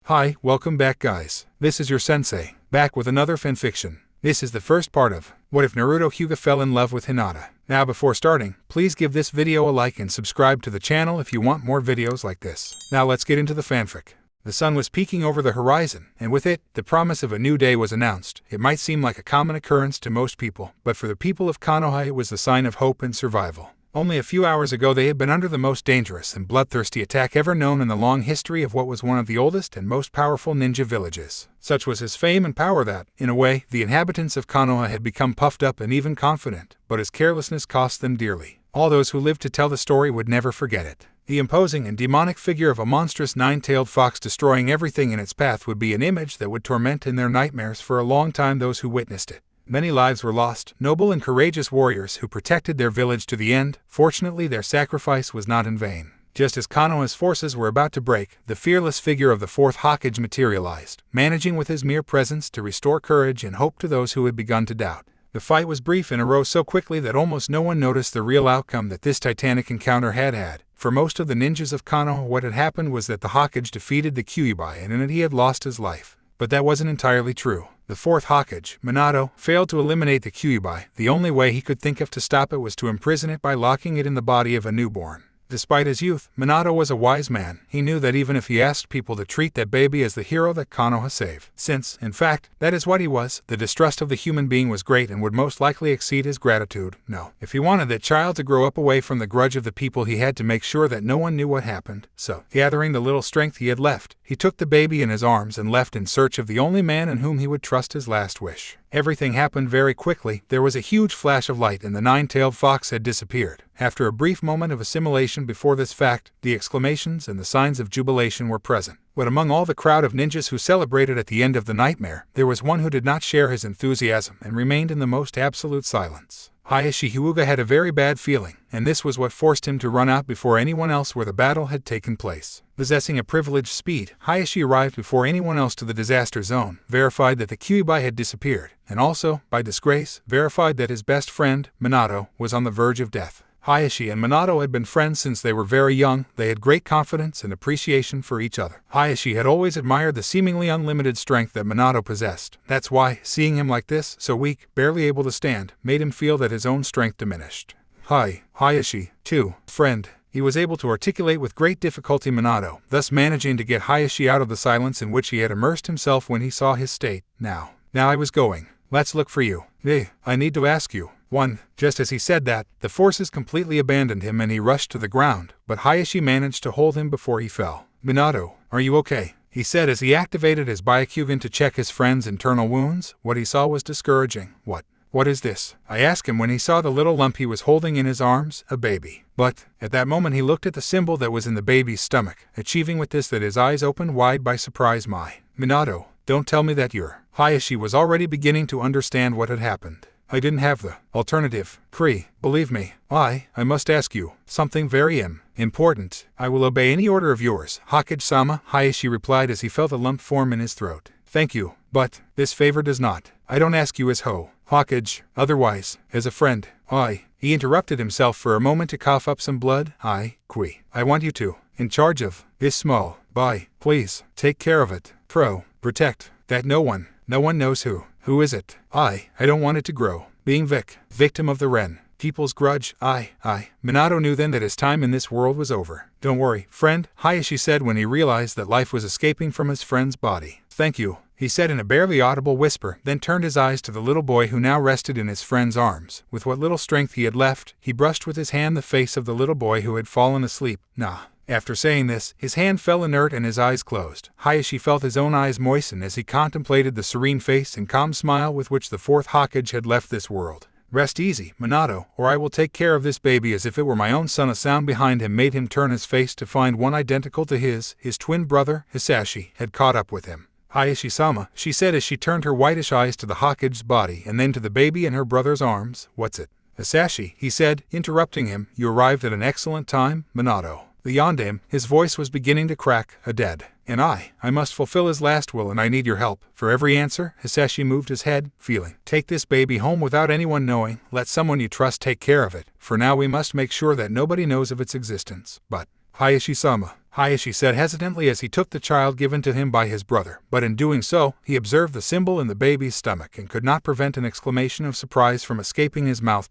Hi, welcome back guys. This is your sensei, back with another fanfiction. This is the first part of What if Naruto HYUGA fell in love with Hinata. Now before starting, please give this video a like and subscribe to the channel if you want more videos like this. Now let's get into the fanfic. The sun was peeking over the horizon, and with it, the promise of a new day was announced. It might seem like a common occurrence to most people, but for the people of Konoha it was the sign of hope and survival. Only a few hours ago they had been under the most dangerous and bloodthirsty attack ever known in the long history of what was one of the oldest and most powerful ninja villages. Such was his fame and power that, in a way, the inhabitants of Konoha had become puffed up and even confident, but his carelessness cost them dearly. All those who lived to tell the story would never forget it. The imposing and demonic figure of a monstrous nine-tailed fox destroying everything in its path would be an image that would torment in their nightmares for a long time those who witnessed it. Many lives were lost, noble and courageous warriors who protected their village to the end. Fortunately, their sacrifice was not in vain. Just as Konoha's forces were about to break, the fearless figure of the fourth Hokage materialized, managing with his mere presence to restore courage and hope to those who had begun to doubt. The fight was brief and arose so quickly that almost no one noticed the real outcome that this titanic encounter had. For most of the ninjas of Konoha, what had happened was that the Hokage defeated the Kyuubi and in it he had lost his life. But that wasn't entirely true. The fourth Hokage, Minato, failed to eliminate the Kyuubi. The only way he could think of to stop it was to imprison it by locking it in the body of a newborn. Despite his youth, Minato was a wise man. He knew that even if he asked people to treat that baby as the hero that Konoha saved, since, in fact, that is what he was, the distrust of the human being was great and would most likely exceed his gratitude. No, if he wanted that child to grow up away from the grudge of the people, he had to make sure that no one knew what happened. So, gathering the little strength he had left, he took the baby in his arms and left in search of the only man in whom he would trust his last wish. Everything happened very quickly. There was a huge flash of light and the nine-tailed fox had disappeared. After a brief moment of assimilation before this fact, the exclamations and the signs of jubilation were present. But among all the crowd of ninjas who celebrated at the end of the nightmare, there was one who did not share his enthusiasm and remained in the most absolute silence. HYUGA had a very bad feeling, and this was what forced him to run out before anyone else where the battle had taken place. Possessing a privileged speed, Hayashi arrived before anyone else to the disaster zone, verified that the Kyuubi had disappeared, and also, by disgrace, verified that his best friend, Minato, was on the verge of death. Hayashi and Minato had been friends since they were very young. They had great confidence and appreciation for each other. Hayashi had always admired the seemingly unlimited strength that Minato possessed. That's why, seeing him like this, so weak, barely able to stand, made him feel that his own strength diminished. Hayashi, too, friend. He was able to articulate with great difficulty Minato, thus managing to get Hayashi out of the silence in which he had immersed himself when he saw his state. Now I was going. Let's look for you. I need to ask you. Just as he said that, the forces completely abandoned him and he rushed to the ground, but Hayashi managed to hold him before he fell. Minato, are you okay? He said as he activated his Byakugan to check his friend's internal wounds. What he saw was discouraging. What is this? I asked him when he saw the little lump he was holding in his arms, a baby. But, at that moment he looked at the symbol that was in the baby's stomach, achieving with this that his eyes opened wide by surprise. Minato, don't tell me that you're... Hayashi was already beginning to understand what had happened. I didn't have the alternative. Believe me, I must ask you something very important. I will obey any order of yours, Hokage-sama, Hayashi replied as he felt a lump form in his throat. Thank you, but this favor does not. I don't ask you as Hokage, otherwise, as a friend. He interrupted himself for a moment to cough up some blood. I want you to, in charge of this small boy. Please, take care of it. Protect that no one knows who is it? I don't want it to grow. Being victim of the Ren people's grudge. Minato knew then that his time in this world was over. Don't worry, friend, Hayashi said when he realized that life was escaping from his friend's body. Thank you, he said in a barely audible whisper, then turned his eyes to the little boy who now rested in his friend's arms. With what little strength he had left, he brushed with his hand the face of the little boy who had fallen asleep. After saying this, his hand fell inert and his eyes closed. Hayashi felt his own eyes moisten as he contemplated the serene face and calm smile with which the fourth Hokage had left this world. Rest easy, Minato, or I will take care of this baby as if it were my own son. A sound behind him made him turn his face to find one identical to his twin brother, Hisashi, had caught up with him. Hayashi-sama, she said as she turned her whitish eyes to the Hokage's body and then to the baby in her brother's arms. What's it? Hisashi, he said, interrupting him. You arrived at an excellent time, Minato. The yondaime, his voice was beginning to crack, dead. And I must fulfill his last will and I need your help. For every answer, Hisashi moved his head, feeling. Take this baby home without anyone knowing. Let someone you trust take care of it. For now we must make sure that nobody knows of its existence. But, Hayashi-sama, Hayashi said hesitantly as he took the child given to him by his brother, but in doing so, he observed the symbol in the baby's stomach and could not prevent an exclamation of surprise from escaping his mouth.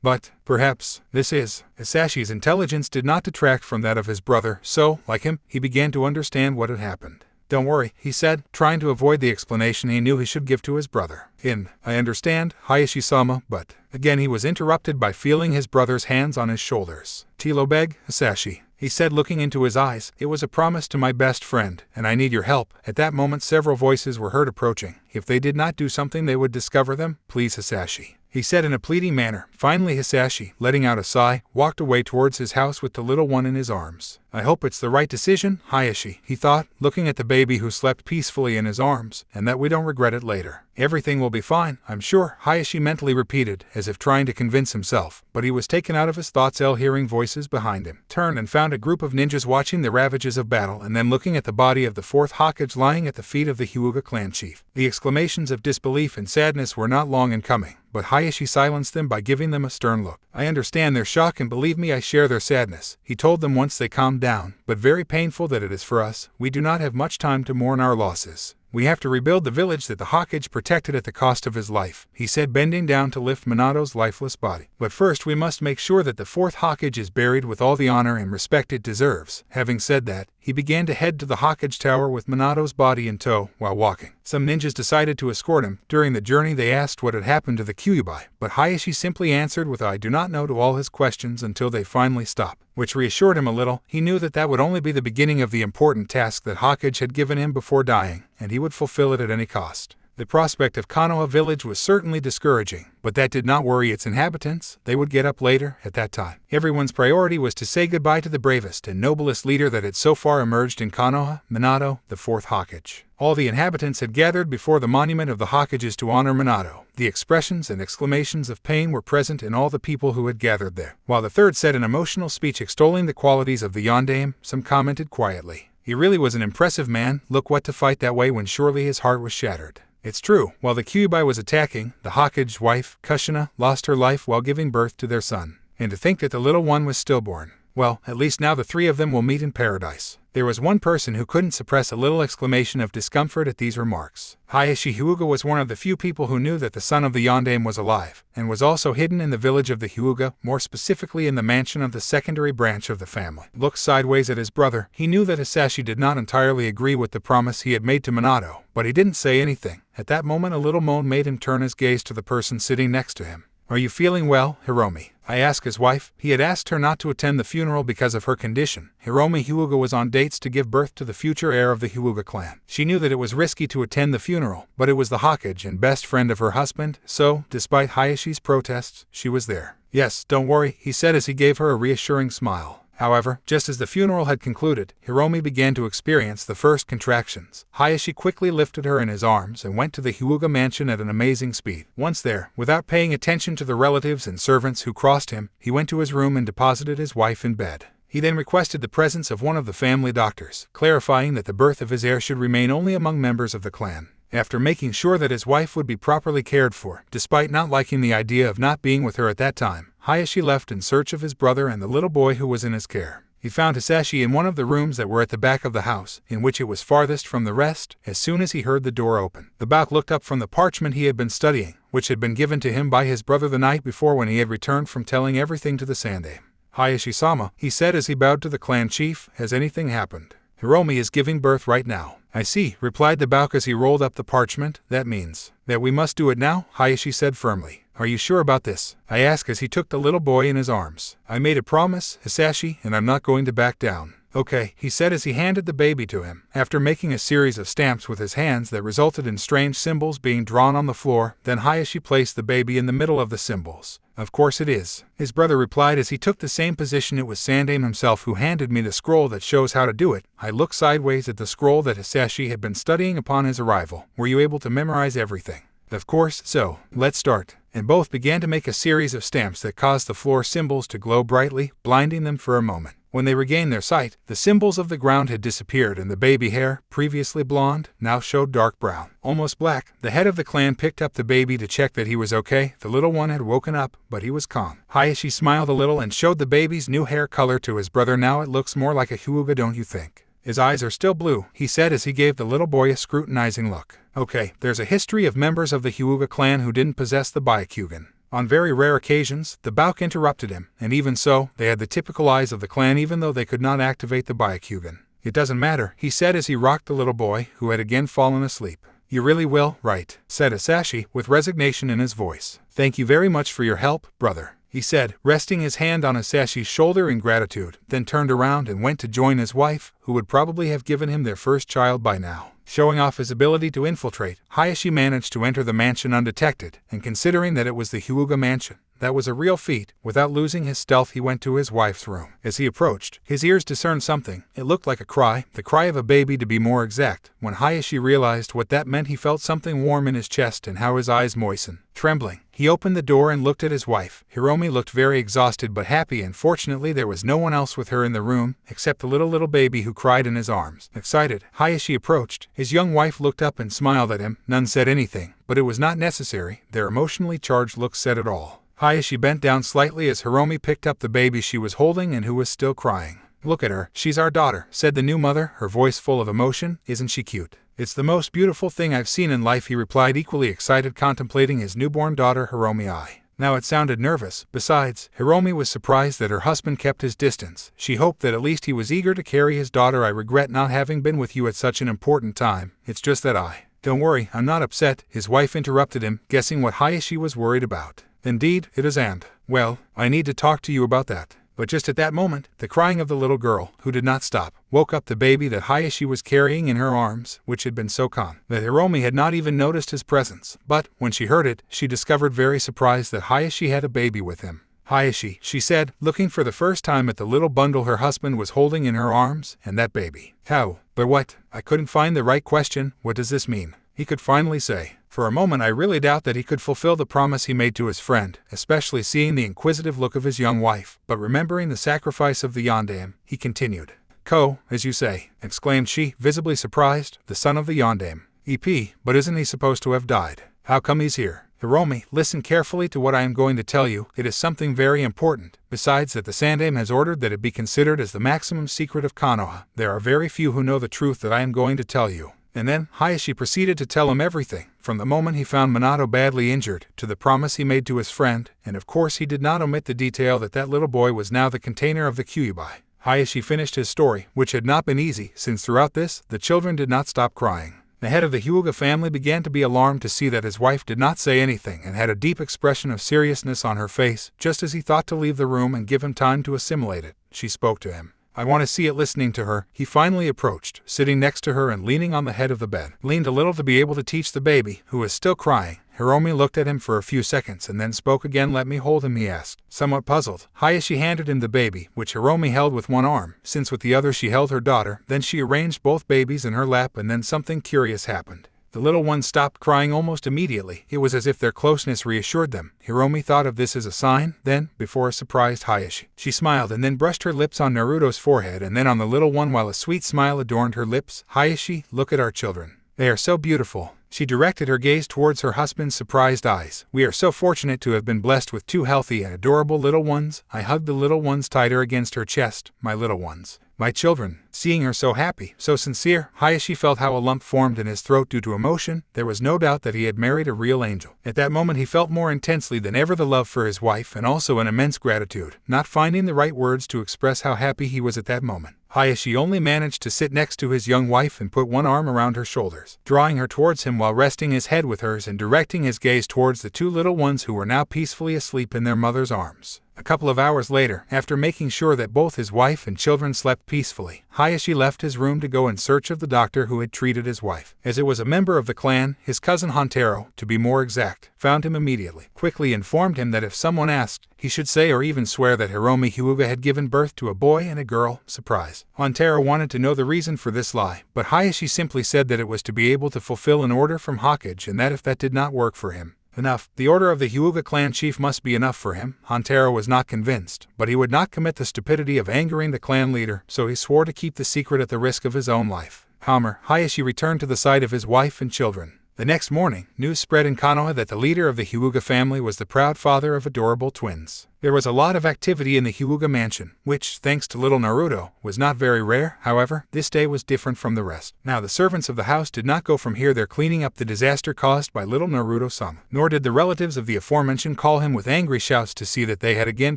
But, perhaps, this is. Hisashi's intelligence did not detract from that of his brother, so, like him, he began to understand what had happened. Don't worry, he said, trying to avoid the explanation he knew he should give to his brother. I understand, Hayashi-sama, but... Again he was interrupted by feeling his brother's hands on his shoulders. Beg, Hisashi, he said looking into his eyes, it was a promise to my best friend, and I need your help. At that moment several voices were heard approaching. If they did not do something they would discover them. Please, Hisashi, he said in a pleading manner. Finally Hisashi, letting out a sigh, walked away towards his house with the little one in his arms. I hope it's the right decision, Hayashi, he thought, looking at the baby who slept peacefully in his arms, and that we don't regret it later. Everything will be fine, I'm sure, Hayashi mentally repeated, as if trying to convince himself, but he was taken out of his thoughts hearing voices behind him. Turned and found a group of ninjas watching the ravages of battle and then looking at the body of the fourth Hokage lying at the feet of the Hyuga clan chief. The exclamations of disbelief and sadness were not long in coming, but Hayashi silenced them by giving them a stern look. I understand their shock and believe me I share their sadness, he told them once they calmed down, but very painful that it is for us. We do not have much time to mourn our losses. We have to rebuild the village that the Hokage protected at the cost of his life, he said, bending down to lift Minato's lifeless body. But first we must make sure that the fourth Hokage is buried with all the honor and respect it deserves. Having said that, he began to head to the Hokage tower with Minato's body in tow while walking. Some ninjas decided to escort him. During the journey they asked what had happened to the Kyuubi, but Hayashi simply answered with I do not know to all his questions until they finally stop, which reassured him a little. He knew that that would only be the beginning of the important task that Hokage had given him before dying, and he would fulfill it at any cost. The prospect of Konoha village was certainly discouraging, but that did not worry its inhabitants. They would get up later. At that time, everyone's priority was to say goodbye to the bravest and noblest leader that had so far emerged in Konoha, Minato, the fourth Hokage. All the inhabitants had gathered before the monument of the Hokages to honor Minato. The expressions and exclamations of pain were present in all the people who had gathered there. While the third said an emotional speech extolling the qualities of the Yondaime, some commented quietly, he really was an impressive man. Look what to fight that way when surely his heart was shattered. It's true, while the Kyuubi was attacking, the Hokage's wife, Kushina, lost her life while giving birth to their son. And to think that the little one was stillborn. Well, at least now the three of them will meet in paradise. There was one person who couldn't suppress a little exclamation of discomfort at these remarks. HYUGA was one of the few people who knew that the son of the Yondaime was alive, and was also hidden in the village of the Hyuga, more specifically in the mansion of the secondary branch of the family. Looked sideways at his brother. He knew that Hisashi did not entirely agree with the promise he had made to Minato, but he didn't say anything. At that moment a little moan made him turn his gaze to the person sitting next to him. Are you feeling well, Hiromi? I asked his wife. He had asked her not to attend the funeral because of her condition. Hiromi Hyuga was on dates to give birth to the future heir of the Hyuga clan. She knew that it was risky to attend the funeral, but it was the Hokage and best friend of her husband, so, despite Hayashi's protests, she was there. Yes, don't worry, he said as he gave her a reassuring smile. However, just as the funeral had concluded, Hiromi began to experience the first contractions. Hayashi quickly lifted her in his arms and went to the Hyuga mansion at an amazing speed. Once there, without paying attention to the relatives and servants who crossed him, he went to his room and deposited his wife in bed. He then requested the presence of one of the family doctors, clarifying that the birth of his heir should remain only among members of the clan. After making sure that his wife would be properly cared for, despite not liking the idea of not being with her at that time, Hayashi left in search of his brother and the little boy who was in his care. He found Hisashi in one of the rooms that were at the back of the house, in which it was farthest from the rest. As soon as he heard the door open, the Bauk looked up from the parchment he had been studying, which had been given to him by his brother the night before when he had returned from telling everything to the Sandaime. Hayashi-sama, he said as he bowed to the clan chief, has anything happened? Hiromi is giving birth right now. I see, replied the Bauk as he rolled up the parchment. That means that we must do it now, Hayashi said firmly. Are you sure about this? I asked as he took the little boy in his arms. I made a promise, Hisashi, and I'm not going to back down. Okay, he said as he handed the baby to him. After making a series of stamps with his hands that resulted in strange symbols being drawn on the floor, then Hayashi placed the baby in the middle of the symbols. Of course it is, his brother replied as he took the same position. It was Sandaime himself who handed me the scroll that shows how to do it. I looked sideways at the scroll that Hisashi had been studying upon his arrival. Were you able to memorize everything? Of course, so, let's start. And both began to make a series of stamps that caused the floor symbols to glow brightly, blinding them for a moment. When they regained their sight, the symbols of the ground had disappeared and the baby hair, previously blonde, now showed dark brown, almost black. The head of the clan picked up the baby to check that he was okay. The little one had woken up, but he was calm. Hayashi smiled a little and showed the baby's new hair color to his brother. Now it looks more like a Hyuga, don't you think? His eyes are still blue, he said as he gave the little boy a scrutinizing look. Okay, there's a history of members of the Hyuga clan who didn't possess the Byakugan. On very rare occasions, the Bauk interrupted him, and even so, they had the typical eyes of the clan even though they could not activate the Byakugan. It doesn't matter, he said as he rocked the little boy, who had again fallen asleep. You really will, right? Said Asashi, with resignation in his voice. Thank you very much for your help, brother, he said, resting his hand on Asashi's shoulder in gratitude, then turned around and went to join his wife, who would probably have given him their first child by now. Showing off his ability to infiltrate, Hayashi managed to enter the mansion undetected, and considering that it was the Hyuga mansion, that was a real feat. Without losing his stealth, he went to his wife's room. As he approached, his ears discerned something. It looked like a cry, the cry of a baby to be more exact. When Hayashi realized what that meant, he felt something warm in his chest and how his eyes moistened. Trembling, he opened the door and looked at his wife. Hiromi looked very exhausted but happy, and fortunately there was no one else with her in the room, except the little baby who cried in his arms. Excited, Hayashi approached. His young wife looked up and smiled at him. None said anything, but it was not necessary. Their emotionally charged looks said it all. Hayashi bent down slightly as Hiromi picked up the baby she was holding and who was still crying. Look at her, she's our daughter, said the new mother, her voice full of emotion. Isn't she cute? It's the most beautiful thing I've seen in life, he replied, equally excited, contemplating his newborn daughter Hiromi. Now it sounded nervous. Besides, Hiromi was surprised that her husband kept his distance. She hoped that at least he was eager to carry his daughter. I regret not having been with you at such an important time. It's just that Don't worry, I'm not upset, his wife interrupted him, guessing what Hayashi was worried about. Indeed, it is, and, well, I need to talk to you about that. But just at that moment, the crying of the little girl, who did not stop, woke up the baby that Hayashi was carrying in her arms, which had been so calm that Hiromi had not even noticed his presence. But, when she heard it, she discovered very surprised that Hayashi had a baby with him. Hayashi, she said, looking for the first time at the little bundle her husband was holding in her arms, and that baby. How? But what? I couldn't find the right question. What does this mean? He could finally say. For a moment I really doubt that he could fulfill the promise he made to his friend, especially seeing the inquisitive look of his young wife, but remembering the sacrifice of the Yondaime, he continued. Ko, as you say, exclaimed she, visibly surprised, the son of the Yondaime. EP, but isn't he supposed to have died? How come he's here? Hiromi, listen carefully to what I am going to tell you. It is something very important. Besides that the Sandaime has ordered that it be considered as the maximum secret of Konoha. There are very few who know the truth that I am going to tell you. And then, Hayashi proceeded to tell him everything, from the moment he found Minato badly injured, to the promise he made to his friend, and of course he did not omit the detail that that little boy was now the container of the Kyuubi. Hayashi finished his story, which had not been easy, since throughout this, the children did not stop crying. The head of the Hyuga family began to be alarmed to see that his wife did not say anything and had a deep expression of seriousness on her face. Just as he thought to leave the room and give him time to assimilate it, she spoke to him. I want to see it. Listening to her, he finally approached, sitting next to her and leaning on the head of the bed. Leaned a little to be able to teach the baby, who was still crying. Hiromi looked at him for a few seconds and then spoke again. Let me hold him, he asked. Somewhat puzzled, Hayashi handed him the baby, which Hiromi held with one arm, since with the other she held her daughter. Then she arranged both babies in her lap, and then something curious happened. The little ones stopped crying almost immediately. It was as if their closeness reassured them. Hiromi thought of this as a sign. Then, before a surprised Hayashi, she smiled and then brushed her lips on Naruto's forehead and then on the little one while a sweet smile adorned her lips. Hayashi, look at our children. They are so beautiful. She directed her gaze towards her husband's surprised eyes. We are so fortunate to have been blessed with two healthy and adorable little ones. I hugged the little ones tighter against her chest. My little ones. My children. Seeing her so happy, so sincere, Hayashi felt how a lump formed in his throat due to emotion. There was no doubt that he had married a real angel. At that moment he felt more intensely than ever the love for his wife and also an immense gratitude, not finding the right words to express how happy he was at that moment. Hayashi only managed to sit next to his young wife and put one arm around her shoulders, drawing her towards him while resting his head with hers and directing his gaze towards the two little ones who were now peacefully asleep in their mother's arms. A couple of hours later, after making sure that both his wife and children slept peacefully, Hayashi left his room to go in search of the doctor who had treated his wife. As it was a member of the clan, his cousin Hontaro, to be more exact, found him immediately, quickly informed him that if someone asked, he should say or even swear that Hiromi HYUGA had given birth to a boy and a girl. Surprise. Hontaro wanted to know the reason for this lie, but Hayashi simply said that it was to be able to fulfill an order from Hokage and that if that did not work for him, Enough, the order of the Hyuga clan chief must be enough for him. Hantaro was not convinced, but he would not commit the stupidity of angering the clan leader, so he swore to keep the secret at the risk of his own life. Hayashi returned to the side of his wife and children. The next morning, news spread in Konoha that the leader of the Hyuga family was the proud father of adorable twins. There was a lot of activity in the Hyuga mansion, which, thanks to little Naruto, was not very rare. However, this day was different from the rest. Now the servants of the house did not go from here they're cleaning up the disaster caused by little Naruto-sama. Nor did the relatives of the aforementioned call him with angry shouts to see that they had again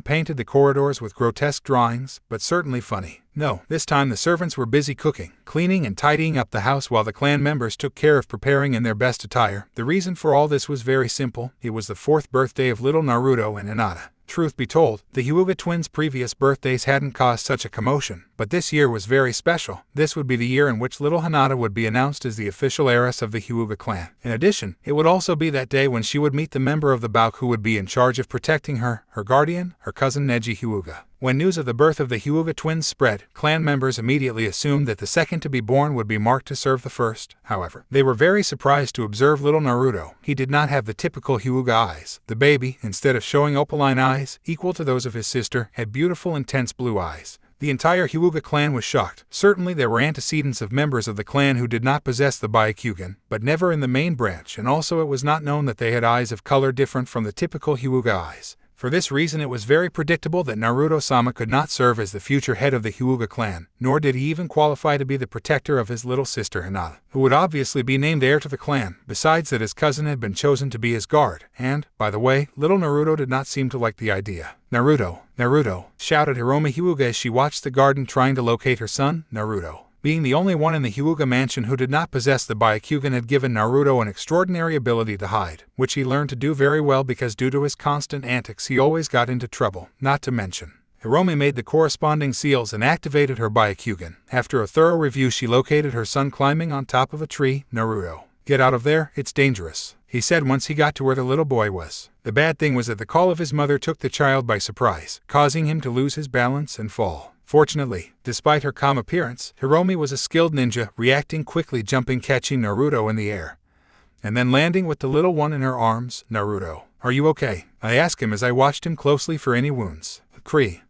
painted the corridors with grotesque drawings, but certainly funny. No, this time the servants were busy cooking, cleaning and tidying up the house while the clan members took care of preparing in their best attire. The reason for all this was very simple. It was the 4th birthday of little Naruto and Hinata. Truth be told, the Hyuga twins' previous birthdays hadn't caused such a commotion, but this year was very special. This would be the year in which little Hinata would be announced as the official heiress of the Hyuga clan. In addition, it would also be that day when she would meet the member of the Bauk who would be in charge of protecting her guardian, her cousin Neji Hyuga. When news of the birth of the Hyuga twins spread, clan members immediately assumed that the second to be born would be marked to serve the first. However, they were very surprised to observe little Naruto. He did not have the typical Hyuga eyes. The baby, instead of showing opaline eyes, equal to those of his sister, had beautiful intense blue eyes. The entire Hyuga clan was shocked. Certainly there were antecedents of members of the clan who did not possess the Byakugan, but never in the main branch, and also it was not known that they had eyes of color different from the typical Hyuga eyes. For this reason it was very predictable that Naruto-sama could not serve as the future head of the Hyuga clan, nor did he even qualify to be the protector of his little sister Hinata, who would obviously be named heir to the clan, besides that his cousin had been chosen to be his guard, and, by the way, little Naruto did not seem to like the idea. Naruto, Naruto, shouted Hiromi Hyuga as she watched the garden trying to locate her son, Naruto. Being the only one in the Hyuga mansion who did not possess the Byakugan had given Naruto an extraordinary ability to hide, which he learned to do very well because due to his constant antics he always got into trouble, not to mention. Hiromi made the corresponding seals and activated her Byakugan. After a thorough review she located her son climbing on top of a tree. Naruto, get out of there, it's dangerous, he said once he got to where the little boy was. The bad thing was that the call of his mother took the child by surprise, causing him to lose his balance and fall. Fortunately, despite her calm appearance, Hiromi was a skilled ninja, reacting quickly, jumping, catching Naruto in the air, and then landing with the little one in her arms. Naruto, are you okay? I asked him as I watched him closely for any wounds.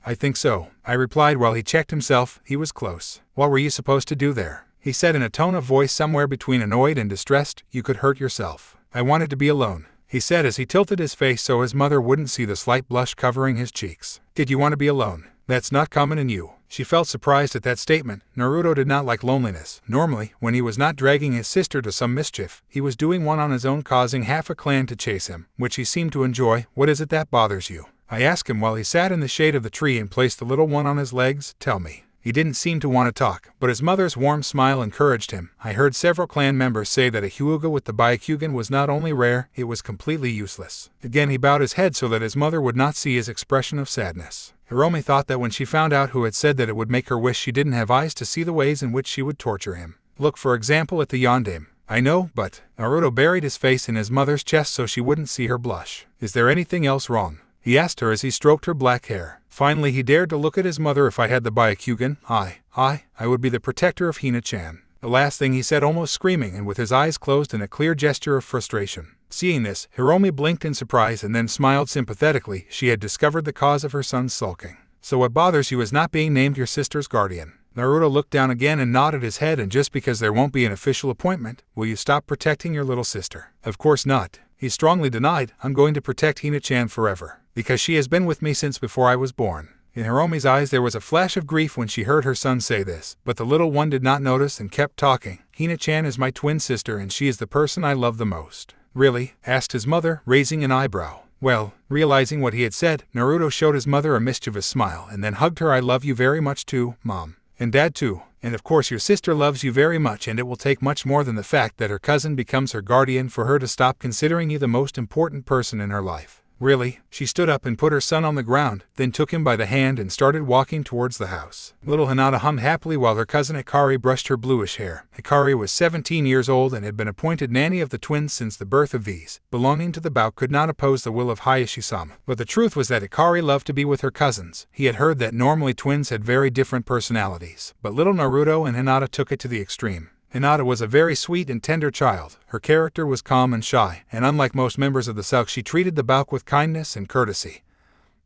I think so, I replied while he checked himself. He was close. What were you supposed to do there? He said in a tone of voice somewhere between annoyed and distressed. You could hurt yourself. I wanted to be alone, he said as he tilted his face so his mother wouldn't see the slight blush covering his cheeks. Did you want to be alone? That's not common in you. She felt surprised at that statement. Naruto did not like loneliness. Normally, when he was not dragging his sister to some mischief, he was doing one on his own, causing half a clan to chase him, which he seemed to enjoy. What is it that bothers you? I asked him while he sat in the shade of the tree and placed the little one on his legs. Tell me. He didn't seem to want to talk, but his mother's warm smile encouraged him. I heard several clan members say that a Hyuga with the Byakugan was not only rare, it was completely useless. Again he bowed his head so that his mother would not see his expression of sadness. Hiromi thought that when she found out who had said that, it would make her wish she didn't have eyes to see the ways in which she would torture him. Look for example at the yondaime. I know, but... Naruto buried his face in his mother's chest so she wouldn't see her blush. Is there anything else wrong? He asked her as he stroked her black hair. Finally he dared to look at his mother. If I had the Byakugan, I would be the protector of Hina-chan. The last thing he said, almost screaming and with his eyes closed in a clear gesture of frustration. Seeing this, Hiromi blinked in surprise and then smiled sympathetically. She had discovered the cause of her son's sulking. So what bothers you is not being named your sister's guardian. Naruto looked down again and nodded his head. And just because there won't be an official appointment, will you stop protecting your little sister? Of course not, he strongly denied. I'm going to protect Hina-chan forever, because she has been with me since before I was born. In Hiromi's eyes there was a flash of grief when she heard her son say this, but the little one did not notice and kept talking. Hina-chan is my twin sister and she is the person I love the most. Really? Asked his mother, raising an eyebrow. Well, realizing what he had said, Naruto showed his mother a mischievous smile and then hugged her. I love you very much too, Mom. And Dad too. And of course your sister loves you very much, and it will take much more than the fact that her cousin becomes her guardian for her to stop considering you the most important person in her life. Really? She stood up and put her son on the ground, then took him by the hand and started walking towards the house. Little Hinata hummed happily while her cousin Hikari brushed her bluish hair. Hikari was 17 years old and had been appointed nanny of the twins since the birth of these. Belonging to the Bauk could not oppose the will of Hayashi-sama. But the truth was that Hikari loved to be with her cousins. He had heard that normally twins had very different personalities, but little Naruto and Hinata took it to the extreme. Hinata was a very sweet and tender child. Her character was calm and shy, and unlike most members of the Sasuke, she treated the Bauk with kindness and courtesy.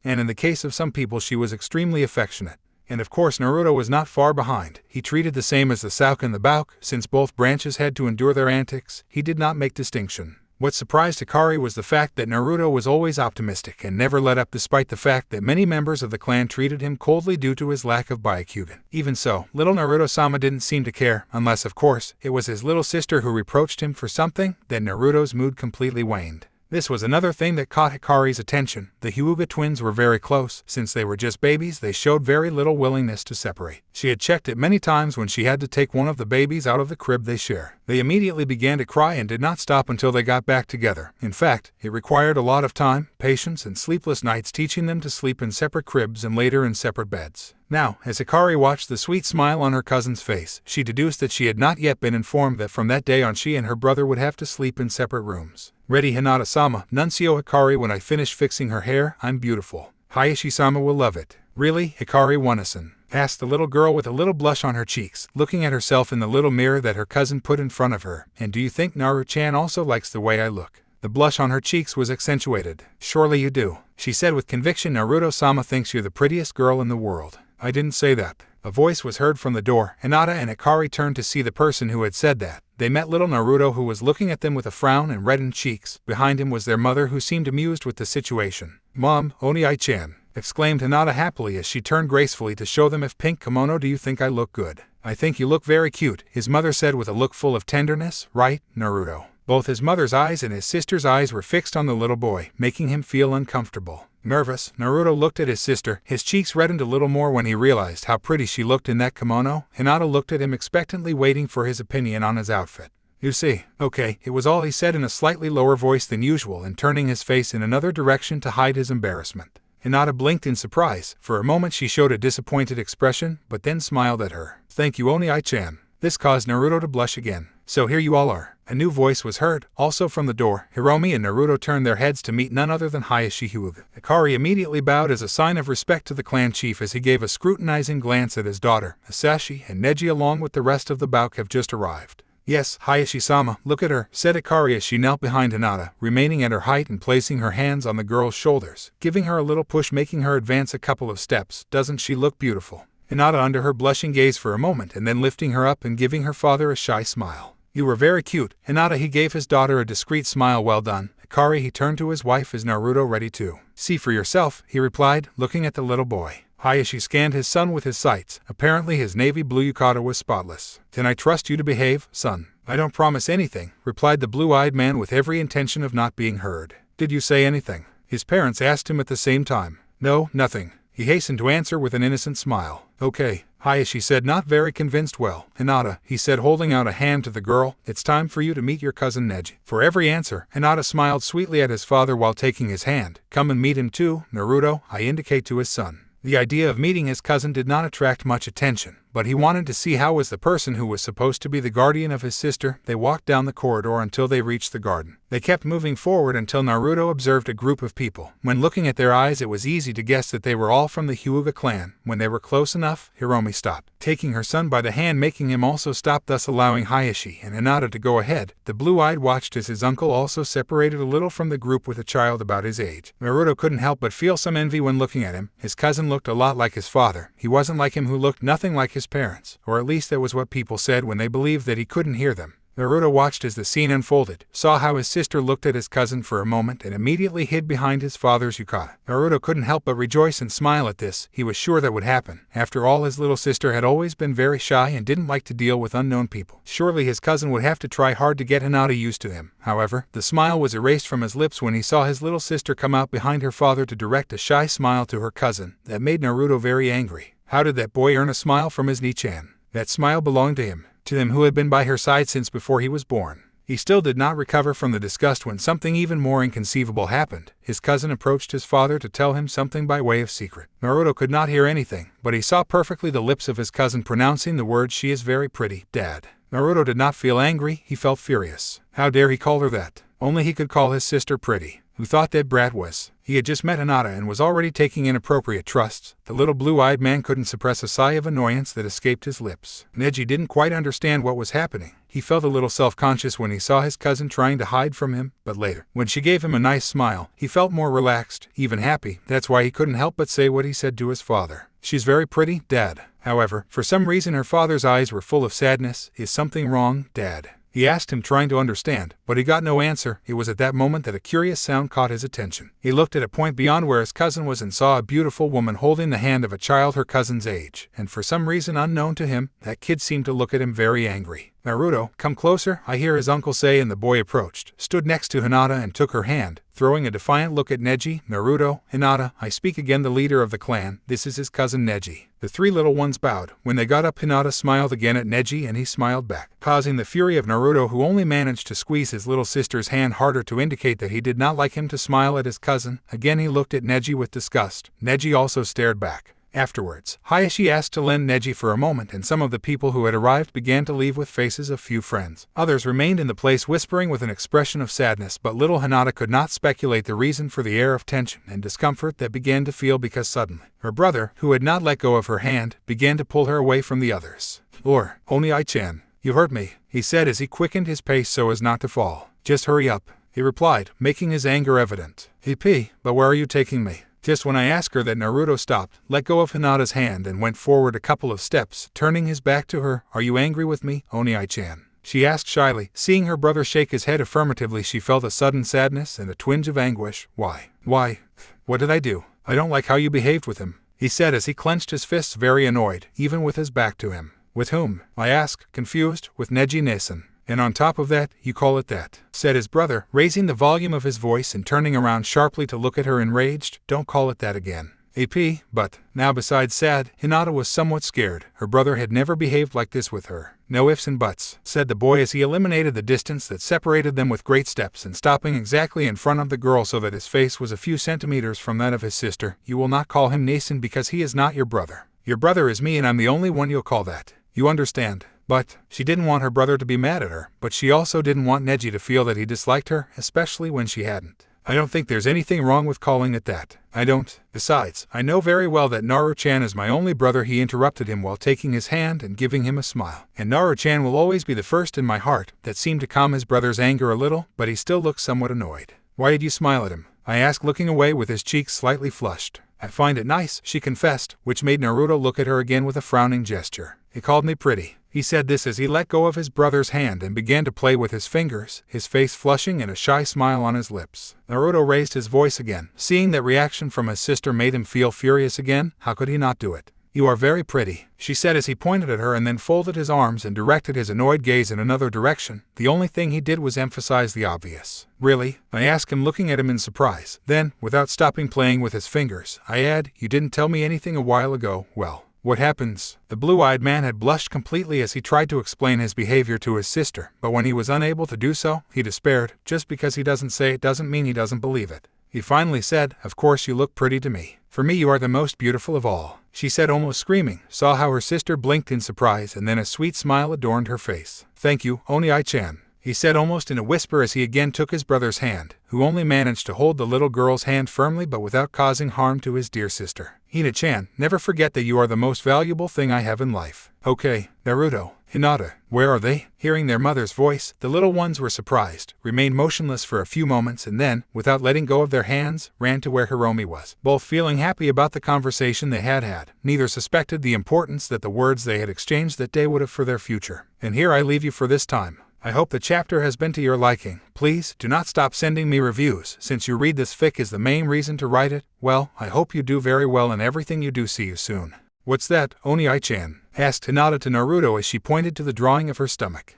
And in the case of some people, she was extremely affectionate. And of course Naruto was not far behind. He treated the same as the Sasuke and the Bauk. Since both branches had to endure their antics, he did not make distinction. What surprised Hikari was the fact that Naruto was always optimistic and never let up, despite the fact that many members of the clan treated him coldly due to his lack of Byakugan. Even so, little Naruto-sama didn't seem to care, unless of course, it was his little sister who reproached him for something. Then Naruto's mood completely waned. This was another thing that caught Hikari's attention. The Hyuga twins were very close. Since they were just babies, they showed very little willingness to separate. She had checked it many times when she had to take one of the babies out of the crib they share. They immediately began to cry and did not stop until they got back together. In fact, it required a lot of time, patience, and sleepless nights teaching them to sleep in separate cribs and later in separate beds. Now, as Hikari watched the sweet smile on her cousin's face, she deduced that she had not yet been informed that from that day on she and her brother would have to sleep in separate rooms. Ready, Hinata-sama, Nuncio Hikari. When I finish fixing her hair, I'm beautiful. Hayashi-sama will love it. Really, Hikari Wanasan? Asked the little girl with a little blush on her cheeks, looking at herself in the little mirror that her cousin put in front of her. And do you think Naru-chan also likes the way I look? The blush on her cheeks was accentuated. Surely you do, she said with conviction. Naruto-sama thinks you're the prettiest girl in the world. I didn't say that. A voice was heard from the door. Hinata and Hikari turned to see the person who had said that. They met little Naruto, who was looking at them with a frown and reddened cheeks. Behind him was their mother, who seemed amused with the situation. Mom, Oni-chan, exclaimed Hinata happily as she turned gracefully to show them if pink kimono. Do you think I look good? I think you look very cute, his mother said with a look full of tenderness. Right, Naruto? Both his mother's eyes and his sister's eyes were fixed on the little boy, making him feel uncomfortable. Nervous, Naruto looked at his sister. His cheeks reddened a little more when he realized how pretty she looked in that kimono. Hinata looked at him expectantly, waiting for his opinion on his outfit. You see, okay, it was all he said in a slightly lower voice than usual and turning his face in another direction to hide his embarrassment. Hinata blinked in surprise. For a moment she showed a disappointed expression, but then smiled at her. Thank you, Oni-chan. This caused Naruto to blush again. So here you all are. A new voice was heard, also from the door. Hiromi and Naruto turned their heads to meet none other than Hayashi Hyuga. Hikari immediately bowed as a sign of respect to the clan chief as he gave a scrutinizing glance at his daughter. Asashi and Neji along with the rest of the Bauk have just arrived. Yes, Hayashi-sama, look at her, said Hikari as she knelt behind Hinata, remaining at her height and placing her hands on the girl's shoulders, giving her a little push, making her advance a couple of steps. Doesn't she look beautiful? Hinata under her blushing gaze for a moment and then lifting her up and giving her father a shy smile. You were very cute, Hinata. He gave his daughter a discreet smile. Well done, Hikari. He turned to his wife. Is Naruto ready to see for yourself? He replied, looking at the little boy. Hayashi scanned his son with his sights. Apparently his navy blue yukata was spotless. Can I trust you to behave, son? I don't promise anything, replied the blue-eyed man with every intention of not being heard. Did you say anything? His parents asked him at the same time. No, nothing, he hastened to answer with an innocent smile. Okay, Hayashi said, not very convinced. Well, Hinata, he said, holding out a hand to the girl, it's time for you to meet your cousin Neji. For every answer, Hinata smiled sweetly at his father while taking his hand. Come and meet him too, Naruto, I indicate to his son. The idea of meeting his cousin did not attract much attention, but he wanted to see how was the person who was supposed to be the guardian of his sister. They walked down the corridor until they reached the garden. They kept moving forward until Naruto observed a group of people. When looking at their eyes, it was easy to guess that they were all from the Hyuga clan. When they were close enough, Hiromi stopped, taking her son by the hand, making him also stop, thus allowing Hayashi and Hinata to go ahead. The blue-eyed watched as his uncle also separated a little from the group with a child about his age. Naruto couldn't help but feel some envy when looking at him. His cousin looked a lot like his father. He wasn't like him, who looked nothing like his parents, or at least that was what people said when they believed that he couldn't hear them. Naruto watched as the scene unfolded, saw how his sister looked at his cousin for a moment and immediately hid behind his father's yukata. Naruto couldn't help but rejoice and smile at this. He was sure that would happen. After all, his little sister had always been very shy and didn't like to deal with unknown people. Surely his cousin would have to try hard to get Hinata used to him. However, the smile was erased from his lips when he saw his little sister come out behind her father to direct a shy smile to her cousin. That made Naruto very angry. How did that boy earn a smile from his Ni-chan? That smile belonged to him who had been by her side since before he was born. He still did not recover from the disgust when something even more inconceivable happened. His cousin approached his father to tell him something by way of secret. Naruto could not hear anything, but he saw perfectly the lips of his cousin pronouncing the word, "She is very pretty, Dad." Naruto did not feel angry, he felt furious. How dare he call her that? Only he could call his sister pretty. who thought that brat was. He had just met Hinata and was already taking inappropriate trusts. The little blue-eyed man couldn't suppress a sigh of annoyance that escaped his lips. Neji didn't quite understand what was happening. He felt a little self-conscious when he saw his cousin trying to hide from him, but later, when she gave him a nice smile, he felt more relaxed, even happy. That's why he couldn't help but say what he said to his father. "She's very pretty, Dad." However, for some reason her father's eyes were full of sadness. "Is something wrong, Dad?" He asked him, trying to understand, but he got no answer. It was at that moment that a curious sound caught his attention. He looked at a point beyond where his cousin was and saw a beautiful woman holding the hand of a child her cousin's age, and for some reason unknown to him, that kid seemed to look at him very angry. "Naruto, come closer," I hear his uncle say, and the boy approached, stood next to Hinata and took her hand, throwing a defiant look at Neji. "Naruto, Hinata, I speak again, the leader of the clan. This is his cousin Neji." The three little ones bowed. When they got up, Hinata smiled again at Neji and he smiled back, causing the fury of Naruto, who only managed to squeeze his little sister's hand harder to indicate that he did not like him, to smile at his cousin. Again he looked at Neji with disgust. Neji also stared back. Afterwards, Hayashi asked to lend Neji for a moment, and some of the people who had arrived began to leave with faces of few friends. Others remained in the place whispering with an expression of sadness, but little Hinata could not speculate the reason for the air of tension and discomfort that began to feel, because suddenly, her brother, who had not let go of her hand, began to pull her away from the others. "Oni-chan, you hurt me," he said as he quickened his pace so as not to fall. "Just hurry up," he replied, making his anger evident. "But where are you taking me?" Just when I asked her that, Naruto stopped, let go of Hinata's hand and went forward a couple of steps, turning his back to her. "Are you angry with me, Oni-chan?" she asked shyly. Seeing her brother shake his head affirmatively, she felt a sudden sadness and a twinge of anguish. Why? What did I do?" "I don't like how you behaved with him," he said as he clenched his fists, very annoyed, even with his back to him. "With whom?" I asked, confused. "With Neji-san. And on top of that, you call it that," said his brother, raising the volume of his voice and turning around sharply to look at her enraged. "Don't call it that again." But, now besides sad, Hinata was somewhat scared. Her brother had never behaved like this with her. "No ifs and buts," said the boy as he eliminated the distance that separated them with great steps and stopping exactly in front of the girl so that his face was a few centimeters from that of his sister. "You will not call him Nason because he is not your brother. Your brother is me and I'm the only one you'll call that. You understand?" But she didn't want her brother to be mad at her, but she also didn't want Neji to feel that he disliked her, especially when she hadn't. "I don't think there's anything wrong with calling it that. I don't. Besides, I know very well that Naruto-chan is my only brother," he interrupted him while taking his hand and giving him a smile. "And Naruto-chan will always be the first in my heart." That seemed to calm his brother's anger a little, but he still looked somewhat annoyed. "Why did you smile at him?" I asked, looking away with his cheeks slightly flushed. "I find it nice," she confessed, which made Naruto look at her again with a frowning gesture. "He called me pretty." He said this as he let go of his brother's hand and began to play with his fingers, his face flushing and a shy smile on his lips. Naruto raised his voice again. Seeing that reaction from his sister made him feel furious again. How could he not do it? "You are very pretty," she said as he pointed at her and then folded his arms and directed his annoyed gaze in another direction. The only thing he did was emphasize the obvious. "Really?" I asked him, looking at him in surprise. Then, without stopping playing with his fingers, I add, "You didn't tell me anything a while ago." "Well, what happens?" The blue-eyed man had blushed completely as he tried to explain his behavior to his sister, but when he was unable to do so, he despaired. "Just because he doesn't say it doesn't mean he doesn't believe it." He finally said, "Of course you look pretty to me. For me you are the most beautiful of all," she said, almost screaming, saw how her sister blinked in surprise, and then a sweet smile adorned her face. "Thank you, Oni-chan," he said almost in a whisper as he again took his brother's hand, who only managed to hold the little girl's hand firmly but without causing harm to his dear sister. "Hina-chan, never forget that you are the most valuable thing I have in life." "Okay, Naruto, Hinata, where are they?" Hearing their mother's voice, the little ones were surprised, remained motionless for a few moments and then, without letting go of their hands, ran to where Hiromi was. Both feeling happy about the conversation they had had, neither suspected the importance that the words they had exchanged that day would have for their future. And here I leave you for this time. I hope the chapter has been to your liking. Please, do not stop sending me reviews, since you read this fic is the main reason to write it. Well, I hope you do very well in everything you do. See you soon. "What's that, Oni-chan?" asked Hinata to Naruto as she pointed to the drawing of her stomach.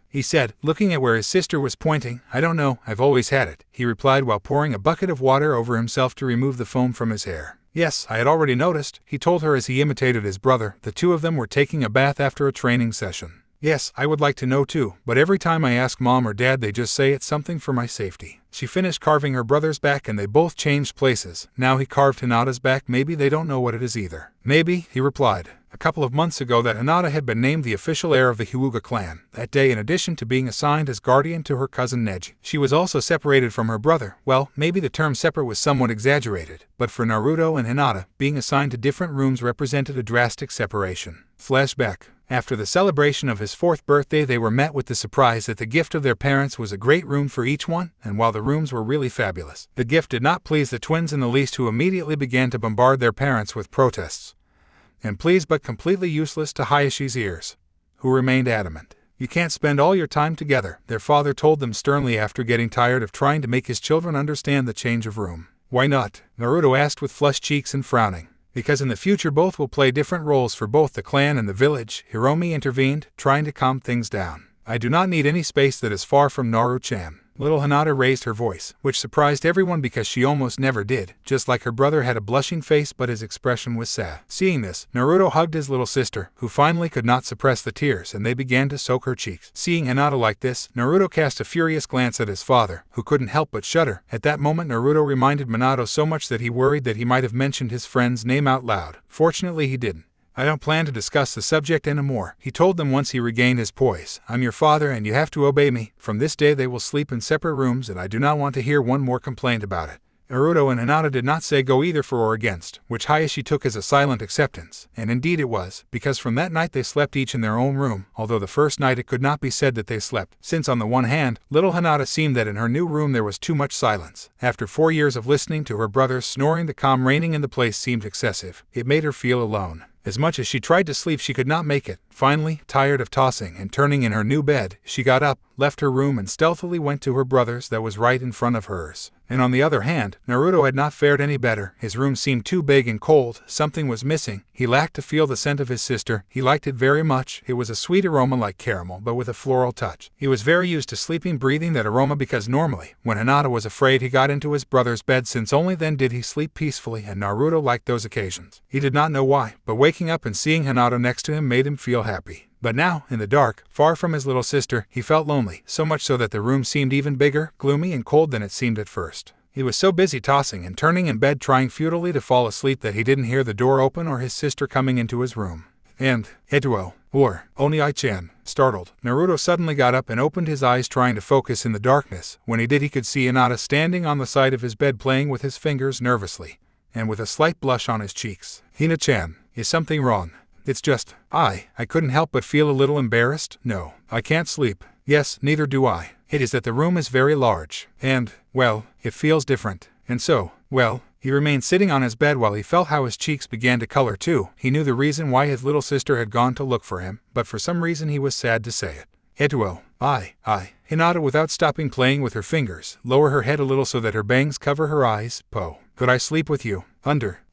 He said, looking at where his sister was pointing. "I don't know, I've always had it," he replied while pouring a bucket of water over himself to remove the foam from his hair. "Yes, I had already noticed," he told her as he imitated his brother. The two of them were taking a bath after a training session. "Yes, I would like to know too, but every time I ask Mom or Dad they just say it's something for my safety." She finished carving her brother's back and they both changed places. Now he carved Hinata's back. "Maybe they don't know what it is either." "Maybe," he replied. a couple of months ago that Hinata had been named the official heir of the Hyuga clan. That day, in addition to being assigned as guardian to her cousin Neji, she was also separated from her brother. Well, maybe the term separate was somewhat exaggerated, but for Naruto and Hinata, being assigned to different rooms represented a drastic separation. Flashback. After the celebration of his 4th birthday, they were met with the surprise that the gift of their parents was a great room for each one, and while the rooms were really fabulous, the gift did not please the twins in the least, who immediately began to bombard their parents with protests. And pleased but completely useless to Hayashi's ears, who remained adamant. You can't spend all your time together, their father told them sternly after getting tired of trying to make his children understand the change of room. Why not? Naruto asked with flushed cheeks and frowning. Because in the future both will play different roles for both the clan and the village, Hiromi intervened, trying to calm things down. I do not need any space that is far from Naru-chan. Little Hinata raised her voice, which surprised everyone because she almost never did. Just like her brother had a blushing face, but his expression was sad. Seeing this, Naruto hugged his little sister, who finally could not suppress the tears, and they began to soak her cheeks. Seeing Hinata like this, Naruto cast a furious glance at his father, who couldn't help but shudder. At that moment, Naruto reminded Minato so much that he worried that he might have mentioned his friend's name out loud. Fortunately, he didn't. I don't plan to discuss the subject anymore, he told them once he regained his poise. I'm your father and you have to obey me. From this day they will sleep in separate rooms and I do not want to hear one more complaint about it. Naruto and Hinata did not say go either for or against, which Hayashi took as a silent acceptance, and indeed it was, because from that night they slept each in their own room, although the first night it could not be said that they slept, since on the one hand, little Hinata seemed that in her new room there was too much silence. After 4 years of listening to her brother's snoring, the calm reigning in the place seemed excessive. It made her feel alone. As much as she tried to sleep, she could not make it. Finally, tired of tossing and turning in her new bed, she got up, left her room and stealthily went to her brother's that was right in front of hers. And on the other hand, Naruto had not fared any better. His room seemed too big and cold, something was missing. He lacked to feel the scent of his sister. He liked it very much. It was a sweet aroma like caramel, but with a floral touch. He was very used to sleeping breathing that aroma because normally, when Hinata was afraid, he got into his brother's bed, since only then did he sleep peacefully, and Naruto liked those occasions. He did not know why, but waking up and seeing Hinata next to him made him feel happy. But now, in the dark, far from his little sister, he felt lonely, so much so that the room seemed even bigger, gloomy and cold than it seemed at first. He was so busy tossing and turning in bed trying futilely to fall asleep that he didn't hear the door open or his sister coming into his room. And, Etuo, or Oni-chan, startled, Naruto suddenly got up and opened his eyes trying to focus in the darkness. When he did, he could see Hinata standing on the side of his bed playing with his fingers nervously, and with a slight blush on his cheeks. Hina-chan, is something wrong? It's just, I couldn't help but feel a little embarrassed. No, I can't sleep. Yes, neither do I. It is that the room is very large, and, well, it feels different. And so, well, he remained sitting on his bed while he felt how his cheeks began to color too. He knew the reason why his little sister had gone to look for him, but for some reason he was sad to say it. Etuo, I. Hinata, without stopping playing with her fingers, lower her head a little so that her bangs cover her eyes. Po, could I sleep with you?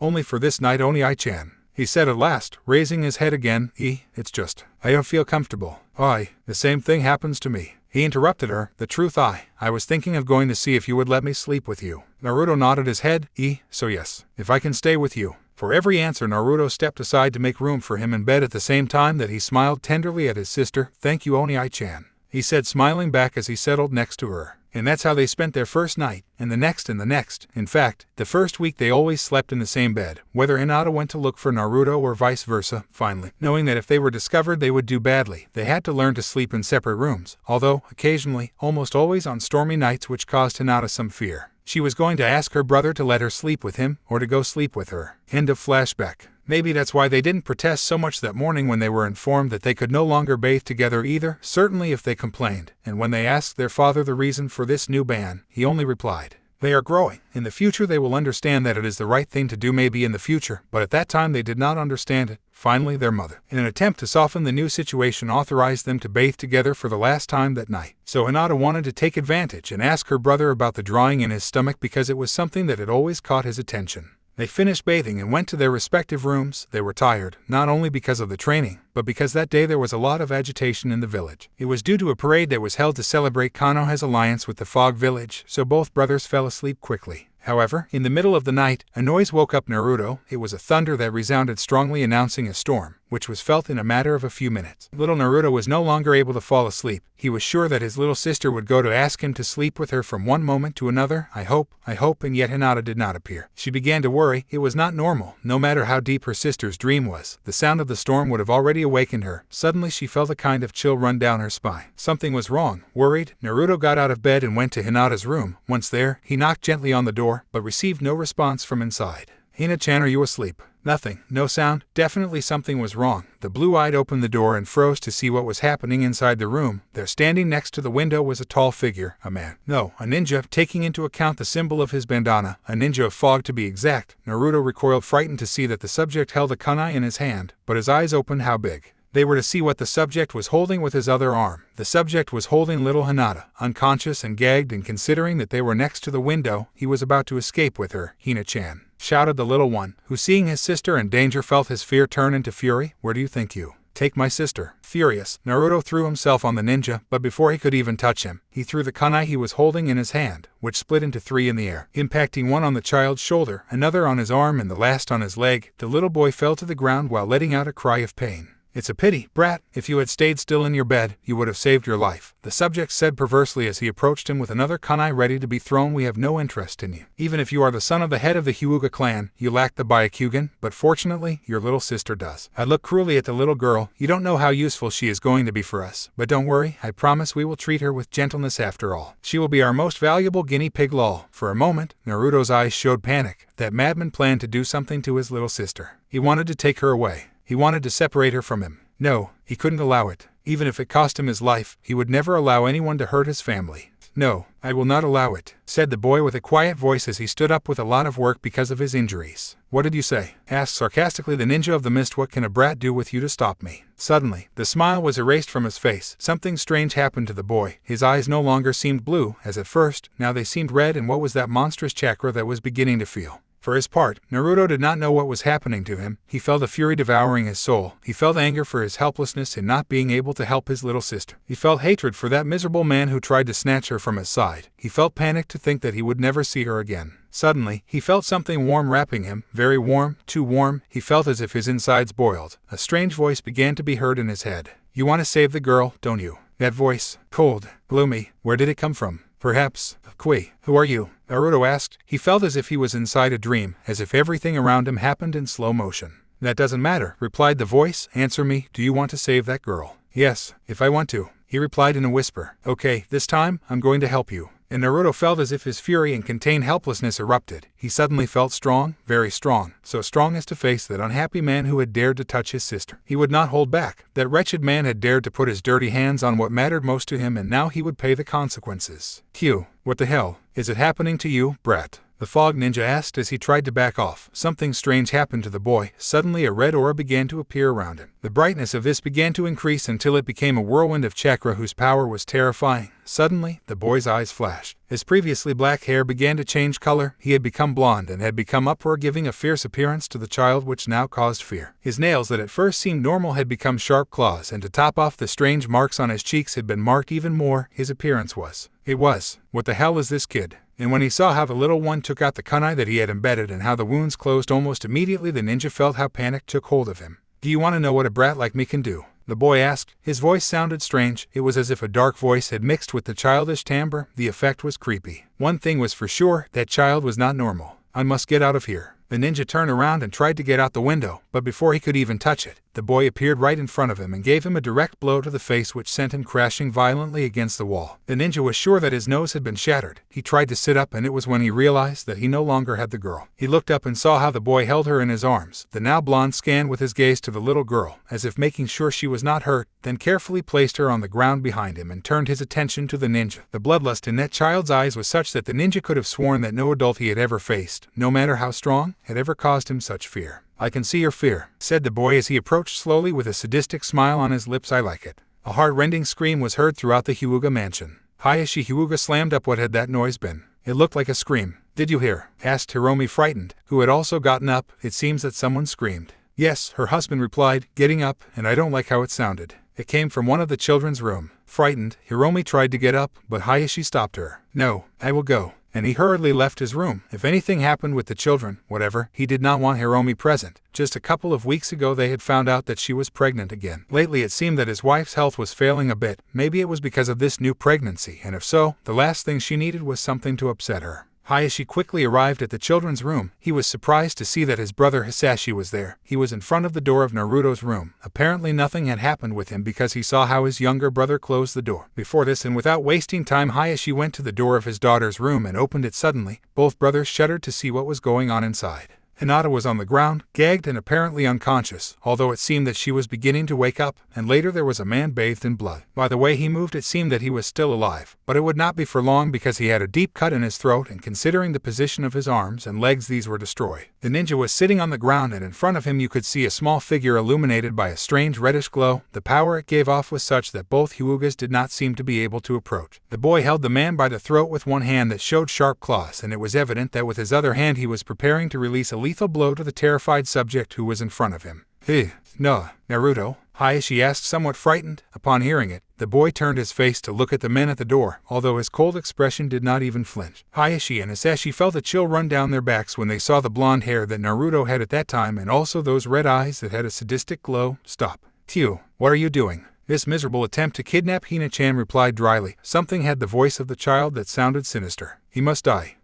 Only for this night, Oni-chan, he said at last, raising his head again. It's just, I don't feel comfortable. The same thing happens to me. He interrupted her. The truth, I was thinking of going to see if you would let me sleep with you. Naruto nodded his head. So yes, if I can stay with you. For every answer, Naruto stepped aside to make room for him in bed at the same time that he smiled tenderly at his sister. Thank you, Oni-chan, he said, smiling back as he settled next to her. And that's how they spent their first night, and the next and the next. In fact, the first week they always slept in the same bed, whether Hinata went to look for Naruto or vice versa. Finally, knowing that if they were discovered they would do badly, they had to learn to sleep in separate rooms, although, occasionally, almost always on stormy nights, which caused Hinata some fear. She was going to ask her brother to let her sleep with him, or to go sleep with her. End of flashback. Maybe that's why they didn't protest so much that morning when they were informed that they could no longer bathe together either, certainly if they complained. And when they asked their father the reason for this new ban, he only replied, they are growing. In the future they will understand that it is the right thing to do, maybe in the future, but at that time they did not understand it. Finally, their mother, in an attempt to soften the new situation, authorized them to bathe together for the last time that night. So Hinata wanted to take advantage and ask her brother about the drawing in his stomach because it was something that had always caught his attention. They finished bathing and went to their respective rooms. They were tired, not only because of the training, but because that day there was a lot of agitation in the village. It was due to a parade that was held to celebrate Konoha's alliance with the Fog Village, so both brothers fell asleep quickly. However, in the middle of the night, a noise woke up Naruto. It was a thunder that resounded strongly, announcing a storm. which was felt in a matter of a few minutes. Little Naruto was no longer able to fall asleep. He was sure that his little sister would go to ask him to sleep with her from one moment to another. I hope, and yet Hinata did not appear. She began to worry. It was not normal, no matter how deep her sister's dream was. The sound of the storm would have already awakened her. Suddenly she felt a kind of chill run down her spine. Something was wrong. Worried, Naruto got out of bed and went to Hinata's room. Once there, he knocked gently on the door, but received no response from inside. "Hina-chan, are you asleep?" Nothing, no sound. Definitely something was wrong. The blue-eyed opened the door and froze to see what was happening inside the room. There, standing next to the window, was a tall figure, a man. No, a ninja, taking into account the symbol of his bandana, a ninja of fog to be exact. Naruto recoiled, frightened to see that the subject held a kunai in his hand, but his eyes opened. How big? They were to see what the subject was holding with his other arm. The subject was holding little Hinata, unconscious and gagged, and considering that they were next to the window, he was about to escape with her. "Hina-chan," shouted the little one, who, seeing his sister in danger, felt his fear turn into fury. "Where do you think you take my sister?" Furious, Naruto threw himself on the ninja, but before he could even touch him, he threw the kunai he was holding in his hand, which split into 3 in the air, impacting one on the child's shoulder, another on his arm, and the last on his leg. The little boy fell to the ground while letting out a cry of pain. "It's a pity, brat. If you had stayed still in your bed, you would have saved your life," the subject said perversely as he approached him with another kunai ready to be thrown. "We have no interest in you. Even if you are the son of the head of the Hyuga clan, you lack the Byakugan, but fortunately, your little sister does." I looked cruelly at the little girl. "You don't know how useful she is going to be for us. But don't worry, I promise we will treat her with gentleness after all. She will be our most valuable guinea pig." Lol. For a moment, Naruto's eyes showed panic. That madman planned to do something to his little sister. He wanted to take her away. He wanted to separate her from him. No, he couldn't allow it. Even if it cost him his life, he would never allow anyone to hurt his family. "No, I will not allow it," said the boy with a quiet voice as he stood up with a lot of work because of his injuries. "What did you say?" asked sarcastically the ninja of the mist. "What can a brat do with you to stop me?" Suddenly, the smile was erased from his face. Something strange happened to the boy. His eyes no longer seemed blue, as at first. Now they seemed red, and what was that monstrous chakra that was beginning to feel? For his part, Naruto did not know what was happening to him. He felt a fury devouring his soul. He felt anger for his helplessness in not being able to help his little sister. He felt hatred for that miserable man who tried to snatch her from his side. He felt panic to think that he would never see her again. Suddenly, he felt something warm wrapping him, very warm, too warm. He felt as if his insides boiled. A strange voice began to be heard in his head. "You want to save the girl, don't you?" That voice, cold, gloomy, where did it come from? Perhaps, Kui, who are you? Naruto asked. He felt as if he was inside a dream, as if everything around him happened in slow motion. "That doesn't matter," replied the voice. "Answer me, do you want to save that girl?" "Yes, if I want to," he replied in a whisper. "Okay, this time, I'm going to help you." And Naruto felt as if his fury and contained helplessness erupted. He suddenly felt strong, very strong, so strong as to face that unhappy man who had dared to touch his sister. He would not hold back. That wretched man had dared to put his dirty hands on what mattered most to him, and now he would pay the consequences. "Q, what the hell is it happening to you, brat?" the fog ninja asked as he tried to back off. Something strange happened to the boy. Suddenly a red aura began to appear around him. The brightness of this began to increase until it became a whirlwind of chakra whose power was terrifying. Suddenly, the boy's eyes flashed. His previously black hair began to change color. He had become blonde and had become upward, giving a fierce appearance to the child which now caused fear. His nails that at first seemed normal had become sharp claws, and to top off the strange marks on his cheeks had been marked even more. His appearance was. What the hell is this kid? And when he saw how the little one took out the kunai that he had embedded and how the wounds closed almost immediately, the ninja felt how panic took hold of him. "Do you want to know what a brat like me can do?" the boy asked. His voice sounded strange. It was as if a dark voice had mixed with the childish timbre. The effect was creepy. One thing was for sure, that child was not normal. "I must get out of here." The ninja turned around and tried to get out the window, but before he could even touch it, the boy appeared right in front of him and gave him a direct blow to the face which sent him crashing violently against the wall. The ninja was sure that his nose had been shattered. He tried to sit up, and it was when he realized that he no longer had the girl. He looked up and saw how the boy held her in his arms. The now blonde scanned with his gaze to the little girl, as if making sure she was not hurt, then carefully placed her on the ground behind him and turned his attention to the ninja. The bloodlust in that child's eyes was such that the ninja could have sworn that no adult he had ever faced, no matter how strong, had ever caused him such fear. "I can see your fear," said the boy as he approached slowly with a sadistic smile on his lips. "I like it." A heart-rending scream was heard throughout the Hyuga mansion. Hayashi Hyuga slammed up. What had that noise been? It looked like a scream. "Did you hear?" asked Hiromi, frightened, who had also gotten up. "It seems that someone screamed." "Yes," her husband replied, getting up, "and I don't like how it sounded. It came from one of the children's room." Frightened, Hiromi tried to get up, but Hayashi stopped her. "No, I will go." and he hurriedly left his room. If anything happened with the children, whatever, he did not want Hiromi present. Just a couple of weeks ago they had found out that she was pregnant again. Lately it seemed that his wife's health was failing a bit. Maybe it was because of this new pregnancy, and if so, the last thing she needed was something to upset her. Hayashi quickly arrived at the children's room. He was surprised to see that his brother Hisashi was there. He was in front of the door of Naruto's room. Apparently nothing had happened with him because he saw how his younger brother closed the door. Before this, and without wasting time, Hayashi went to the door of his daughter's room and opened it suddenly. Both brothers shuddered to see what was going on inside. Hinata was on the ground, gagged and apparently unconscious, although it seemed that she was beginning to wake up, and later there was a man bathed in blood. By the way he moved it seemed that he was still alive, but it would not be for long because he had a deep cut in his throat, and considering the position of his arms and legs, these were destroyed. The ninja was sitting on the ground, and in front of him you could see a small figure illuminated by a strange reddish glow. The power it gave off was such that both Hyugas did not seem to be able to approach. The boy held the man by the throat with one hand that showed sharp claws, and it was evident that with his other hand he was preparing to release a lethal blow to the terrified subject who was in front of him. "Hey, no, Naruto?" Hayashi asked, somewhat frightened. Upon hearing it, the boy turned his face to look at the men at the door, although his cold expression did not even flinch. Hayashi and Hisashi felt a chill run down their backs when they saw the blonde hair that Naruto had at that time, and also those red eyes that had a sadistic glow. "Stop. Tio, what are you doing?" "This miserable attempt to kidnap Hina-chan," replied dryly. Something had the voice of the child that sounded sinister. "He must die."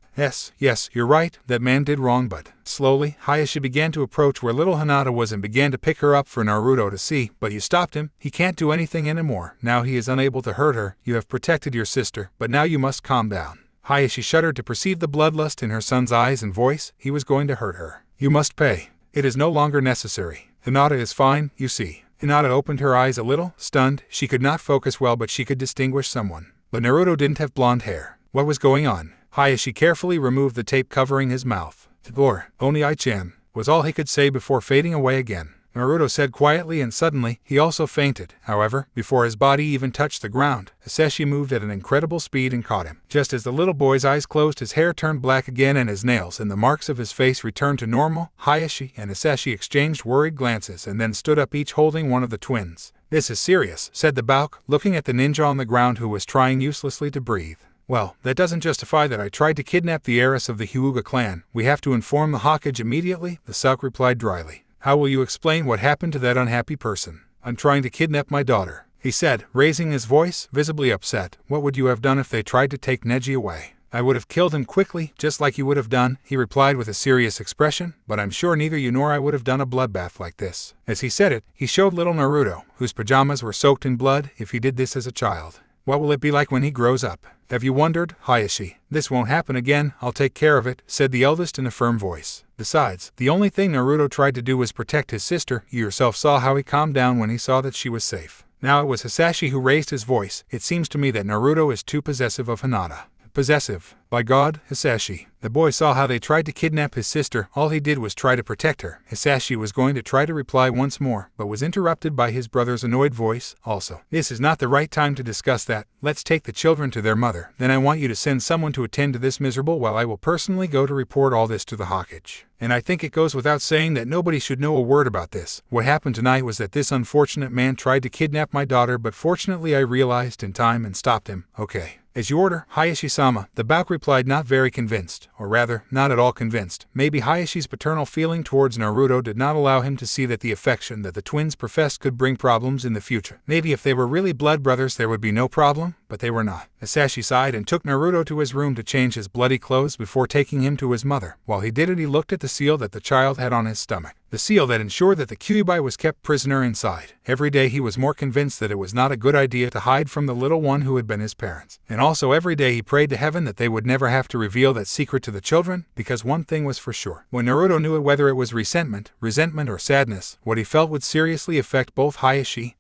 Yes, you're right, that man did wrong, but..." Slowly, Hayashi began to approach where little Hinata was and began to pick her up for Naruto to see, but you stopped him. He can't do anything anymore. Now he is unable to hurt her. You have protected your sister, but now you must calm down. Hayashi shuddered to perceive the bloodlust in her son's eyes and voice. He was going to hurt her. "You must pay. It is no longer necessary. Hinata is fine, you see." Hinata opened her eyes a little, stunned. She could not focus well, but she could distinguish someone. But Naruto didn't have blonde hair. What was going on? Hayashi carefully removed the tape covering his mouth. "Or, Oni-chan," was all he could say before fading away again. Naruto said quietly, and suddenly, he also fainted. However, before his body even touched the ground, Hisashi moved at an incredible speed and caught him. Just as the little boy's eyes closed, his hair turned black again and his nails and the marks of his face returned to normal. Hayashi and Hisashi exchanged worried glances and then stood up, each holding one of the twins. "This is serious," said the Bauk, looking at the ninja on the ground who was trying uselessly to breathe. "Well, that doesn't justify that I tried to kidnap the heiress of the Hyuga clan. We have to inform the Hokage immediately," the Sauk replied dryly. "How will you explain what happened to that unhappy person?" "I'm trying to kidnap my daughter," he said, raising his voice, visibly upset. "What would you have done if they tried to take Neji away?" "I would have killed him quickly, just like you would have done," he replied with a serious expression, "but I'm sure neither you nor I would have done a bloodbath like this." As he said it, he showed little Naruto, whose pajamas were soaked in blood, if he did this as a child. "What will it be like when he grows up? Have you wondered, Hayashi?" "This won't happen again. I'll take care of it," said the eldest in a firm voice. Besides, the only thing Naruto tried to do was protect his sister. You yourself saw how he calmed down when he saw that she was safe. Now it was Hisashi who raised his voice. "It seems to me that Naruto is too possessive of Hinata." "Possessive? By God, Hisashi." The boy saw how they tried to kidnap his sister. All he did was try to protect her. Hisashi was going to try to reply once more, but was interrupted by his brother's annoyed voice. "Also, this is not the right time to discuss that. Let's take the children to their mother. Then I want you to send someone to attend to this miserable while I will personally go to report all this to the Hokage. And I think it goes without saying that nobody should know a word about this. What happened tonight was that this unfortunate man tried to kidnap my daughter, but fortunately I realized in time and stopped him." "Okay. As you order, Hayashi-sama," the Bauk replied, not very convinced, or rather, not at all convinced. Maybe Hayashi's paternal feeling towards Naruto did not allow him to see that the affection that the twins professed could bring problems in the future. Maybe if they were really blood brothers there would be no problem, but they were not. Hisashi sighed and took Naruto to his room to change his bloody clothes before taking him to his mother. While he did it, he looked at the seal that the child had on his stomach. The seal that ensured that the Kyuubi was kept prisoner inside. Every day he was more convinced that it was not a good idea to hide from the little one who had been his parents. And also every day he prayed to heaven that they would never have to reveal that secret to the children, because one thing was for sure. When Naruto knew it, whether it was resentment or sadness, what he felt would seriously affect both Hayashi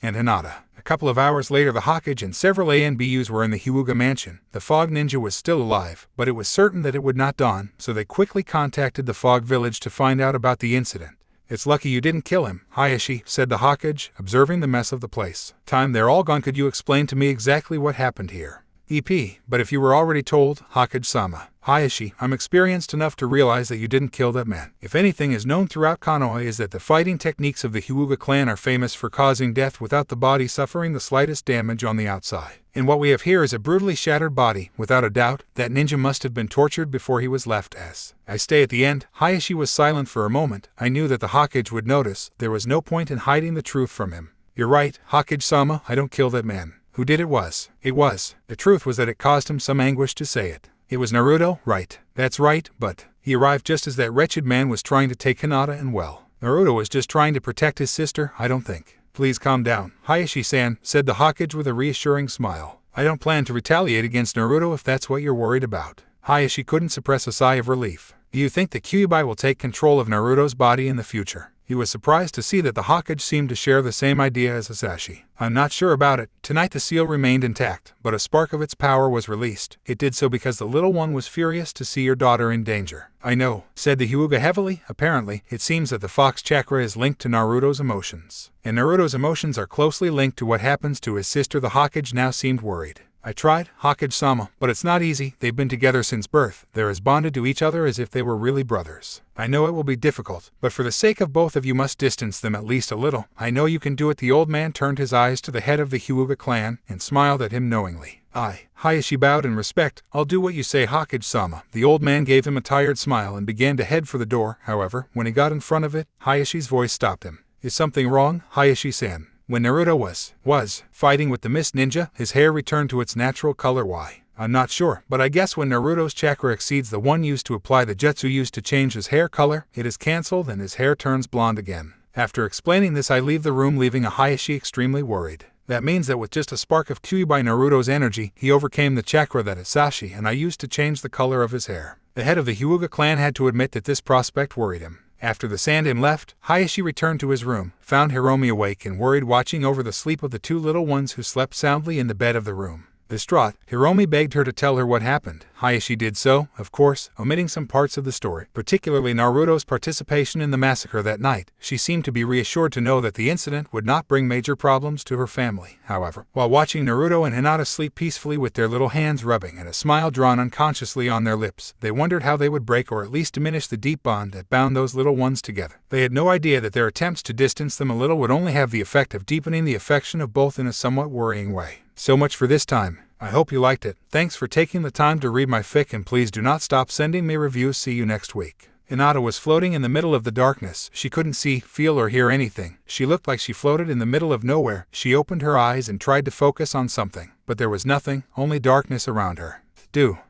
and Hinata. A couple of hours later, the Hokage and several ANBUs were in the Hyuga mansion. The Fog Ninja was still alive, but it was certain that it would not dawn, so they quickly contacted the Fog Village to find out about the incident. "It's lucky you didn't kill him, Hayashi," said the Hokage, observing the mess of the place. "Time, they're all gone. Could you explain to me exactly what happened here?" EP, but if you were already told, Hokage-sama. Hayashi, I'm experienced enough to realize that you didn't kill that man. If anything is known throughout Konoha is that the fighting techniques of the Hyuga clan are famous for causing death without the body suffering the slightest damage on the outside. And what we have here is a brutally shattered body. Without a doubt, that ninja must have been tortured before he was left as. I stay at the end. Hayashi was silent for a moment. I knew that the Hokage would notice. There was no point in hiding the truth from him. You're right, Hokage-sama, I don't kill that man. Who did it was. It was. The truth was that it caused him some anguish to say it. It was Naruto, right. That's right, but he arrived just as that wretched man was trying to take Hinata and well. Naruto was just trying to protect his sister, I don't think. Please calm down, Hayashi-san, said the Hokage with a reassuring smile. I don't plan to retaliate against Naruto if that's what you're worried about. Hayashi couldn't suppress a sigh of relief. Do you think the Kyuubi will take control of Naruto's body in the future? He was surprised to see that the Hokage seemed to share the same idea as Hisashi. I'm not sure about it. Tonight the seal remained intact, but a spark of its power was released. It did so because the little one was furious to see your daughter in danger. I know, said the Hyuga heavily. Apparently, it seems that the Fox chakra is linked to Naruto's emotions. And Naruto's emotions are closely linked to what happens to his sister. The Hokage now seemed worried. I tried, Hokage-sama, but it's not easy. They've been together since birth. They're as bonded to each other as if they were really brothers. I know it will be difficult, but for the sake of both of you must distance them at least a little. I know you can do it. The old man turned his eyes to the head of the Hyuga clan and smiled at him knowingly. Hayashi bowed in respect. I'll do what you say, Hokage-sama. The old man gave him a tired smile and began to head for the door. However, when he got in front of it, Hayashi's voice stopped him. Is something wrong, Hayashi-san? When Naruto was fighting with the Mist Ninja, his hair returned to its natural color. Why? I'm not sure, but I guess when Naruto's chakra exceeds the one used to apply the jutsu used to change his hair color, it is cancelled and his hair turns blonde again. After explaining this, I leave the room, leaving a Hayashi extremely worried. That means that with just a spark of Kyuubi Naruto's energy, he overcame the chakra that Hisashi and I used to change the color of his hair. The head of the Hyuga clan had to admit that this prospect worried him. After the Sandaime left, Hayashi returned to his room, found Hiromi awake and worried, watching over the sleep of the two little ones who slept soundly in the bed of the room. Distraught, Hiromi begged her to tell her what happened. Hayashi did so, of course, omitting some parts of the story, particularly Naruto's participation in the massacre that night. She seemed to be reassured to know that the incident would not bring major problems to her family. However, while watching Naruto and Hinata sleep peacefully with their little hands rubbing and a smile drawn unconsciously on their lips, they wondered how they would break or at least diminish the deep bond that bound those little ones together. They had no idea that their attempts to distance them a little would only have the effect of deepening the affection of both in a somewhat worrying way. So much for this time. I hope you liked it. Thanks for taking the time to read my fic, and please do not stop sending me reviews. See you next week. Hinata was floating in the middle of the darkness. She couldn't see, feel, or hear anything. She looked like she floated in the middle of nowhere. She opened her eyes and tried to focus on something, but there was nothing, only darkness around her.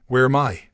Where am I?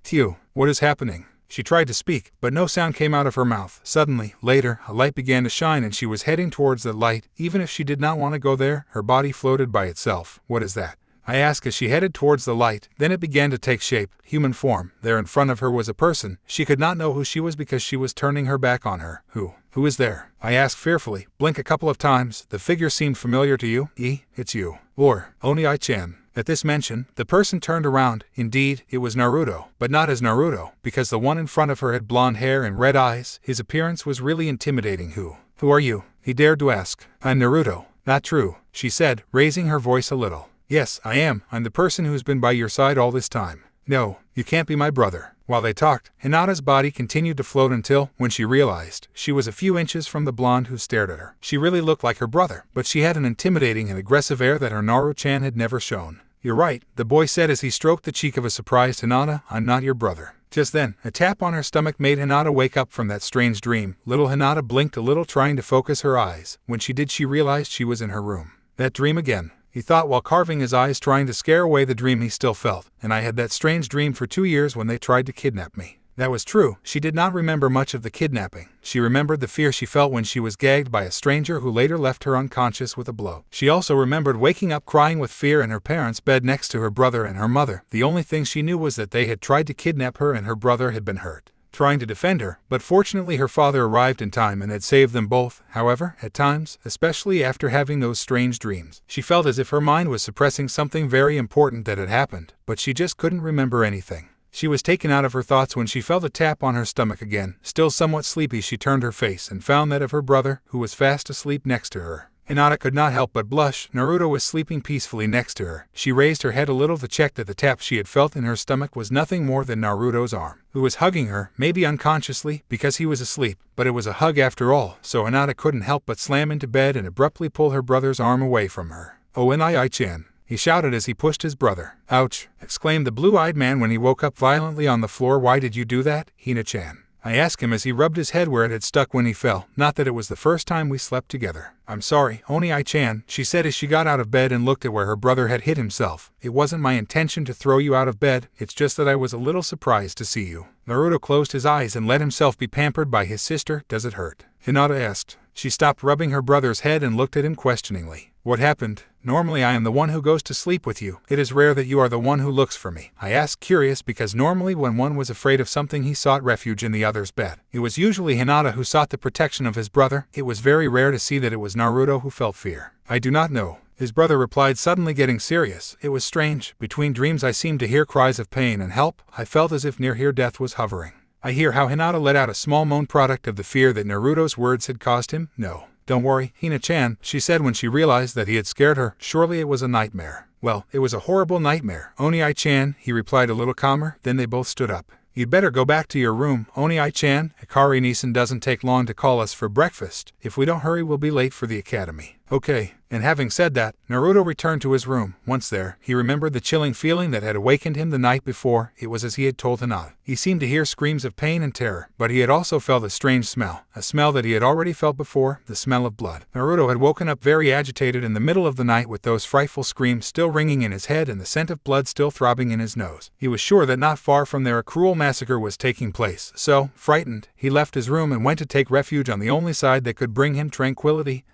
What is happening? She tried to speak, but no sound came out of her mouth. Suddenly, later, a light began to shine and she was heading towards the light. Even if she did not want to go there, her body floated by itself. What is that? I asked as she headed towards the light. Then it began to take shape, human form. There in front of her was a person. She could not know who she was because she was turning her back on her. Who is there? I asked fearfully. Blink a couple of times. The figure seemed familiar to you. It's you. Or, Oni-chan. At this mention, the person turned around. Indeed, it was Naruto, but not as Naruto, because the one in front of her had blonde hair and red eyes. His appearance was really intimidating. Who are you? He dared to ask. I'm Naruto. Not true, she said, raising her voice a little. Yes, I am. I'm the person who's been by your side all this time. No, you can't be my brother. While they talked, Hinata's body continued to float until, when she realized, she was a few inches from the blonde who stared at her. She really looked like her brother, but she had an intimidating and aggressive air that her Naruto-chan had never shown. You're right, the boy said as he stroked the cheek of a surprised Hinata. I'm not your brother. Just then, a tap on her stomach made Hinata wake up from that strange dream. Little Hinata blinked a little, trying to focus her eyes. When she did, she realized she was in her room. That dream again. He thought while carving his eyes, trying to scare away the dream he still felt. And I had that strange dream for 2 years when they tried to kidnap me. That was true. She did not remember much of the kidnapping. She remembered the fear she felt when she was gagged by a stranger who later left her unconscious with a blow. She also remembered waking up crying with fear in her parents' bed next to her brother and her mother. The only thing she knew was that they had tried to kidnap her and her brother had been hurt, trying to defend her, but fortunately her father arrived in time and had saved them both. However, at times, especially after having those strange dreams, she felt as if her mind was suppressing something very important that had happened, but she just couldn't remember anything. She was taken out of her thoughts when she felt a tap on her stomach again. Still somewhat sleepy, she turned her face and found that of her brother, who was fast asleep next to her. Hinata could not help but blush. Naruto was sleeping peacefully next to her. She raised her head a little to check that the tap she had felt in her stomach was nothing more than Naruto's arm, who was hugging her, maybe unconsciously, because he was asleep, but it was a hug after all, so Hinata couldn't help but slam into bed and abruptly pull her brother's arm away from her. "Oh, Inai-chan," he shouted as he pushed his brother. "Ouch," exclaimed the blue-eyed man when he woke up violently on the floor. "Why did you do that, Hina-chan?" I asked him as he rubbed his head where it had stuck when he fell. "Not that it was the first time we slept together." "I'm sorry, Oni-chan," she said as she got out of bed and looked at where her brother had hit himself. "It wasn't my intention to throw you out of bed, it's just that I was a little surprised to see you." Naruto closed his eyes and let himself be pampered by his sister. "Does it hurt?" Hinata asked. She stopped rubbing her brother's head and looked at him questioningly. "What happened? Normally I am the one who goes to sleep with you. It is rare that you are the one who looks for me." I asked, curious, because normally when one was afraid of something he sought refuge in the other's bed. It was usually Hinata who sought the protection of his brother. It was very rare to see that it was Naruto who felt fear. "I do not know," his brother replied, suddenly getting serious. "It was strange. Between dreams I seemed to hear cries of pain and help. I felt as if near here death was hovering." I hear how Hinata let out a small moan, product of the fear that Naruto's words had caused him. "No. Don't worry, Hina-chan," she said when she realized that he had scared her. "Surely it was a nightmare." "Well, it was a horrible nightmare, Oni-chan," he replied a little calmer. Then they both stood up. "You'd better go back to your room, Oni-chan. Hikari-nisan doesn't take long to call us for breakfast. If we don't hurry, we'll be late for the academy." "Okay." And having said that, Naruto returned to his room. Once there, he remembered the chilling feeling that had awakened him the night before. It was as he had told Hinata. He seemed to hear screams of pain and terror, but he had also felt a strange smell, a smell that he had already felt before, the smell of blood. Naruto had woken up very agitated in the middle of the night with those frightful screams still ringing in his head and the scent of blood still throbbing in his nose. He was sure that not far from there a cruel massacre was taking place, so, frightened, he left his room and went to take refuge on the only side that could bring him tranquility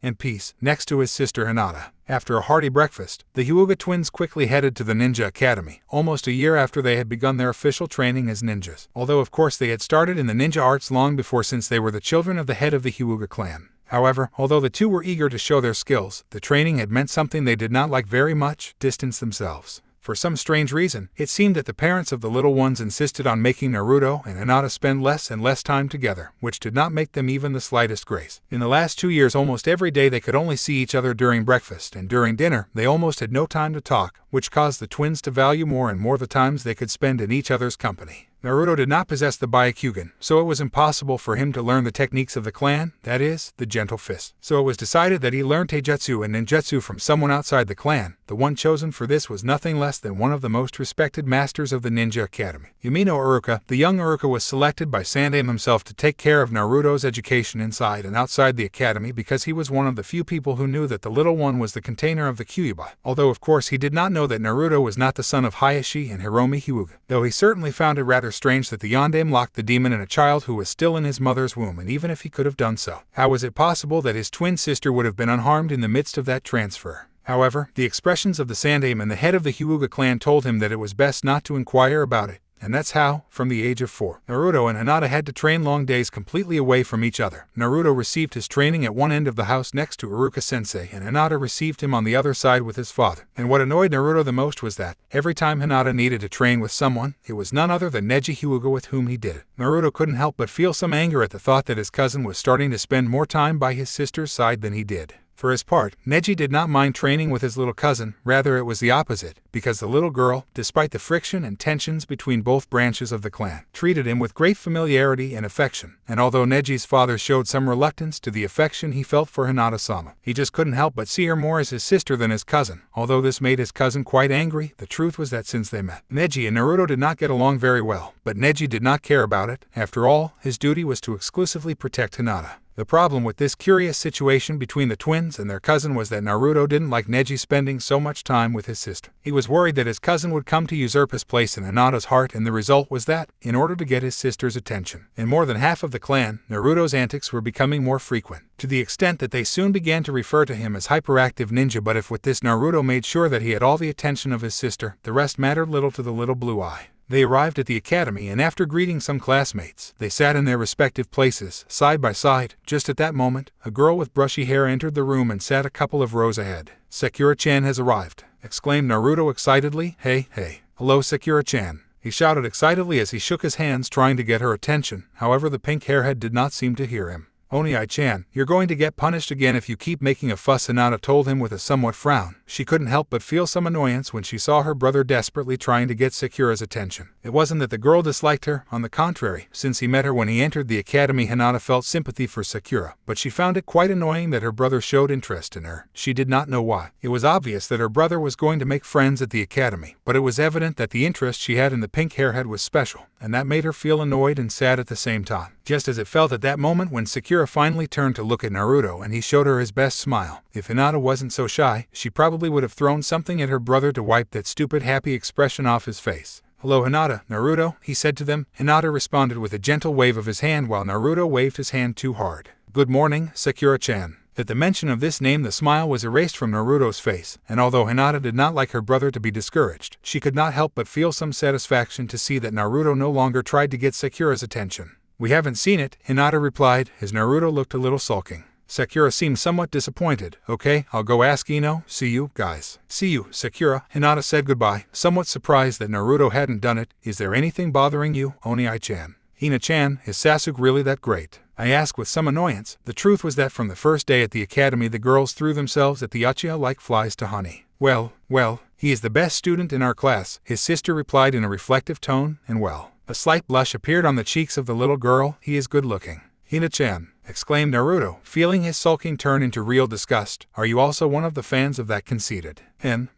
and peace, next to his sister Hinata. After a hearty breakfast, the Hyuga twins quickly headed to the Ninja Academy, almost a year after they had begun their official training as ninjas, although of course they had started in the ninja arts long before, since they were the children of the head of the Hyuga clan. However, although the two were eager to show their skills, the training had meant something they did not like very much: distance themselves. For some strange reason, it seemed that the parents of the little ones insisted on making Naruto and Hinata spend less and less time together, which did not make them even the slightest grace. In the last 2 years, almost every day they could only see each other during breakfast, and during dinner they almost had no time to talk, which caused the twins to value more and more the times they could spend in each other's company. Naruto did not possess the Byakugan, so it was impossible for him to learn the techniques of the clan, that is, the gentle fist. So it was decided that he learned taijutsu and ninjutsu from someone outside the clan. The one chosen for this was nothing less than one of the most respected masters of the Ninja Academy. Yumino Uruka. The young Uruka was selected by Sandaime himself to take care of Naruto's education inside and outside the academy, because he was one of the few people who knew that the little one was the container of the Kyuubi. Although of course he did not know that Naruto was not the son of Hayashi and Hiromi Hyuga, though he certainly found it rather strange that the Yondaime locked the demon in a child who was still in his mother's womb, and even if he could have done so, how was it possible that his twin sister would have been unharmed in the midst of that transfer? However, the expressions of the Sandaime and the head of the Hyuga clan told him that it was best not to inquire about it. And that's how, from the age of 4, Naruto and Hinata had to train long days completely away from each other. Naruto received his training at one end of the house next to Uruka-sensei, and Hinata received him on the other side with his father. And what annoyed Naruto the most was that, every time Hinata needed to train with someone, it was none other than Neji Hyuga with whom he did it. Naruto couldn't help but feel some anger at the thought that his cousin was starting to spend more time by his sister's side than he did. For his part, Neji did not mind training with his little cousin, rather it was the opposite, because the little girl, despite the friction and tensions between both branches of the clan, treated him with great familiarity and affection. And although Neji's father showed some reluctance to the affection he felt for Hinata-sama, he just couldn't help but see her more as his sister than his cousin. Although this made his cousin quite angry, the truth was that since they met, Neji and Naruto did not get along very well, but Neji did not care about it. After all, his duty was to exclusively protect Hinata. The problem with this curious situation between the twins and their cousin was that Naruto didn't like Neji spending so much time with his sister. He was worried that his cousin would come to usurp his place in Hinata's heart, and the result was that, in order to get his sister's attention, in more than half of the clan, Naruto's antics were becoming more frequent, to the extent that they soon began to refer to him as hyperactive ninja. But if with this Naruto made sure that he had all the attention of his sister, the rest mattered little to the little blue eye. They arrived at the academy, and after greeting some classmates, they sat in their respective places, side by side. Just at that moment, a girl with brushy hair entered the room and sat a couple of rows ahead. "Sakura-chan has arrived," exclaimed Naruto excitedly. Hey, hello Sakura-chan," he shouted excitedly as he shook his hands trying to get her attention. However, the pink hairhead did not seem to hear him. Oni-chan, you're going to get punished again if you keep making a fuss, Hinata told him with a somewhat frown. She couldn't help but feel some annoyance when she saw her brother desperately trying to get Sakura's attention. It wasn't that the girl disliked her, on the contrary. Since he met her when he entered the academy, Hinata felt sympathy for Sakura, but she found it quite annoying that her brother showed interest in her. She did not know why. It was obvious that her brother was going to make friends at the academy, but it was evident that the interest she had in the pink hairhead was special, and that made her feel annoyed and sad at the same time. Just as it felt at that moment when Sakura finally turned to look at Naruto and he showed her his best smile. If Hinata wasn't so shy, she probably would have thrown something at her brother to wipe that stupid happy expression off his face. "Hello Hinata, Naruto," he said to them. Hinata responded with a gentle wave of his hand while Naruto waved his hand too hard. "Good morning, Sakura-chan." At the mention of this name, the smile was erased from Naruto's face, and although Hinata did not like her brother to be discouraged, she could not help but feel some satisfaction to see that Naruto no longer tried to get Sakura's attention. "We haven't seen it," Hinata replied, as Naruto looked a little sulking. Sakura seemed somewhat disappointed. "Okay, I'll go ask Ino. See you, guys." "See you, Sakura." Hinata said goodbye, somewhat surprised that Naruto hadn't done it. "Is there anything bothering you, Oni-chan?" "Hina-chan, is Sasuke really that great?" I asked with some annoyance. The truth was that from the first day at the academy the girls threw themselves at the Uchiha like flies to honey. Well, he is the best student in our class," his sister replied in a reflective tone, and a slight blush appeared on the cheeks of the little girl. "He is good looking." "Hina-chan," exclaimed Naruto, feeling his sulking turn into real disgust. "Are you also one of the fans of that conceited?"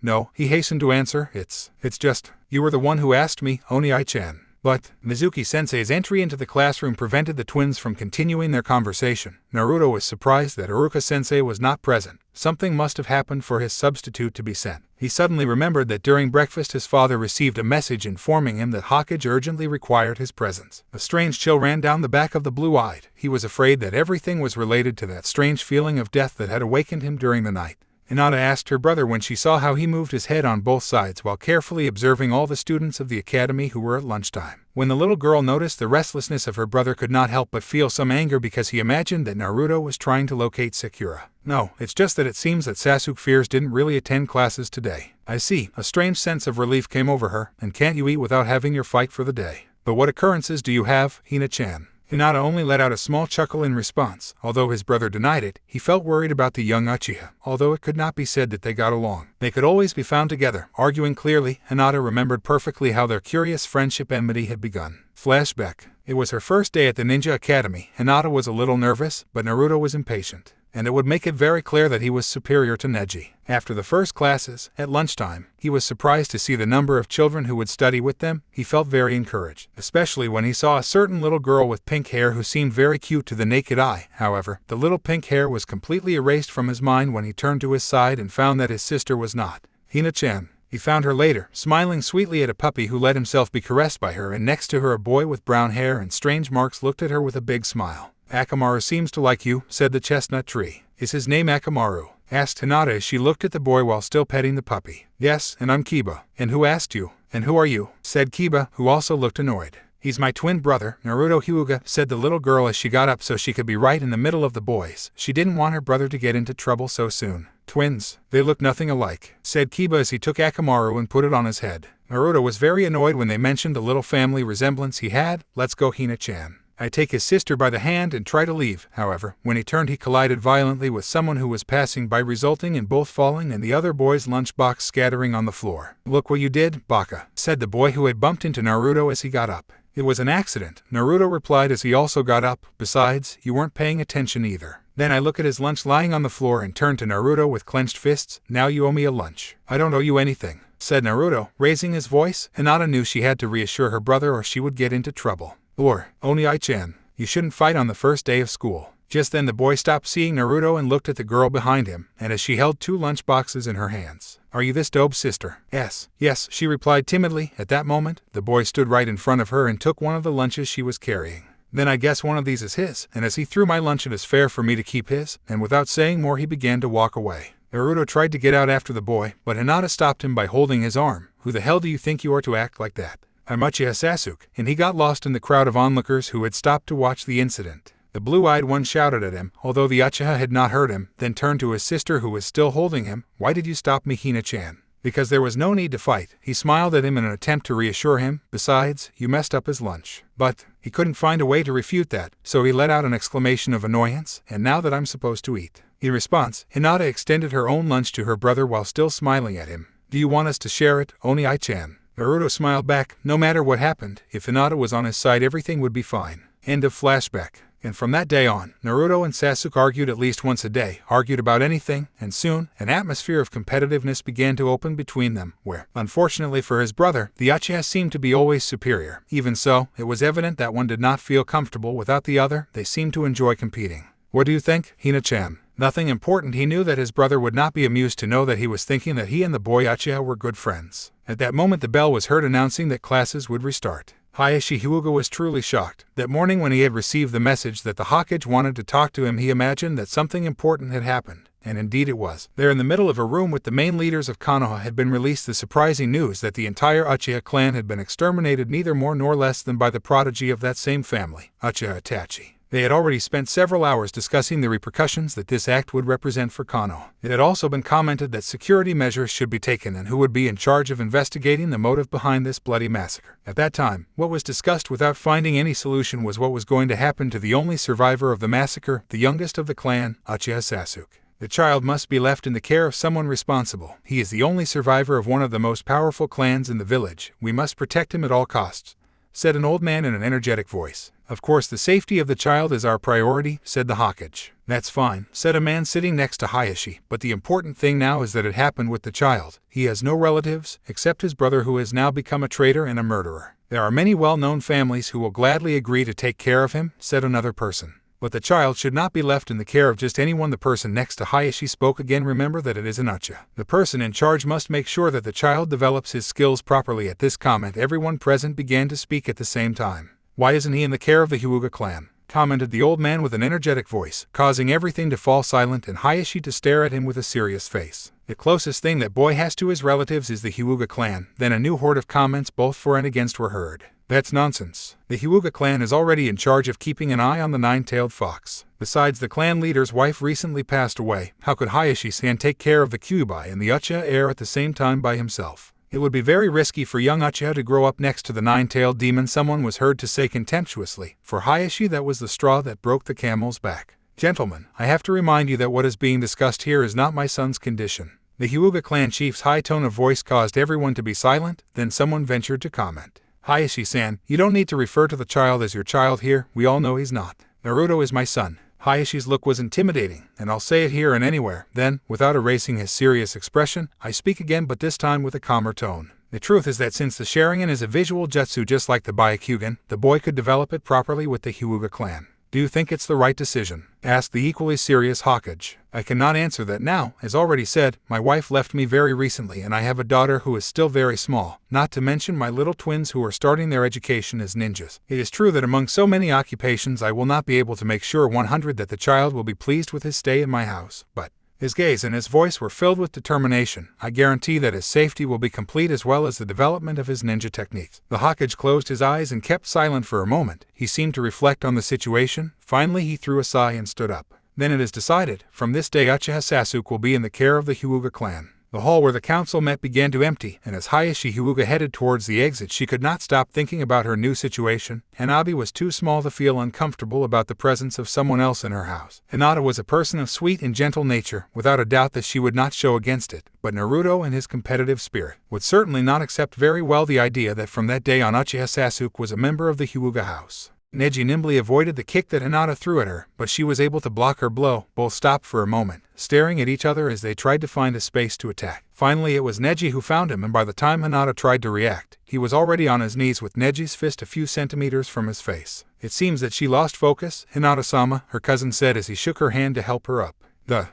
"No," he hastened to answer. It's just, you were the one who asked me, Oni-chan." But Mizuki-sensei's entry into the classroom prevented the twins from continuing their conversation. Naruto was surprised that Iruka-sensei was not present. Something must have happened for his substitute to be sent. He suddenly remembered that during breakfast his father received a message informing him that Hokage urgently required his presence. A strange chill ran down the back of the blue-eyed. He was afraid that everything was related to that strange feeling of death that had awakened him during the night. Hinata asked her brother when she saw how he moved his head on both sides while carefully observing all the students of the academy who were at lunchtime. When the little girl noticed the restlessness of her brother, could not help but feel some anger because he imagined that Naruto was trying to locate Sakura. "No, it's just that it seems that Sasuke fears didn't really attend classes today." "I see." A strange sense of relief came over her. "And can't you eat without having your fight for the day?" "But what occurrences do you have, Hina-chan?" Hinata only let out a small chuckle in response. Although his brother denied it, he felt worried about the young Uchiha. Although it could not be said that they got along, they could always be found together, arguing clearly. Hinata remembered perfectly how their curious friendship enmity had begun. Flashback. It was her first day at the Ninja Academy. Hinata was a little nervous, but Naruto was impatient, and it would make it very clear that he was superior to Neji. After the first classes, at lunchtime, he was surprised to see the number of children who would study with them. He felt very encouraged, especially when he saw a certain little girl with pink hair who seemed very cute to the naked eye. However, the little pink hair was completely erased from his mind when he turned to his side and found that his sister was not Hina-chan. He found her later, smiling sweetly at a puppy who let himself be caressed by her, and next to her a boy with brown hair and strange marks looked at her with a big smile. "Akamaru seems to like you," said the chestnut tree. "Is his name Akamaru?" asked Hinata as she looked at the boy while still petting the puppy. "Yes, and I'm Kiba." "And who asked you?" "And who are you?" said Kiba, who also looked annoyed. "He's my twin brother, Naruto HYUGA," said the little girl as she got up so she could be right in the middle of the boys. She didn't want her brother to get into trouble so soon. "Twins? They look nothing alike," said Kiba as he took Akamaru and put it on his head. Naruto was very annoyed when they mentioned the little family resemblance he had. "Let's go, Hina-chan." I take his sister by the hand and try to leave. However, when he turned, he collided violently with someone who was passing by, resulting in both falling and the other boy's lunchbox scattering on the floor. "Look what you did, Baka," said the boy who had bumped into Naruto as he got up. "It was an accident," Naruto replied as he also got up. "Besides, you weren't paying attention either." Then I look at his lunch lying on the floor and turn to Naruto with clenched fists. "Now you owe me a lunch." "I don't owe you anything," said Naruto, raising his voice. Hinata knew she had to reassure her brother or she would get into trouble. "Or, Oni-chan, you shouldn't fight on the first day of school." Just then the boy stopped seeing Naruto and looked at the girl behind him, and as she held 2 lunch boxes in her hands. "Are you this dope's sister?" Yes, she replied timidly. At that moment, the boy stood right in front of her and took one of the lunches she was carrying. "Then I guess one of these is his," and as he threw my lunch, it is fair for me to keep his, and without saying more he began to walk away. Naruto tried to get out after the boy, but Hinata stopped him by holding his arm. "Who the hell do you think you are to act like that? I'm Uchiha Sasuke," and he got lost in the crowd of onlookers who had stopped to watch the incident. The blue-eyed one shouted at him, although the Uchiha had not heard him, then turned to his sister who was still holding him. "Why did you stop me, Hina-chan?" because there was no need to fight. He smiled at him in an attempt to reassure him. Besides, you messed up his lunch. But he couldn't find a way to refute that, so he let out an exclamation of annoyance. And now that I'm supposed to eat. In response, Hinata extended her own lunch to her brother while still smiling at him. Do you want us to share it, Oni-chan? Naruto smiled back. No matter what happened, if Hinata was on his side everything would be fine. End of flashback. And from that day on, Naruto and Sasuke argued at least once a day, argued about anything, and soon, an atmosphere of competitiveness began to open between them, where, unfortunately for his brother, the Uchiha seemed to be always superior. Even so, it was evident that one did not feel comfortable without the other. They seemed to enjoy competing. What do you think, Hina-chan? Nothing important. He knew that his brother would not be amused to know that he was thinking that he and the boy Uchiha were good friends. At that moment the bell was heard announcing that classes would restart. HYUGA was truly shocked. That morning when he had received the message that the Hokage wanted to talk to him, he imagined that something important had happened. And indeed it was. There in the middle of a room with the main leaders of Konoha had been released the surprising news that the entire Uchiha clan had been exterminated, neither more nor less than by the prodigy of that same family, Uchiha Itachi. They had already spent several hours discussing the repercussions that this act would represent for Konoha. It had also been commented that security measures should be taken and who would be in charge of investigating the motive behind this bloody massacre. At that time, what was discussed without finding any solution was what was going to happen to the only survivor of the massacre, the youngest of the clan, Uchiha Sasuke. The child must be left in the care of someone responsible. He is the only survivor of one of the most powerful clans in the village. We must protect him at all costs, said an old man in an energetic voice. Of course the safety of the child is our priority, said the Hokage. That's fine, said a man sitting next to Hayashi, but the important thing now is that it happened with the child. He has no relatives, except his brother who has now become a traitor and a murderer. There are many well-known families who will gladly agree to take care of him, said another person. But the child should not be left in the care of just anyone. The person next to Hayashi spoke again. Remember that it is an Uchiha. The person in charge must make sure that the child develops his skills properly. At this comment everyone present began to speak at the same time. Why isn't he in the care of the HYUGA clan? Commented the old man with an energetic voice, causing everything to fall silent and Hayashi to stare at him with a serious face. The closest thing that boy has to his relatives is the HYUGA clan. Then a new horde of comments both for and against were heard. That's nonsense. The HYUGA clan is already in charge of keeping an eye on the nine-tailed fox. Besides, the clan leader's wife recently passed away. How could Hayashi-san take care of the Kyuubi and the Uchiha heir at the same time by himself? It would be very risky for young Uchiha to grow up next to the nine-tailed demon, someone was heard to say contemptuously. For Hayashi, that was the straw that broke the camel's back. Gentlemen, I have to remind you that what is being discussed here is not my son's condition. The HYUGA clan chief's high tone of voice caused everyone to be silent. Then someone ventured to comment. Hayashi-san, you don't need to refer to the child as your child here. We all know he's not. Naruto is my son. Hayashi's look was intimidating, and I'll say it here and anywhere. Then, without erasing his serious expression, I speak again, but this time with a calmer tone. The truth is that since the Sharingan is a visual jutsu just like the Byakugan, the boy could develop it properly with the HYUGA clan. Do you think it's the right decision? Asked the equally serious Hokage. I cannot answer that now. As already said, my wife left me very recently and I have a daughter who is still very small, not to mention my little twins who are starting their education as ninjas. It is true that among so many occupations I will not be able to make sure 100 that the child will be pleased with his stay in my house, but his gaze and his voice were filled with determination. I guarantee that his safety will be complete as well as the development of his ninja techniques. The Hokage closed his eyes and kept silent for a moment. He seemed to reflect on the situation. Finally he threw a sigh and stood up. Then it is decided. From this day Uchiha Sasuke will be in the care of the HYUGA clan. The hall where the council met began to empty, and as Hayashi HYUGA headed towards the exit she could not stop thinking about her new situation. Hanabi was too small to feel uncomfortable about the presence of someone else in her house. Hinata was a person of sweet and gentle nature, without a doubt that she would not show against it, but Naruto and his competitive spirit would certainly not accept very well the idea that from that day on Uchiha Sasuke was a member of the HYUGA house. Neji nimbly avoided the kick that Hinata threw at her, but she was able to block her blow. Both stopped for a moment, staring at each other as they tried to find a space to attack. Finally it was Neji who found him, and by the time Hinata tried to react, he was already on his knees with Neji's fist a few centimeters from his face. It seems that she lost focus, Hinata-sama, her cousin said as he shook her hand to help her up.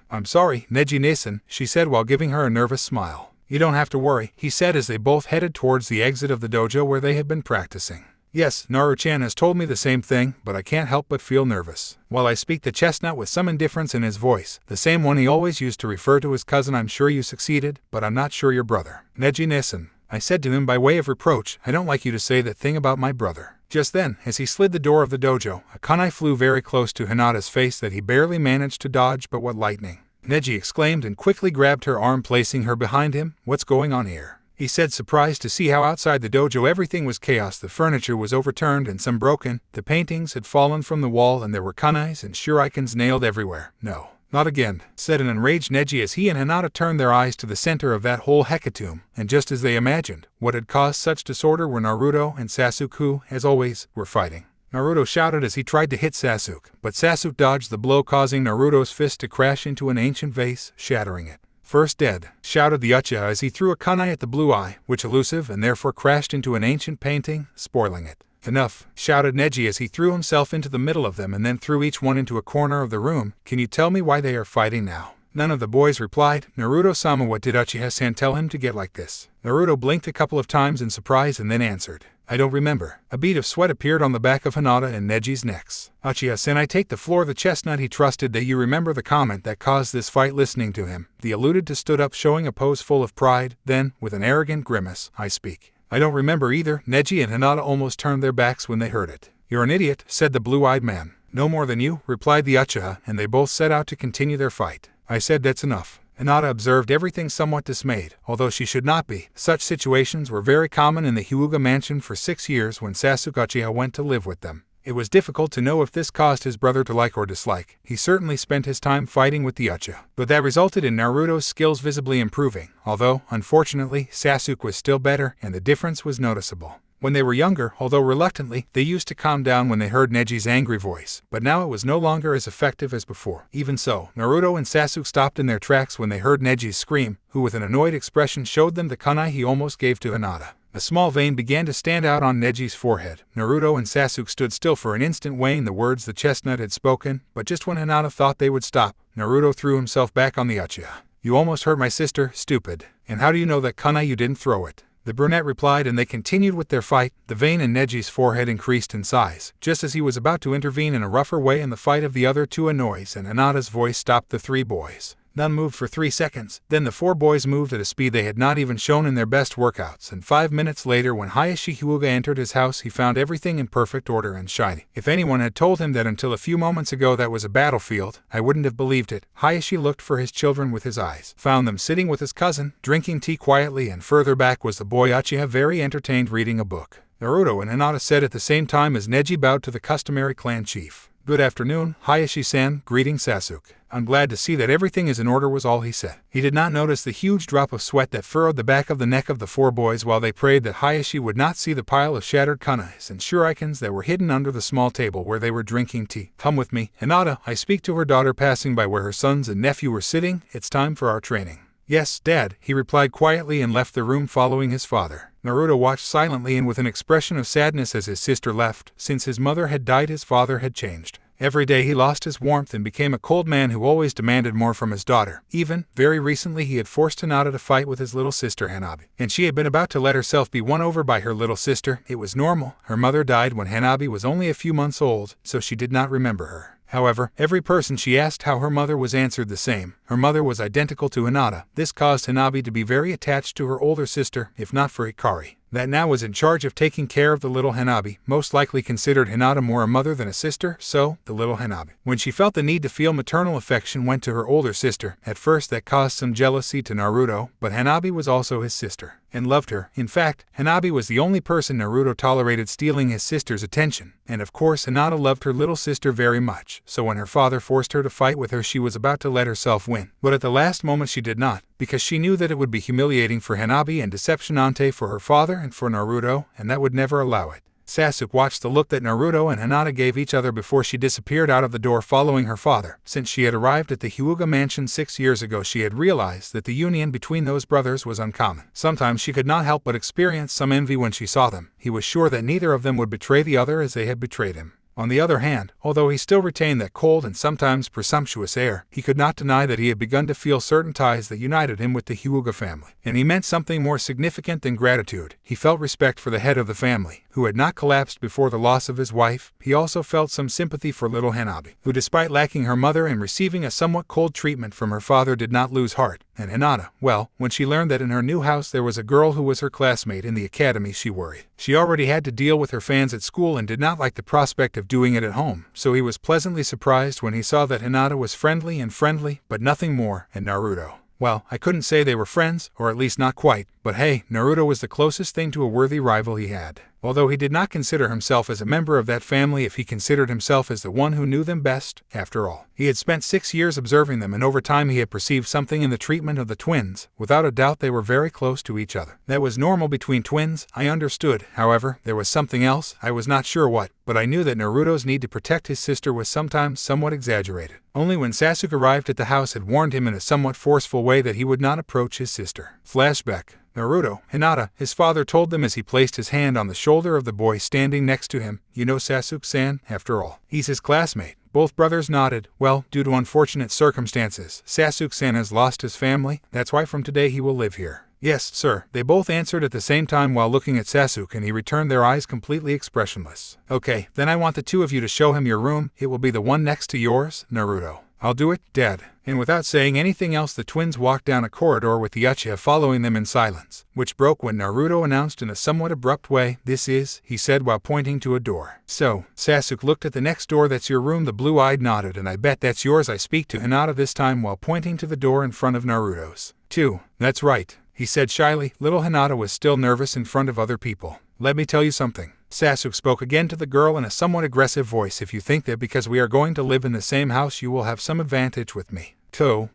I'm sorry, Neji-san, she said while giving her a nervous smile. You don't have to worry, he said as they both headed towards the exit of the dojo where they had been practicing. Yes, Naru-chan has told me the same thing, but I can't help but feel nervous. While I speak the chestnut with some indifference in his voice, the same one he always used to refer to his cousin. I'm sure you succeeded, but I'm not sure your brother. Neji-san, I said to him by way of reproach, I don't like you to say that thing about my brother. Just then, as he slid the door of the dojo, a kunai flew very close to Hinata's face that he barely managed to dodge, but what lightning. Neji exclaimed and quickly grabbed her arm, placing her behind him. What's going on here? He said, surprised to see how outside the dojo everything was chaos. The furniture was overturned and some broken, the paintings had fallen from the wall, and there were kunais and shurikens nailed everywhere. No, not again, said an enraged Neji as he and Hinata turned their eyes to the center of that whole hecatomb, and just as they imagined, what had caused such disorder were Naruto and Sasuke who, as always, were fighting. Naruto shouted as he tried to hit Sasuke, but Sasuke dodged the blow, causing Naruto's fist to crash into an ancient vase, shattering it. First dead, shouted the Uchiha as he threw a kunai at the blue eye, which elusive and therefore crashed into an ancient painting, spoiling it. Enough, shouted Neji as he threw himself into the middle of them and then threw each one into a corner of the room. Can you tell me why they are fighting now? None of the boys replied. Naruto-sama, what did Uchiha-san tell him to get like this? Naruto blinked a couple of times in surprise and then answered, I don't remember. A bead of sweat appeared on the back of Hinata and Neji's necks. Uchiha-san, I take the floor. The chestnut he trusted that you remember the comment that caused this fight. Listening to him, the alluded to stood up, showing a pose full of pride. Then, with an arrogant grimace, I speak. I don't remember either. Neji and Hinata almost turned their backs when they heard it. You're an idiot, said the blue-eyed man. No more than you, replied the Uchiha, and they both set out to continue their fight. I said that's enough. Hinata observed everything somewhat dismayed, although she should not be. Such situations were very common in the Hyuga mansion for 6 years when Sasuke Uchiha went to live with them. It was difficult to know if this caused his brother to like or dislike. He certainly spent his time fighting with the Uchiha, but that resulted in Naruto's skills visibly improving, although, unfortunately, Sasuke was still better and the difference was noticeable. When they were younger, although reluctantly, they used to calm down when they heard Neji's angry voice, but now it was no longer as effective as before. Even so, Naruto and Sasuke stopped in their tracks when they heard Neji's scream, who with an annoyed expression showed them the kunai he almost gave to Hinata. A small vein began to stand out on Neji's forehead. Naruto and Sasuke stood still for an instant, weighing the words the chestnut had spoken, but just when Hinata thought they would stop, Naruto threw himself back on the Uchiha. You almost hurt my sister, stupid. And how do you know that kunai you didn't throw it? The brunette replied, and they continued with their fight. The vein in Neji's forehead increased in size. Just as he was about to intervene in a rougher way in the fight of the other two, a noise and Hinata's voice stopped the three boys. None moved for 3 seconds. Then the 4 boys moved at a speed they had not even shown in their best workouts, and 5 minutes later when HYUGA entered his house, he found everything in perfect order and shiny. If anyone had told him that until a few moments ago that was a battlefield, I wouldn't have believed it. Hayashi looked for his children with his eyes, found them sitting with his cousin, drinking tea quietly, and further back was the boy Uchiha, very entertained, reading a book. Naruto and Hinata said at the same time as Neji bowed to the customary clan chief. Good afternoon, Hayashi-san, greeting Sasuke. I'm glad to see that everything is in order, was all he said. He did not notice the huge drop of sweat that furrowed the back of the neck of the 4 boys while they prayed that Hayashi would not see the pile of shattered kunais and shurikens that were hidden under the small table where they were drinking tea. Come with me, Hinata, I speak to her daughter, passing by where her sons and nephew were sitting. It's time for our training. Yes, Dad, he replied quietly and left the room following his father. Naruto watched silently and with an expression of sadness as his sister left. Since his mother had died, his father had changed. Every day he lost his warmth and became a cold man who always demanded more from his daughter. Even, very recently, he had forced Hinata to fight with his little sister Hanabi, and she had been about to let herself be won over by her little sister. It was normal. Her mother died when Hanabi was only a few months old, so she did not remember her. However, every person she asked how her mother was answered the same. Her mother was identical to Hinata. This caused Hanabi to be very attached to her older sister, if not for Hikari, that now was in charge of taking care of the little Hanabi, most likely considered Hinata more a mother than a sister, so, the little Hanabi, when she felt the need to feel maternal affection, went to her older sister. At first that caused some jealousy to Naruto, but Hanabi was also his sister, and loved her. In fact, Hanabi was the only person Naruto tolerated stealing his sister's attention, and of course Hinata loved her little sister very much, so when her father forced her to fight with her, she was about to let herself win. But at the last moment she did not, because she knew that it would be humiliating for Hanabi and deceptionante for her father and for Naruto, and that would never allow it. Sasuke watched the look that Naruto and Hinata gave each other before she disappeared out of the door following her father. Since she had arrived at the Hyuga mansion 6 years ago, she had realized that the union between those brothers was uncommon. Sometimes she could not help but experience some envy when she saw them. He was sure that neither of them would betray the other as they had betrayed him. On the other hand, although he still retained that cold and sometimes presumptuous air, he could not deny that he had begun to feel certain ties that united him with the Hyuga family. And he meant something more significant than gratitude. He felt respect for the head of the family, who had not collapsed before the loss of his wife, he also felt some sympathy for little Hinata, who despite lacking her mother and receiving a somewhat cold treatment from her father did not lose heart. And Hinata, well, when she learned that in her new house there was a girl who was her classmate in the academy, she worried. She already had to deal with her fans at school and did not like the prospect of doing it at home, so he was pleasantly surprised when he saw that Hinata was friendly, but nothing more, and Naruto. Well, I couldn't say they were friends, or at least not quite, but hey, Naruto was the closest thing to a worthy rival he had. Although he did not consider himself as a member of that family if he considered himself as the one who knew them best, after all. He had spent 6 years observing them and over time he had perceived something in the treatment of the twins. Without a doubt they were very close to each other. That was normal between twins, I understood. However, there was something else, I was not sure what, but I knew that Naruto's need to protect his sister was sometimes somewhat exaggerated. Only when Sasuke arrived at the house had warned him in a somewhat forceful way that he would not approach his sister. Flashback. Naruto, Hinata, his father told them as he placed his hand on the shoulder of the boy standing next to him, "You know Sasuke-san, after all. He's his classmate." Both brothers nodded. Well, due to unfortunate circumstances, Sasuke-san has lost his family, that's why from today he will live here. Yes, sir, they both answered at the same time while looking at Sasuke, and he returned their eyes completely expressionless. Okay, then I want the two of you to show him your room. It will be the one next to yours, Naruto. I'll do it, Dad. And without saying anything else the twins walked down a corridor with the Uchiha following them in silence, which broke when Naruto announced in a somewhat abrupt way, "This is," he said while pointing to a door. So, Sasuke looked at the next door. "That's your room?" The blue-eyed nodded. "And I bet that's yours." I speak to Hinata this time while pointing to the door in front of Naruto's. "Two. That's right," he said shyly. Little Hinata was still nervous in front of other people. "Let me tell you something." Sasuke spoke again to the girl in a somewhat aggressive voice. "If you think that because we are going to live in the same house you will have some advantage with me."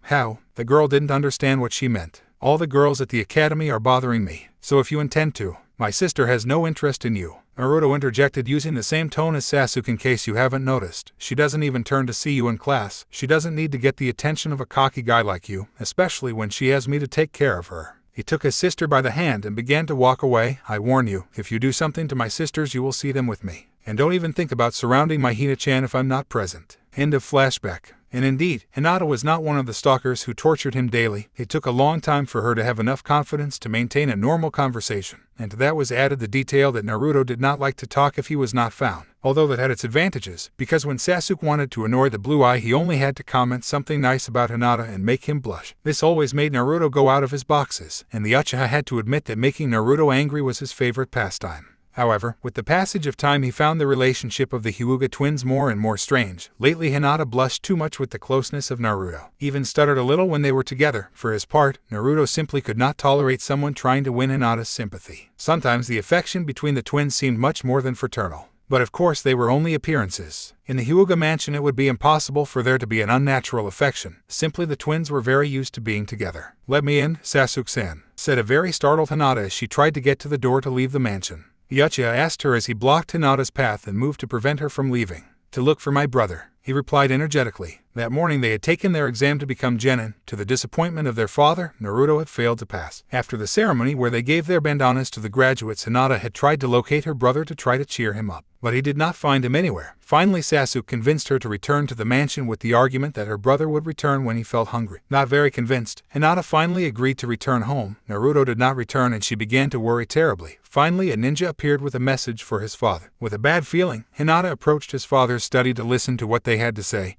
How? The girl didn't understand what she meant. "All the girls at the academy are bothering me, so if you intend to, my sister has no interest in you." Naruto interjected using the same tone as Sasuke. "In case you haven't noticed, she doesn't even turn to see you in class. She doesn't need to get the attention of a cocky guy like you, especially when she has me to take care of her." He took his sister by the hand and began to walk away. "I warn you, if you do something to my sisters you will see them with me. And don't even think about surrounding my Hina-chan if I'm not present." End of flashback. And indeed, Hinata was not one of the stalkers who tortured him daily. It took a long time for her to have enough confidence to maintain a normal conversation, and to that was added the detail that Naruto did not like to talk if he was not found. Although that had its advantages, because when Sasuke wanted to annoy the blue eye he only had to comment something nice about Hinata and make him blush. This always made Naruto go out of his boxes, and the Uchiha had to admit that making Naruto angry was his favorite pastime. However, with the passage of time he found the relationship of the Hyuga twins more and more strange. Lately Hinata blushed too much with the closeness of Naruto, even stuttered a little when they were together. For his part, Naruto simply could not tolerate someone trying to win Hinata's sympathy. Sometimes the affection between the twins seemed much more than fraternal. But of course they were only appearances. In the Hyuga mansion it would be impossible for there to be an unnatural affection. Simply the twins were very used to being together. "Let me in, Sasuke-san," said a very startled Hinata as she tried to get to the door to leave the mansion. The Uchiha asked her as he blocked Hinata's path and moved to prevent her from leaving. "To look for my brother," he replied energetically. That morning they had taken their exam to become genin. To the disappointment of their father, Naruto had failed to pass. After the ceremony where they gave their bandanas to the graduates, Hinata had tried to locate her brother to try to cheer him up, but he did not find him anywhere. Finally Sasuke convinced her to return to the mansion with the argument that her brother would return when he felt hungry. Not very convinced, Hinata finally agreed to return home. Naruto did not return and she began to worry terribly. Finally a ninja appeared with a message for his father. With a bad feeling, Hinata approached his father's study to listen to what they had to say.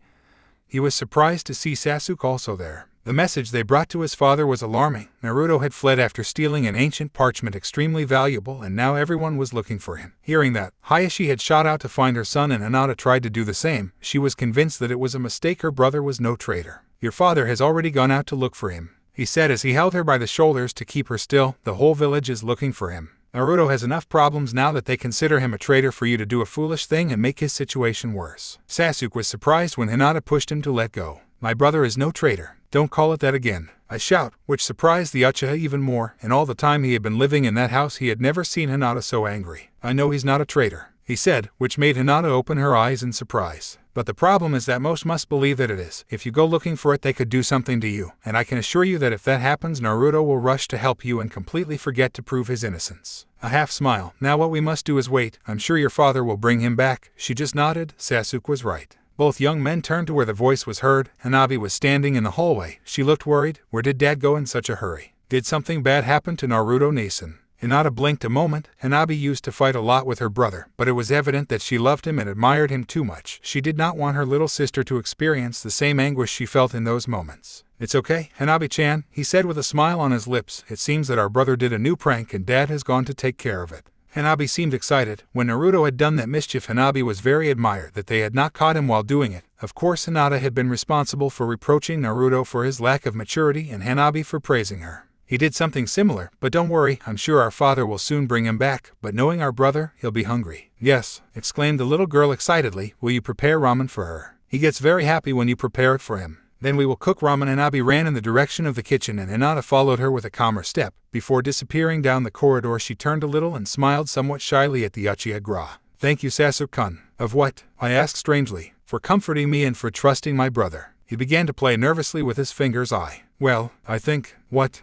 He was surprised to see Sasuke also there. The message they brought to his father was alarming. Naruto had fled after stealing an ancient parchment extremely valuable, and now everyone was looking for him. Hearing that, Hayashi had shot out to find her son and Hinata tried to do the same. She was convinced that it was a mistake. Her brother was no traitor. "Your father has already gone out to look for him," he said as he held her by the shoulders to keep her still. "The whole village is looking for him. Naruto has enough problems now that they consider him a traitor for you to do a foolish thing and make his situation worse." Sasuke was surprised when Hinata pushed him to let go. "My brother is no traitor. Don't call it that again," a shout, which surprised the Uchiha even more. In all the time he had been living in that house he had never seen Hinata so angry. "I know he's not a traitor," he said, which made Hinata open her eyes in surprise. "But the problem is that most must believe that it is. If you go looking for it they could do something to you, and I can assure you that if that happens Naruto will rush to help you and completely forget to prove his innocence." A half smile. "Now what we must do is wait. I'm sure your father will bring him back." She just nodded. Sasuke was right. Both young men turned to where the voice was heard. Hanabi was standing in the hallway. She looked worried. "Where did Dad go in such a hurry? Did something bad happen to Naruto-Nason?" Hinata blinked a moment. Hanabi used to fight a lot with her brother, but it was evident that she loved him and admired him too much. She did not want her little sister to experience the same anguish she felt in those moments. "It's okay, Hanabi-chan," he said with a smile on his lips. "It seems that our brother did a new prank and Dad has gone to take care of it." Hanabi seemed excited. When Naruto had done that mischief, Hanabi was very admired that they had not caught him while doing it. Of course, Hinata had been responsible for reproaching Naruto for his lack of maturity and Hanabi for praising her. "He did something similar, but don't worry, I'm sure our father will soon bring him back, but knowing our brother, he'll be hungry." "Yes," exclaimed the little girl excitedly. "Will you prepare ramen for her? He gets very happy when you prepare it for him." "Then we will cook ramen." Hanabi ran in the direction of the kitchen and Hinata followed her with a calmer step. Before disappearing down the corridor, she turned a little and smiled somewhat shyly at the Uchiha. "Thank you, Sasuke-kun." "Of what?" I asked strangely. "For comforting me and for trusting my brother." He began to play nervously with his fingers. "Well, I think, what,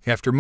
after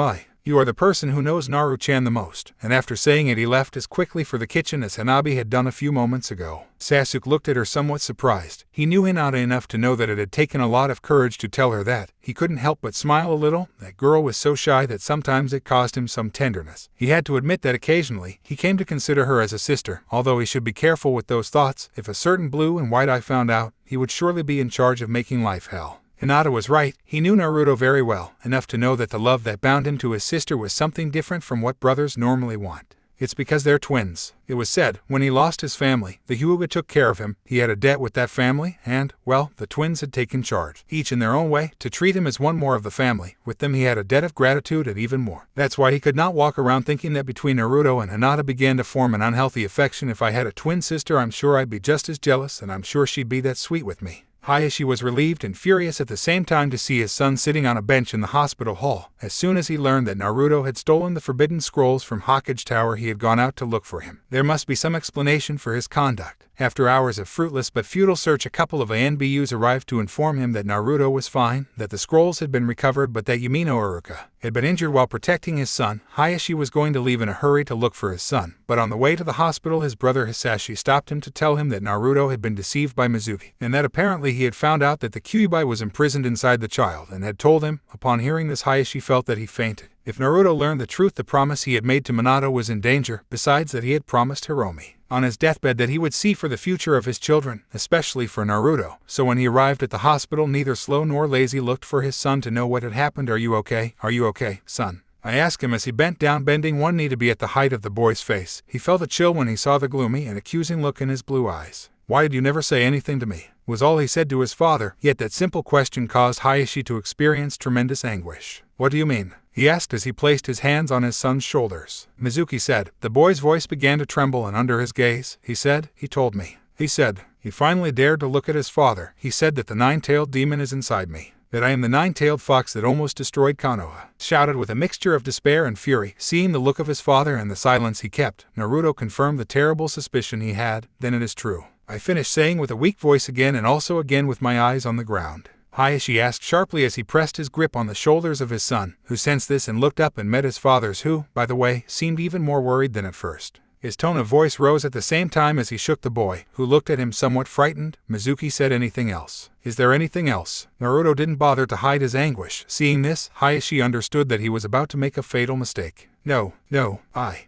you are the person who knows Naruto-chan the most." And after saying it, he left as quickly for the kitchen as Hanabi had done a few moments ago. Sasuke looked at her somewhat surprised. He knew Hinata enough to know that it had taken a lot of courage to tell her that. He couldn't help but smile a little. That girl was so shy that sometimes it caused him some tenderness. He had to admit that occasionally he came to consider her as a sister, although he should be careful with those thoughts. If a certain blue and white eye found out, he would surely be in charge of making life hell. Hinata was right. He knew Naruto very well, enough to know that the love that bound him to his sister was something different from what brothers normally want. It's because they're twins. It was said, when he lost his family, the Hyuga took care of him. He had a debt with that family, and, well, the twins had taken charge, each in their own way, to treat him as one more of the family. With them he had a debt of gratitude and even more. That's why he could not walk around thinking that between Naruto and Hinata began to form an unhealthy affection. "If I had a twin sister, I'm sure I'd be just as jealous, and I'm sure she'd be that sweet with me." Hayashi was relieved and furious at the same time to see his son sitting on a bench in the hospital hall. As soon as he learned that Naruto had stolen the forbidden scrolls from Hokage Tower, he had gone out to look for him. There must be some explanation for his conduct. After hours of fruitless but futile search, a couple of ANBUs arrived to inform him that Naruto was fine, that the scrolls had been recovered, but that Uchiha had been injured while protecting his son. Hayashi was going to leave in a hurry to look for his son, but on the way to the hospital his brother Hisashi stopped him to tell him that Naruto had been deceived by Mizuki, and that apparently he had found out that the Kyuubi was imprisoned inside the child, and had told him. Upon hearing this, Hayashi felt that he fainted. If Naruto learned the truth, the promise he had made to Minato was in danger, besides that he had promised Hiromi on his deathbed that he would see for the future of his children, especially for Naruto. So when he arrived at the hospital, neither slow nor lazy, looked for his son to know what had happened. "Are you okay? Are you okay, son?" I asked him as he bent down, bending one knee to be at the height of the boy's face. He felt a chill when he saw the gloomy and accusing look in his blue eyes. "Why did you never say anything to me?" was all he said to his father, yet that simple question caused Hayashi to experience tremendous anguish. "What do you mean?" he asked as he placed his hands on his son's shoulders. Mizuki said. The boy's voice began to tremble, and under his gaze, he said, "He told me." He said. He finally dared to look at his father. He said that the nine-tailed demon is inside me. That I am the nine-tailed fox that almost destroyed Konoha. Shouted with a mixture of despair and fury. Seeing the look of his father and the silence he kept, Naruto confirmed the terrible suspicion he had. "Then it is true," I finished saying with a weak voice again, and also again with my eyes on the ground. Hayashi asked sharply as he pressed his grip on the shoulders of his son, who sensed this and looked up and met his father's, who, by the way, seemed even more worried than at first. His tone of voice rose at the same time as he shook the boy, who looked at him somewhat frightened. Mizuki said, "Anything else? Is there anything else?" Naruto didn't bother to hide his anguish. Seeing this, Hayashi understood that he was about to make a fatal mistake. No.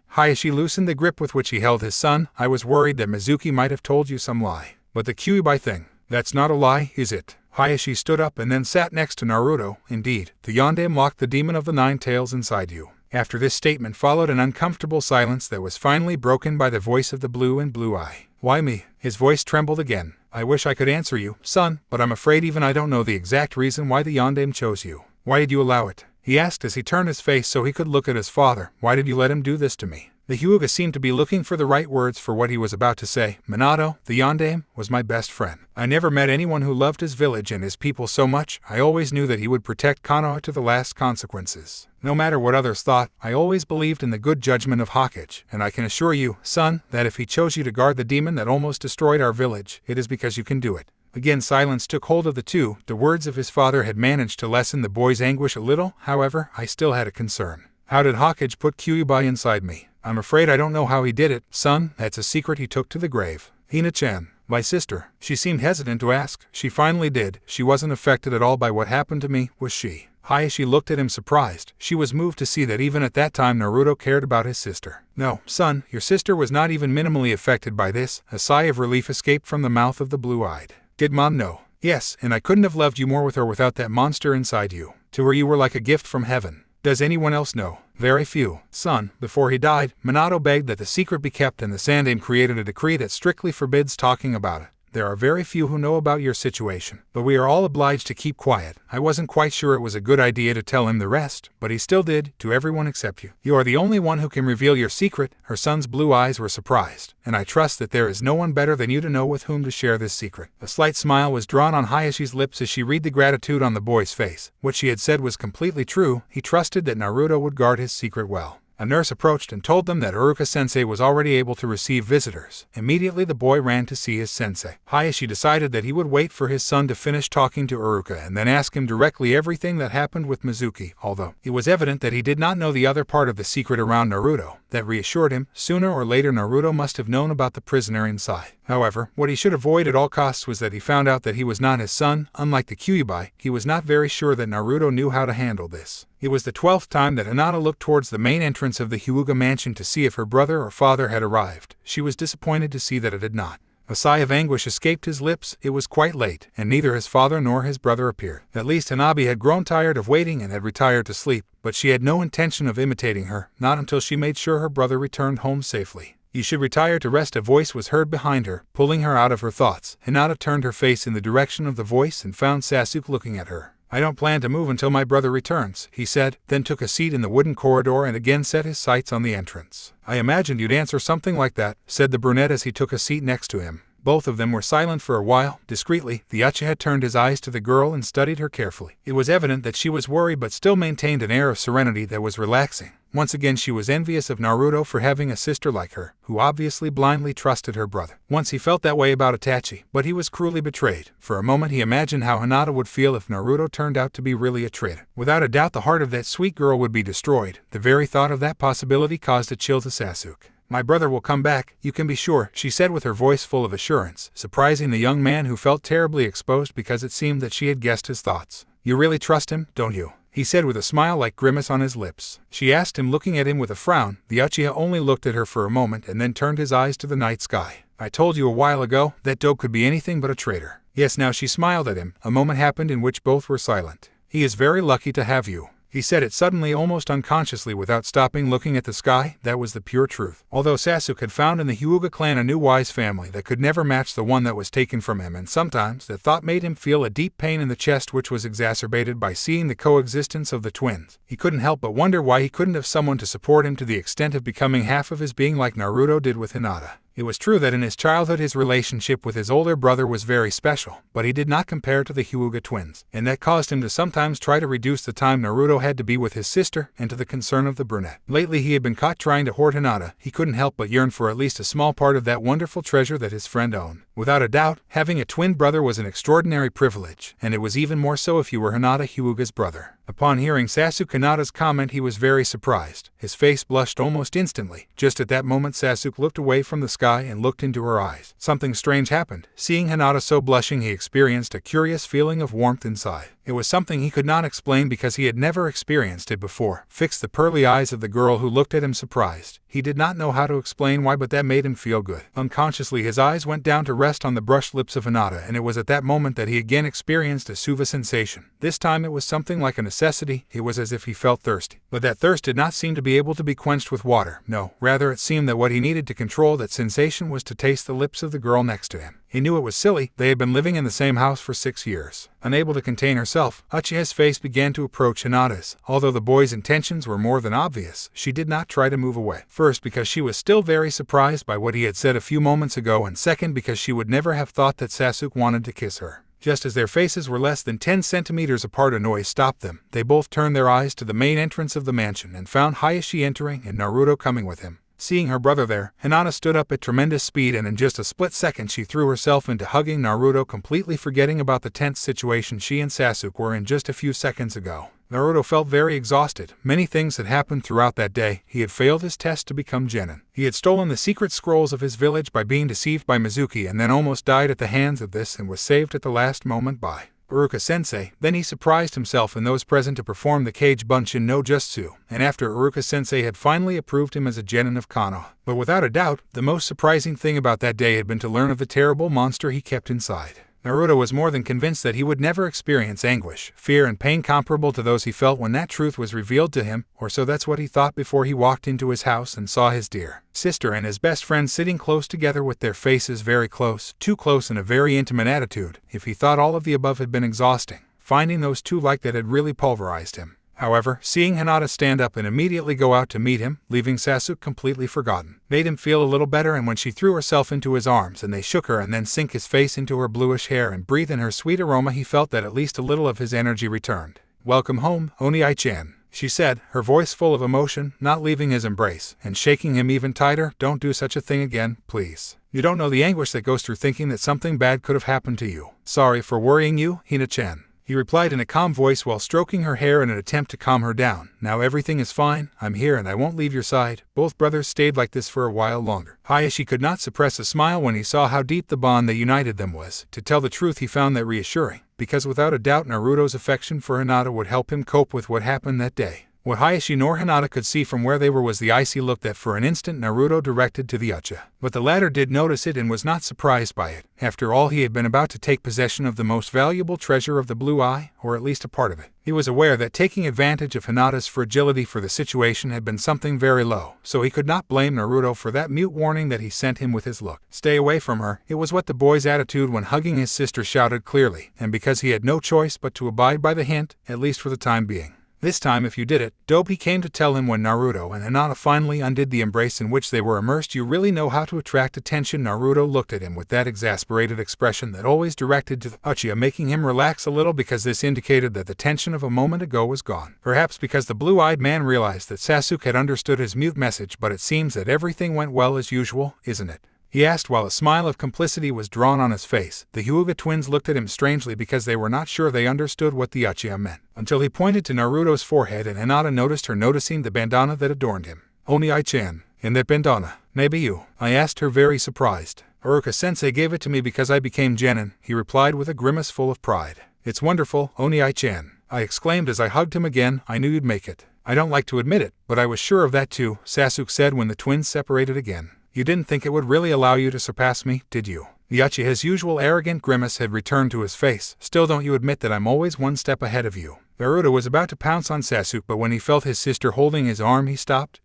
Hayashi loosened the grip with which he held his son. "I was worried that Mizuki might have told you some lie. But the Kyuubi thing, that's not a lie, is it?" Hayashi stood up and then sat next to Naruto. "Indeed, the Yondaime locked the demon of the nine tails inside you." After this statement followed an uncomfortable silence that was finally broken by the voice of the blue and blue eye. "Why me?" His voice trembled again. "I wish I could answer you, son, but I'm afraid even I don't know the exact reason why the Yondaime chose you." "Why did you allow it?" he asked as he turned his face so he could look at his father. "Why did you let him do this to me?" The Hyuga seemed to be looking for the right words for what he was about to say. "Minato, the Yondaime, was my best friend. I never met anyone who loved his village and his people so much. I always knew that he would protect Konoha to the last consequences. No matter what others thought, I always believed in the good judgment of Hokage, and I can assure you, son, that if he chose you to guard the demon that almost destroyed our village, it is because you can do it." Again silence took hold of the two. The words of his father had managed to lessen the boy's anguish a little. However, I still had a concern. "How did Hokage put Kyuubi inside me?" "I'm afraid I don't know how he did it, son. That's a secret he took to the grave." "Hina-chan, my sister." She seemed hesitant to ask. "She finally did. She wasn't affected at all by what happened to me, was she?" Hayashi looked at him surprised. She was moved to see that even at that time Naruto cared about his sister. No, son, your sister was not even minimally affected by this. A sigh of relief escaped from the mouth of the blue-eyed. Did Mom know? Yes, and I couldn't have loved you more with her without that monster inside you. To her you were like a gift from heaven. Does anyone else know? Very few. Son, before he died, Minato begged that the secret be kept and the Sandaime created a decree that strictly forbids talking about it. There are very few who know about your situation, but we are all obliged to keep quiet. I wasn't quite sure it was a good idea to tell him the rest, but he still did, to everyone except you. You are the only one who can reveal your secret. Her son's blue eyes were surprised, and I trust that there is no one better than you to know with whom to share this secret. A slight smile was drawn on Hayashi's lips as she read the gratitude on the boy's face. What she had said was completely true. He trusted that Naruto would guard his secret well. A nurse approached and told them that Uruka-sensei was already able to receive visitors. Immediately the boy ran to see his sensei. Hayashi decided that he would wait for his son to finish talking to Uruka and then ask him directly everything that happened with Mizuki, although it was evident that he did not know the other part of the secret around Naruto. That reassured him. Sooner or later Naruto must have known about the prisoner inside. However, what he should avoid at all costs was that he found out that he was not his son. Unlike the Kyuubi, he was not very sure that Naruto knew how to handle this. It was the 12th time that Hinata looked towards the main entrance of the Hyuga mansion to see if her brother or father had arrived. She was disappointed to see that it had not. A sigh of anguish escaped his lips. It was quite late, and neither his father nor his brother appeared. At least Hanabi had grown tired of waiting and had retired to sleep, but she had no intention of imitating her, not until she made sure her brother returned home safely. You should retire to rest. A voice was heard behind her, pulling her out of her thoughts. Hinata turned her face in the direction of the voice and found Sasuke looking at her. I don't plan to move until my brother returns, he said, then took a seat in the wooden corridor and again set his sights on the entrance. I imagined you'd answer something like that, said the brunette as he took a seat next to him. Both of them were silent for a while. Discreetly, the Uchiha turned his eyes to the girl and studied her carefully. It was evident that she was worried but still maintained an air of serenity that was relaxing. Once again she was envious of Naruto for having a sister like her, who obviously blindly trusted her brother. Once he felt that way about Itachi, but he was cruelly betrayed. For a moment he imagined how Hinata would feel if Naruto turned out to be really a traitor. Without a doubt the heart of that sweet girl would be destroyed. The very thought of that possibility caused a chill to Sasuke. My brother will come back, you can be sure, she said with her voice full of assurance, surprising the young man who felt terribly exposed because it seemed that she had guessed his thoughts. You really trust him, don't you? He said with a smile like grimace on his lips. She asked him, looking at him with a frown. The Uchiha only looked at her for a moment and then turned his eyes to the night sky. I told you a while ago, that dope could be anything but a traitor. Yes, now she smiled at him. A moment happened in which both were silent. He is very lucky to have you. He said it suddenly, almost unconsciously, without stopping looking at the sky. That was the pure truth. Although Sasuke had found in the Hyuga clan a new wise family that could never match the one that was taken from him, and sometimes the thought made him feel a deep pain in the chest which was exacerbated by seeing the coexistence of the twins. He couldn't help but wonder why he couldn't have someone to support him to the extent of becoming half of his being like Naruto did with Hinata. It was true that in his childhood his relationship with his older brother was very special, but he did not compare to the Hyuga twins, and that caused him to sometimes try to reduce the time Naruto had to be with his sister, and to the concern of the brunette. Lately he had been caught trying to hoard Hinata. He couldn't help but yearn for at least a small part of that wonderful treasure that his friend owned. Without a doubt, having a twin brother was an extraordinary privilege, and it was even more so if you were Hinata Hyuga's brother. Upon hearing Sasuke Hinata's comment he was very surprised. His face blushed almost instantly. Just at that moment Sasuke looked away from the sky and looked into her eyes. Something strange happened. Seeing Hinata so blushing he experienced a curious feeling of warmth inside. It was something he could not explain because he had never experienced it before. Fixed the pearly eyes of the girl who looked at him surprised. He did not know how to explain why, but that made him feel good. Unconsciously his eyes went down to rest on the brushed lips of Hinata, and it was at that moment that he again experienced a suva sensation. This time it was something like a necessity. It was as if he felt thirsty. But that thirst did not seem to be able to be quenched with water. No, rather it seemed that what he needed to control that sensation was to taste the lips of the girl next to him. He knew it was silly. They had been living in the same house for 6 years. Unable to contain herself, Uchiha's face began to approach Hinata's. Although the boy's intentions were more than obvious, she did not try to move away. First, because she was still very surprised by what he had said a few moments ago, and second, because she would never have thought that Sasuke wanted to kiss her. Just as their faces were less than 10 centimeters apart, a noise stopped them. They both turned their eyes to the main entrance of the mansion and found Hayashi entering and Naruto coming with him. Seeing her brother there, Hinata stood up at tremendous speed, and in just a split second she threw herself into hugging Naruto, completely forgetting about the tense situation she and Sasuke were in just a few seconds ago. Naruto felt very exhausted. Many things had happened throughout that day. He had failed his test to become genin. He had stolen the secret scrolls of his village by being deceived by Mizuki, and then almost died at the hands of this and was saved at the last moment by Uruka-sensei. Then he surprised himself and those present to perform the Kage Bunshin no Jutsu, and after Uruka-sensei had finally approved him as a genin of Kano. But without a doubt, the most surprising thing about that day had been to learn of the terrible monster he kept inside. Naruto was more than convinced that he would never experience anguish, fear, and pain comparable to those he felt when that truth was revealed to him, or so that's what he thought before he walked into his house and saw his dear sister and his best friend sitting close together with their faces very close, too close in a very intimate attitude. If he thought all of the above had been exhausting, finding those two like that had really pulverized him. However, seeing Hinata stand up and immediately go out to meet him, leaving Sasuke completely forgotten, made him feel a little better, and when she threw herself into his arms and they shook her and then sink his face into her bluish hair and breathe in her sweet aroma, he felt that at least a little of his energy returned. "Welcome home, Oni-chan," she said, her voice full of emotion, not leaving his embrace, and shaking him even tighter. "Don't do such a thing again, please. You don't know the anguish that goes through thinking that something bad could have happened to you." "Sorry for worrying you, Hina-chan," he replied in a calm voice while stroking her hair in an attempt to calm her down. "Now everything is fine, I'm here and I won't leave your side." Both brothers stayed like this for a while longer. Hayashi could not suppress a smile when he saw how deep the bond that united them was. To tell the truth, he found that reassuring, because without a doubt Naruto's affection for Hinata would help him cope with what happened that day. What Hayashi nor Hinata could see from where they were was the icy look that for an instant Naruto directed to the Uchiha. But the latter did notice it and was not surprised by it. After all, he had been about to take possession of the most valuable treasure of the Blue Eye, or at least a part of it. He was aware that taking advantage of Hinata's fragility for the situation had been something very low, so he could not blame Naruto for that mute warning that he sent him with his look. Stay away from her. It was what the boy's attitude when hugging his sister shouted clearly, and because he had no choice but to abide by the hint, at least for the time being. This time if you did it, Dope came to tell him when Naruto and Hinata finally undid the embrace in which they were immersed. "You really know how to attract attention." Naruto looked at him with that exasperated expression that always directed to the Uchiha, making him relax a little because this indicated that the tension of a moment ago was gone. Perhaps because the blue-eyed man realized that Sasuke had understood his mute message. "But it seems that everything went well as usual, isn't it?" he asked while a smile of complicity was drawn on his face. The Hyuga twins looked at him strangely because they were not sure they understood what the Uchiha meant, until he pointed to Naruto's forehead and Hinata noticed her noticing the bandana that adorned him. "Oni-chan, in that bandana, maybe you?" I asked her, very surprised. "Uruka-sensei gave it to me because I became genin," he replied with a grimace full of pride. "It's wonderful, Oni-chan," I exclaimed as I hugged him again. "I knew you'd make it." "I don't like to admit it, but I was sure of that too," Sasuke said when the twins separated again. "You didn't think it would really allow you to surpass me, did you?" The Uchiha's usual arrogant grimace had returned to his face. "Still, don't you admit that I'm always one step ahead of you?" Naruto was about to pounce on Sasuke, but when he felt his sister holding his arm, he stopped.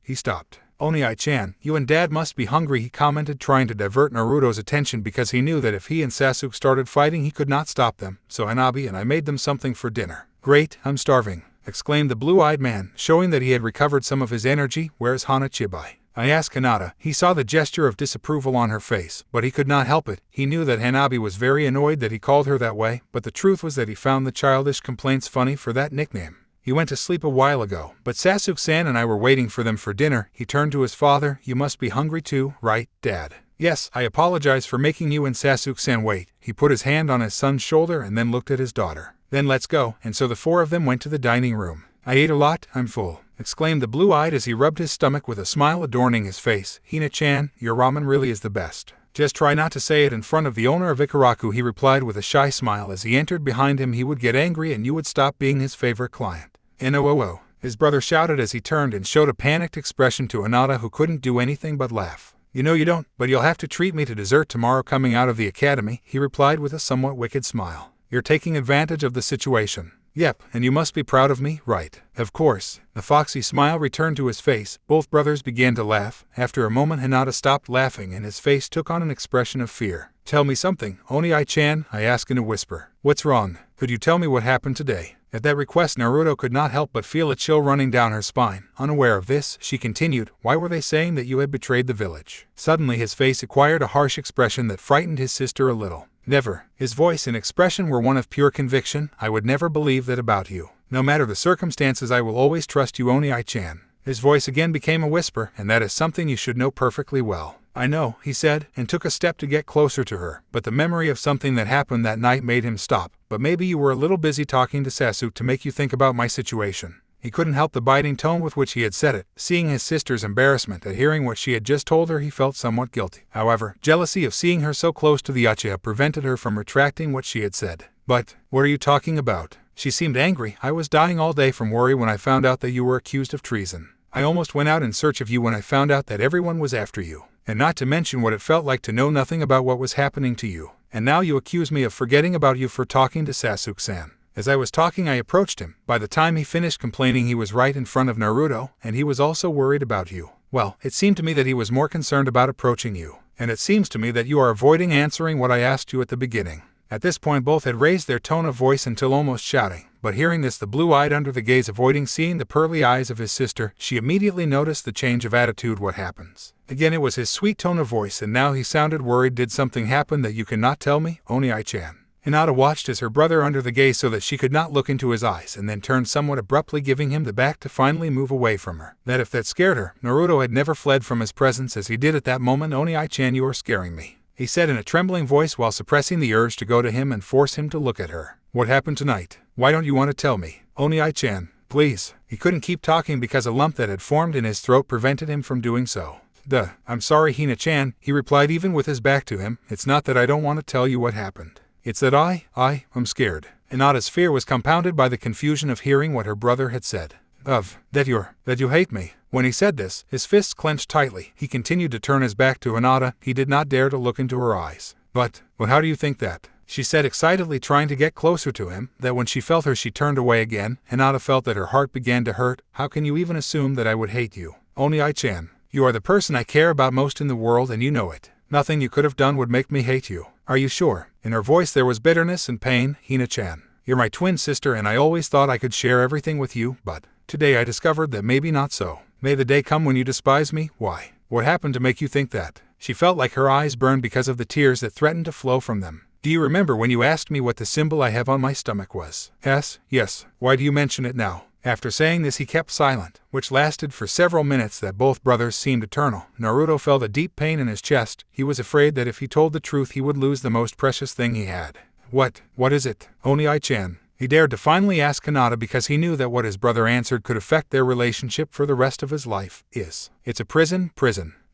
"Oni-chan, you and Dad must be hungry," he commented, trying to divert Naruto's attention because he knew that if he and Sasuke started fighting he could not stop them. "So Hanabi and I made them something for dinner." "Great, I'm starving," exclaimed the blue-eyed man, showing that he had recovered some of his energy. "Where's Hana-chibai?" I asked Hinata. He saw the gesture of disapproval on her face, but he could not help it. He knew that Hanabi was very annoyed that he called her that way, but the truth was that he found the childish complaints funny for that nickname. "He went to sleep a while ago, but Sasuke-san and I were waiting for them for dinner." He turned to his father. "You must be hungry too, right, Dad?" "Yes, I apologize for making you and Sasuke-san wait." He put his hand on his son's shoulder and then looked at his daughter. "Then let's go," and so the four of them went to the dining room. "I ate a lot, I'm full," exclaimed the blue-eyed as he rubbed his stomach with a smile adorning his face. "Hina-chan, your ramen really is the best. Just try not to say it in front of the owner of Ikaraku," he replied with a shy smile as he entered behind him. "He would get angry and you would stop being his favorite client." "No, his brother shouted as he turned and showed a panicked expression to Hinata, who couldn't do anything but laugh. "You know you don't, but you'll have to treat me to dessert tomorrow coming out of the academy," he replied with a somewhat wicked smile. "You're taking advantage of the situation." "Yep, and you must be proud of me, right?" "Of course." The foxy smile returned to his face. Both brothers began to laugh. After a moment Hinata stopped laughing and his face took on an expression of fear. "Tell me something, Oni-chan," I asked in a whisper. "What's wrong? Could you tell me what happened today?" At that request Naruto could not help but feel a chill running down her spine. Unaware of this, she continued, "Why were they saying that you had betrayed the village?" Suddenly his face acquired a harsh expression that frightened his sister a little. "Never." His voice and expression were one of pure conviction. "I would never believe that about you. No matter the circumstances, I will always trust you, Oni-chan." His voice again became a whisper, "And that is something you should know perfectly well." "I know," he said, and took a step to get closer to her, but the memory of something that happened that night made him stop. "But maybe you were a little busy talking to Sasuke to make you think about my situation." He couldn't help the biting tone with which he had said it. Seeing his sister's embarrassment at hearing what she had just told her, he felt somewhat guilty. However, jealousy of seeing her so close to the Uchiha prevented her from retracting what she had said. But, what are you talking about? She seemed angry. I was dying all day from worry when I found out that you were accused of treason. I almost went out in search of you when I found out that everyone was after you. And not to mention what it felt like to know nothing about what was happening to you. And now you accuse me of forgetting about you for talking to Sasuke-san. As I was talking, I approached him. By the time he finished complaining, he was right in front of Naruto, and he was also worried about you. Well, it seemed to me that he was more concerned about approaching you. And it seems to me that you are avoiding answering what I asked you at the beginning. At this point, both had raised their tone of voice until almost shouting. But hearing this, the blue-eyed under the gaze avoiding seeing the pearly eyes of his sister, she immediately noticed the change of attitude. What happens? Again, it was his sweet tone of voice, and now he sounded worried. Did something happen that you cannot tell me, Oni-chan? Hinata watched as her brother under the gaze so that she could not look into his eyes, and then turned somewhat abruptly, giving him the back to finally move away from her. That if that scared her, Naruto had never fled from his presence as he did at that moment. Oni-chan, you are scaring me, he said in a trembling voice while suppressing the urge to go to him and force him to look at her. What happened tonight? Why don't you want to tell me? Oni-chan, please. He couldn't keep talking because a lump that had formed in his throat prevented him from doing so. I'm sorry, Hina-chan, he replied even with his back to him. It's not that I don't want to tell you what happened. It's that I'm scared. Hinata's fear was compounded by the confusion of hearing what her brother had said. That you hate me. When he said this, his fists clenched tightly. He continued to turn his back to Hinata. He did not dare to look into her eyes. But how do you think that? She said excitedly, trying to get closer to him, that when she felt her she turned away again. Hinata felt that her heart began to hurt. How can you even assume that I would hate you? Oni-chan, you are the person I care about most in the world, and you know it. Nothing you could have done would make me hate you. Are you sure? In her voice there was bitterness and pain. Hina-chan, you're my twin sister, and I always thought I could share everything with you, but today I discovered that maybe not so. May the day come when you despise me. Why? What happened to make you think that? She felt like her eyes burned because of the tears that threatened to flow from them. Do you remember when you asked me what the symbol I have on my stomach was? Yes. Why do you mention it now? After saying this, he kept silent, which lasted for several minutes. That both brothers seemed eternal. Naruto felt a deep pain in his chest. He was afraid that if he told the truth he would lose the most precious thing he had. What is it? Oni-chan. He dared to finally ask Hinata because he knew that what his brother answered could affect their relationship for the rest of his life. It's a prison.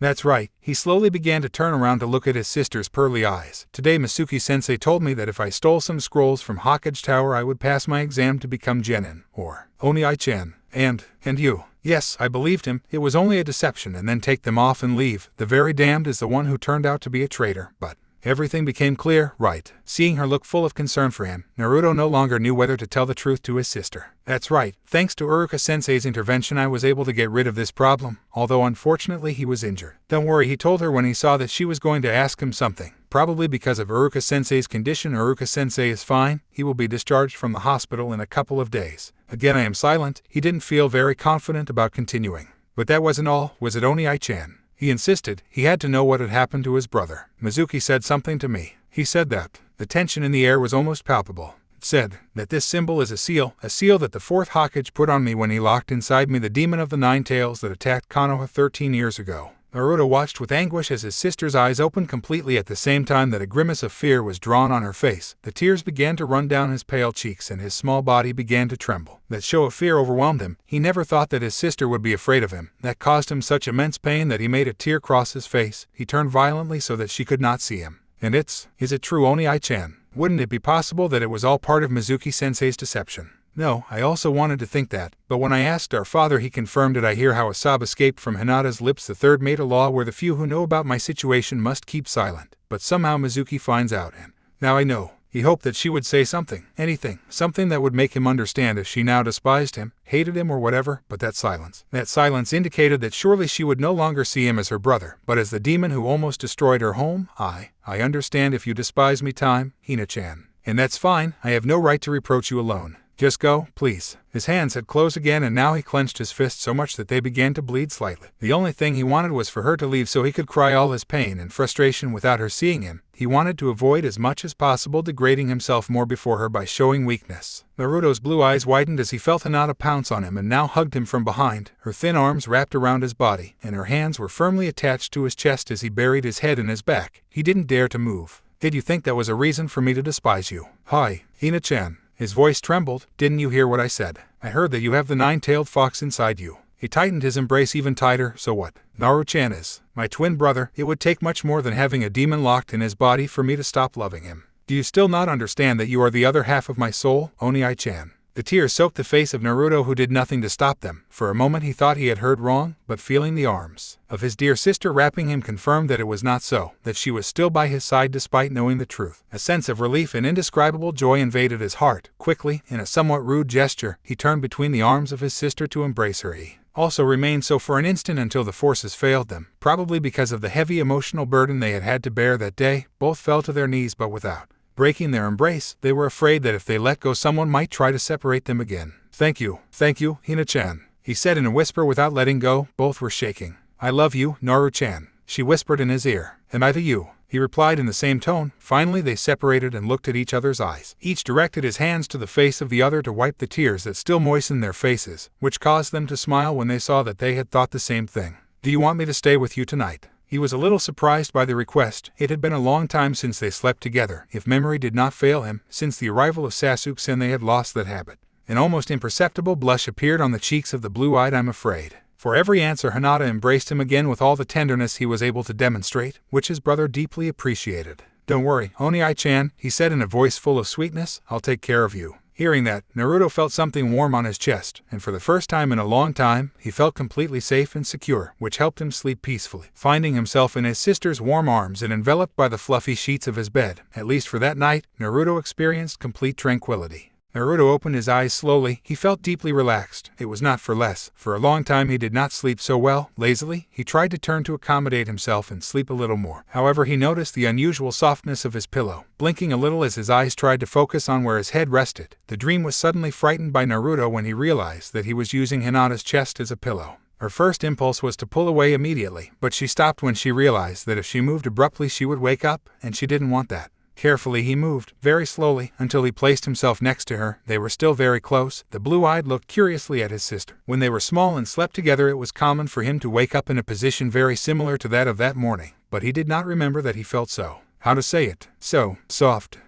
That's right. He slowly began to turn around to look at his sister's pearly eyes. Today Masuki-sensei told me that if I stole some scrolls from Hokage Tower I would pass my exam to become genin. Or Oni-chan. And you. Yes, I believed him. It was only a deception, and then take them off and leave. The very damned is the one who turned out to be a traitor. But everything became clear, right? Seeing her look full of concern for him, Naruto no longer knew whether to tell the truth to his sister. That's right. Thanks to Iruka-sensei's intervention I was able to get rid of this problem, although unfortunately he was injured. Don't worry, he told her when he saw that she was going to ask him something. Probably because of Iruka-sensei's condition, Iruka-sensei is fine. He will be discharged from the hospital in a couple of days. Again I am silent. He didn't feel very confident about continuing. But that wasn't all, was it, Oni-chan? He insisted. He had to know what had happened to his brother. Mizuki said something to me. He said that. The tension in the air was almost palpable. It said that this symbol is a seal that the fourth Hokage put on me when he locked inside me the demon of the nine tails that attacked Konoha 13 years ago. Naruto watched with anguish as his sister's eyes opened completely at the same time that a grimace of fear was drawn on her face. The tears began to run down his pale cheeks and his small body began to tremble. That show of fear overwhelmed him. He never thought that his sister would be afraid of him. That caused him such immense pain that he made a tear cross his face. He turned violently so that she could not see him. And is it true, Oni-chan? Wouldn't it be possible that it was all part of Mizuki-sensei's deception? No, I also wanted to think that, but when I asked our father he confirmed it. I hear how a sob escaped from Hinata's lips. The third made a law where the few who know about my situation must keep silent. But somehow Mizuki finds out, and now I know. He hoped that she would say something, anything, something that would make him understand if she now despised him, hated him or whatever, but that silence indicated that surely she would no longer see him as her brother, but as the demon who almost destroyed her home. I understand if you despise me, Hina-chan. And that's fine. I have no right to reproach you alone. Just go, please. His hands had closed again and now he clenched his fists so much that they began to bleed slightly. The only thing he wanted was for her to leave so he could cry all his pain and frustration without her seeing him. He wanted to avoid as much as possible degrading himself more before her by showing weakness. Naruto's blue eyes widened as he felt Hinata pounce on him and now hugged him from behind, her thin arms wrapped around his body, and her hands were firmly attached to his chest as he buried his head in his back. He didn't dare to move. Did you think that was a reason for me to despise you? Hi, Hina-chan. His voice trembled. Didn't you hear what I said? I heard that you have the nine-tailed fox inside you. He tightened his embrace even tighter. So what? Naruto-chan is my twin brother. It would take much more than having a demon locked in his body for me to stop loving him. Do you still not understand that you are the other half of my soul, Oni-chan? The tears soaked the face of Naruto, who did nothing to stop them. For a moment he thought he had heard wrong, but feeling the arms of his dear sister wrapping him confirmed that it was not so, that she was still by his side despite knowing the truth. A sense of relief and indescribable joy invaded his heart. Quickly, in a somewhat rude gesture, he turned between the arms of his sister to embrace her. He also remained so for an instant until the forces failed them. Probably because of the heavy emotional burden they had to bear that day, both fell to their knees, but without breaking their embrace. They were afraid that if they let go, someone might try to separate them again. Thank you, Hinata-chan, he said in a whisper without letting go. Both were shaking. I love you, Naru-chan, she whispered in his ear. And I to you, he replied in the same tone. Finally they separated and looked at each other's eyes. Each directed his hands to the face of the other to wipe the tears that still moistened their faces, which caused them to smile when they saw that they had thought the same thing. Do you want me to stay with you tonight? He was a little surprised by the request. It had been a long time since they slept together, if memory did not fail him, since the arrival of Sasuke, and they had lost that habit. An almost imperceptible blush appeared on the cheeks of the blue-eyed. I'm afraid. For every answer, Hinata embraced him again with all the tenderness he was able to demonstrate, which his brother deeply appreciated. Don't worry, Oni-chan, he said in a voice full of sweetness, I'll take care of you. Hearing that, Naruto felt something warm on his chest, and for the first time in a long time, he felt completely safe and secure, which helped him sleep peacefully. Finding himself in his sister's warm arms and enveloped by the fluffy sheets of his bed, at least for that night, Naruto experienced complete tranquility. Naruto opened his eyes slowly. He felt deeply relaxed. It was not for less. For a long time he did not sleep so well. Lazily, he tried to turn to accommodate himself and sleep a little more. However, he noticed the unusual softness of his pillow. Blinking a little as his eyes tried to focus on where his head rested, the dream was suddenly frightened by Naruto when he realized that he was using Hinata's chest as a pillow. Her first impulse was to pull away immediately, but she stopped when she realized that if she moved abruptly she would wake up, and she didn't want that. Carefully he moved, very slowly, until he placed himself next to her. They were still very close. The blue-eyed looked curiously at his sister. When they were small and slept together, it was common for him to wake up in a position very similar to that of that morning, but he did not remember that he felt so. How to say it? So, soft.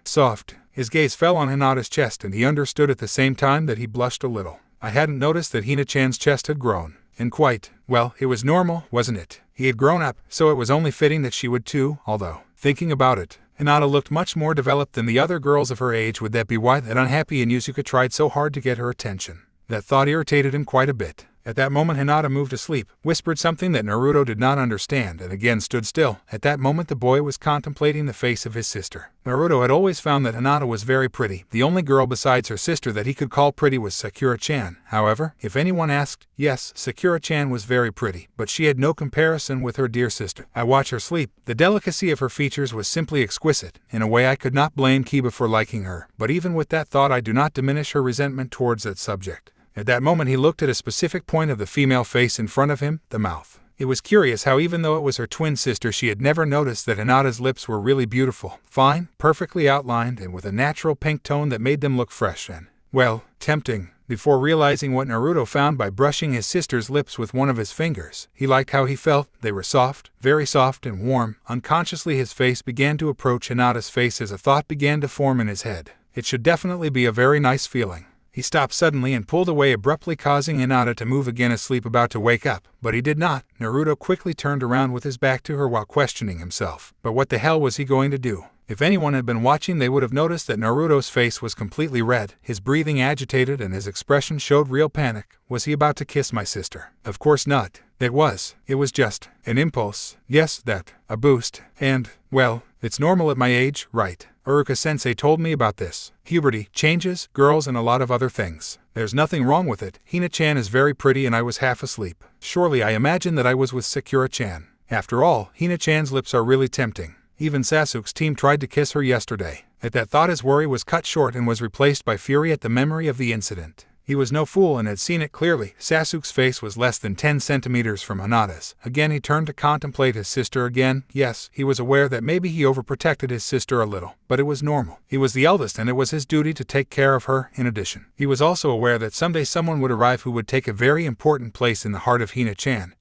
His gaze fell on Hinata's chest, and he understood at the same time that he blushed a little. I hadn't noticed that Hina-chan's chest had grown. And quite, well, it was normal, wasn't it? He had grown up, so it was only fitting that she would too, although, thinking about it, Hinata looked much more developed than the other girls of her age. Would that be why that unhappy Inuzuka tried so hard to get her attention? That thought irritated him quite a bit. At that moment Hinata moved asleep, whispered something that Naruto did not understand, and again stood still. At that moment the boy was contemplating the face of his sister. Naruto had always found that Hinata was very pretty. The only girl besides her sister that he could call pretty was Sakura-chan. However, if anyone asked, yes, Sakura-chan was very pretty, but she had no comparison with her dear sister. I watch her sleep. The delicacy of her features was simply exquisite. In a way I could not blame Kiba for liking her, but even with that thought I do not diminish her resentment towards that subject. At that moment he looked at a specific point of the female face in front of him, the mouth. It was curious how even though it was her twin sister she had never noticed that Hinata's lips were really beautiful, fine, perfectly outlined, and with a natural pink tone that made them look fresh and, well, tempting. Before realizing what Naruto found by brushing his sister's lips with one of his fingers, he liked how he felt. They were soft, very soft and warm. Unconsciously his face began to approach Hinata's face as a thought began to form in his head. It should definitely be a very nice feeling. He stopped suddenly and pulled away abruptly, causing Hinata to move again, asleep about to wake up. But he did not. Naruto quickly turned around with his back to her while questioning himself. But what the hell was he going to do? If anyone had been watching they would have noticed that Naruto's face was completely red, his breathing agitated, and his expression showed real panic. Was he about to kiss my sister? Of course not. It was just an impulse. Yes, a boost. And, well, it's normal at my age, right? Uruka-sensei told me about this. Puberty, changes, girls, and a lot of other things. There's nothing wrong with it. Hina-chan is very pretty and I was half asleep. Surely I imagined that I was with Sakura-chan. After all, Hina-chan's lips are really tempting. Even Sasuke's team tried to kiss her yesterday. At that thought his worry was cut short and was replaced by fury at the memory of the incident. He was no fool and had seen it clearly. Sasuke's face was less than 10 centimeters from Hinata's. Again he turned to contemplate his sister again. Yes, he was aware that maybe he overprotected his sister a little, but it was normal. He was the eldest and it was his duty to take care of her. In addition, he was also aware that someday someone would arrive who would take a very important place in the heart of Hina-chan.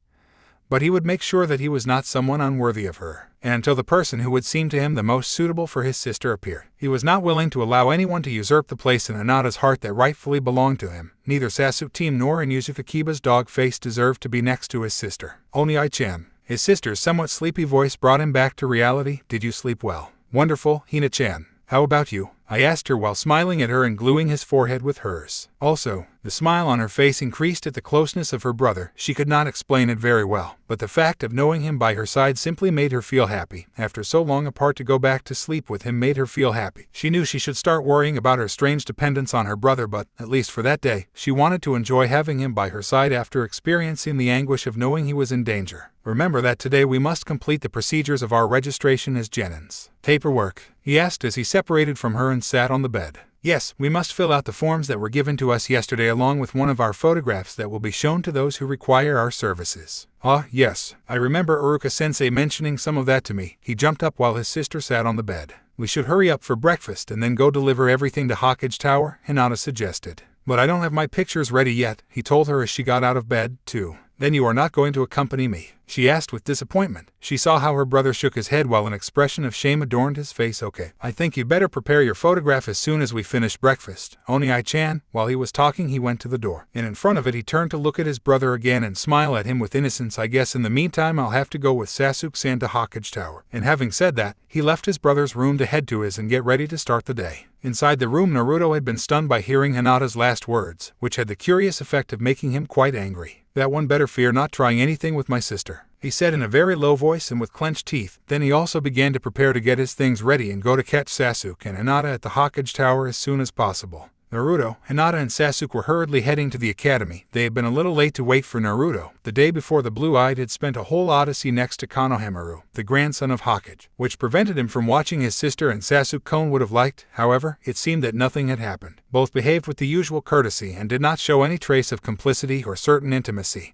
But he would make sure that he was not someone unworthy of her. And until the person who would seem to him the most suitable for his sister appeared, he was not willing to allow anyone to usurp the place in Hinata's heart that rightfully belonged to him. Neither Sasuke team nor Inuzuka Kiba's dog face deserved to be next to his sister. Oni-chan. His sister's somewhat sleepy voice brought him back to reality. Did you sleep well? Wonderful, Hina-chan. How about you? I asked her while smiling at her and gluing his forehead with hers. Also, the smile on her face increased at the closeness of her brother. She could not explain it very well, but the fact of knowing him by her side simply made her feel happy. After so long apart, to go back to sleep with him made her feel happy. She knew she should start worrying about her strange dependence on her brother, but, at least for that day, she wanted to enjoy having him by her side after experiencing the anguish of knowing he was in danger. Remember that today we must complete the procedures of our registration as genins. Paperwork? He asked as he separated from her and sat on the bed. Yes, we must fill out the forms that were given to us yesterday along with one of our photographs that will be shown to those who require our services. Ah, yes. I remember Uruka-sensei mentioning some of that to me. He jumped up while his sister sat on the bed. We should hurry up for breakfast and then go deliver everything to Hokage Tower, Hinata suggested. But I don't have my pictures ready yet, he told her as she got out of bed, too. Then you are not going to accompany me? She asked with disappointment. She saw how her brother shook his head while an expression of shame adorned his face. Okay, I think you'd better prepare your photograph as soon as we finish breakfast. Oni-chan. While he was talking, he went to the door. And in front of it, he turned to look at his brother again and smile at him with innocence. I guess in the meantime I'll have to go with Sasuke-san to Hokage Tower. And having said that, he left his brother's room to head to his and get ready to start the day. Inside the room, Naruto had been stunned by hearing Hinata's last words, which had the curious effect of making him quite angry. That one better fear not trying anything with my sister, he said in a very low voice and with clenched teeth. Then he also began to prepare to get his things ready and go to catch Sasuke and Hinata at the Hokage Tower as soon as possible. Naruto, Hinata and Sasuke were hurriedly heading to the academy. They had been a little late to wait for Naruto. The day before, the blue-eyed had spent a whole odyssey next to Konohamaru, the grandson of Hokage, which prevented him from watching his sister and Sasuke would have liked. However, it seemed that nothing had happened. Both behaved with the usual courtesy and did not show any trace of complicity or certain intimacy.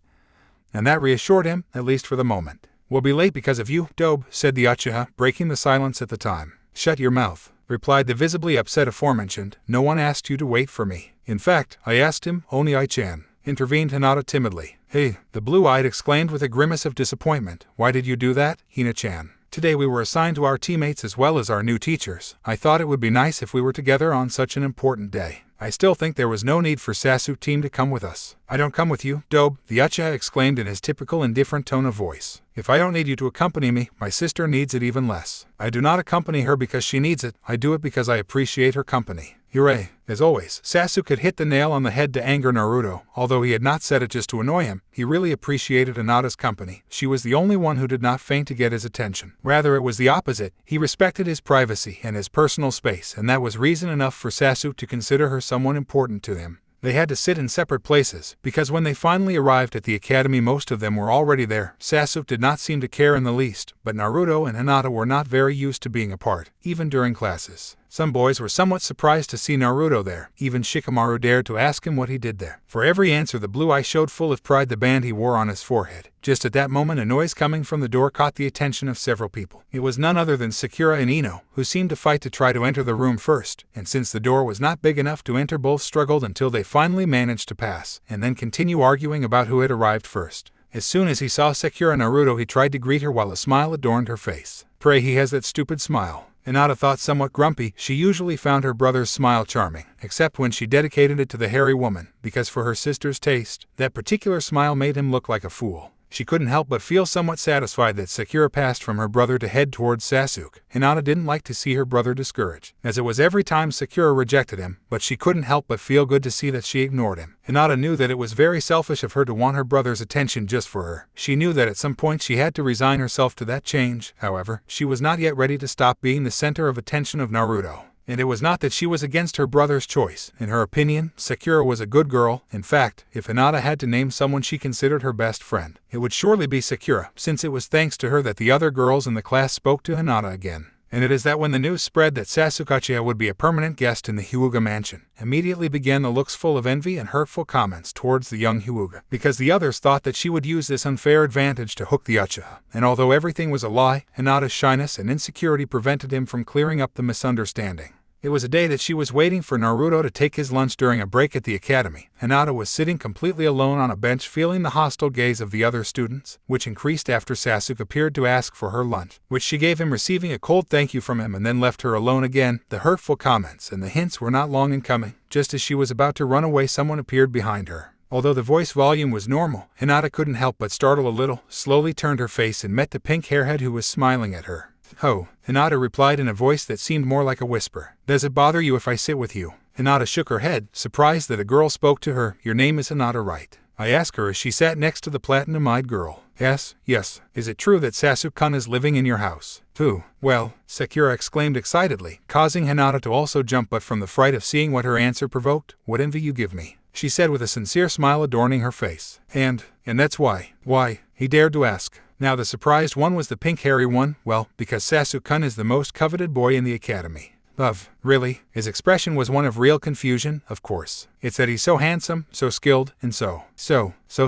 And that reassured him, at least for the moment. We'll be late because of you, Dobe, said the Uchiha, breaking the silence at the time. Shut your mouth, replied the visibly upset aforementioned. No one asked you to wait for me. In fact, I asked him, Oni-chan, intervened Hinata timidly. Hey, the blue-eyed exclaimed with a grimace of disappointment. Why did you do that, Hina-chan? Today we were assigned to our teammates as well as our new teachers. I thought it would be nice if we were together on such an important day. I still think there was no need for Sasuke team to come with us. I don't come with you, Dobe, the Uchiha exclaimed in his typical indifferent tone of voice. If I don't need you to accompany me, my sister needs it even less. I do not accompany her because she needs it, I do it because I appreciate her company. Hooray! As always, Sasuke had hit the nail on the head to anger Naruto. Although he had not said it just to annoy him, he really appreciated Hinata's company. She was the only one who did not faint to get his attention. Rather, it was the opposite. He respected his privacy and his personal space, and that was reason enough for Sasuke to consider her someone important to him. They had to sit in separate places, because when they finally arrived at the academy most of them were already there. Sasuke did not seem to care in the least, but Naruto and Hinata were not very used to being apart, even during classes. Some boys were somewhat surprised to see Naruto there. Even Shikamaru dared to ask him what he did there. For every answer, the blue eye showed full of pride the band he wore on his forehead. Just at that moment, a noise coming from the door caught the attention of several people. It was none other than Sakura and Ino, who seemed to fight to try to enter the room first, and since the door was not big enough to enter, both struggled until they finally managed to pass, and then continue arguing about who had arrived first. As soon as he saw Sakura Naruto, he tried to greet her while a smile adorned her face. Pray he has that stupid smile. Hinata thought somewhat grumpy. She usually found her brother's smile charming, except when she dedicated it to the hairy woman, because for her sister's taste, that particular smile made him look like a fool. She couldn't help but feel somewhat satisfied that Sakura passed from her brother to head towards Sasuke. Hinata didn't like to see her brother discouraged, as it was every time Sakura rejected him, but she couldn't help but feel good to see that she ignored him. Hinata knew that it was very selfish of her to want her brother's attention just for her. She knew that at some point she had to resign herself to that change. However, she was not yet ready to stop being the center of attention of Naruto. And it was not that she was against her brother's choice. In her opinion, Sakura was a good girl. In fact, if Hinata had to name someone she considered her best friend, it would surely be Sakura, since it was thanks to her that the other girls in the class spoke to Hinata again. And it is that when the news spread that Sasuke Uchiha would be a permanent guest in the Hyuga mansion, immediately began the looks full of envy and hurtful comments towards the young Hyuga, because the others thought that she would use this unfair advantage to hook the Uchiha. And although everything was a lie, Hinata's shyness and insecurity prevented him from clearing up the misunderstanding. It was a day that she was waiting for Naruto to take his lunch during a break at the academy. Hinata was sitting completely alone on a bench, feeling the hostile gaze of the other students, which increased after Sasuke appeared to ask for her lunch, which she gave him, receiving a cold thank you from him, and then left her alone again. The hurtful comments and the hints were not long in coming. Just as she was about to run away, someone appeared behind her. Although the voice volume was normal, Hinata couldn't help but startle a little, slowly turned her face and met the pink hairhead who was smiling at her. "Oh," Hinata replied in a voice that seemed more like a whisper. "Does it bother you if I sit with you?" Hinata shook her head, surprised that a girl spoke to her. "Your name is Hinata, right?" I asked her as she sat next to the platinum-eyed girl. "Yes, yes. Is it true that Sasuke-kun is living in your house?" "Who?" "Well," Sakura exclaimed excitedly, causing Hinata to also jump, but from the fright of seeing what her answer provoked. "What envy you give me," she said with a sincere smile adorning her face. And that's why." "Why?" he dared to ask. Now the surprised one was the pink-hairy one. "Well, because Sasuke-kun is the most coveted boy in the academy." Really?" His expression was one of real confusion. "Of course. It's that he's so handsome, so skilled, and so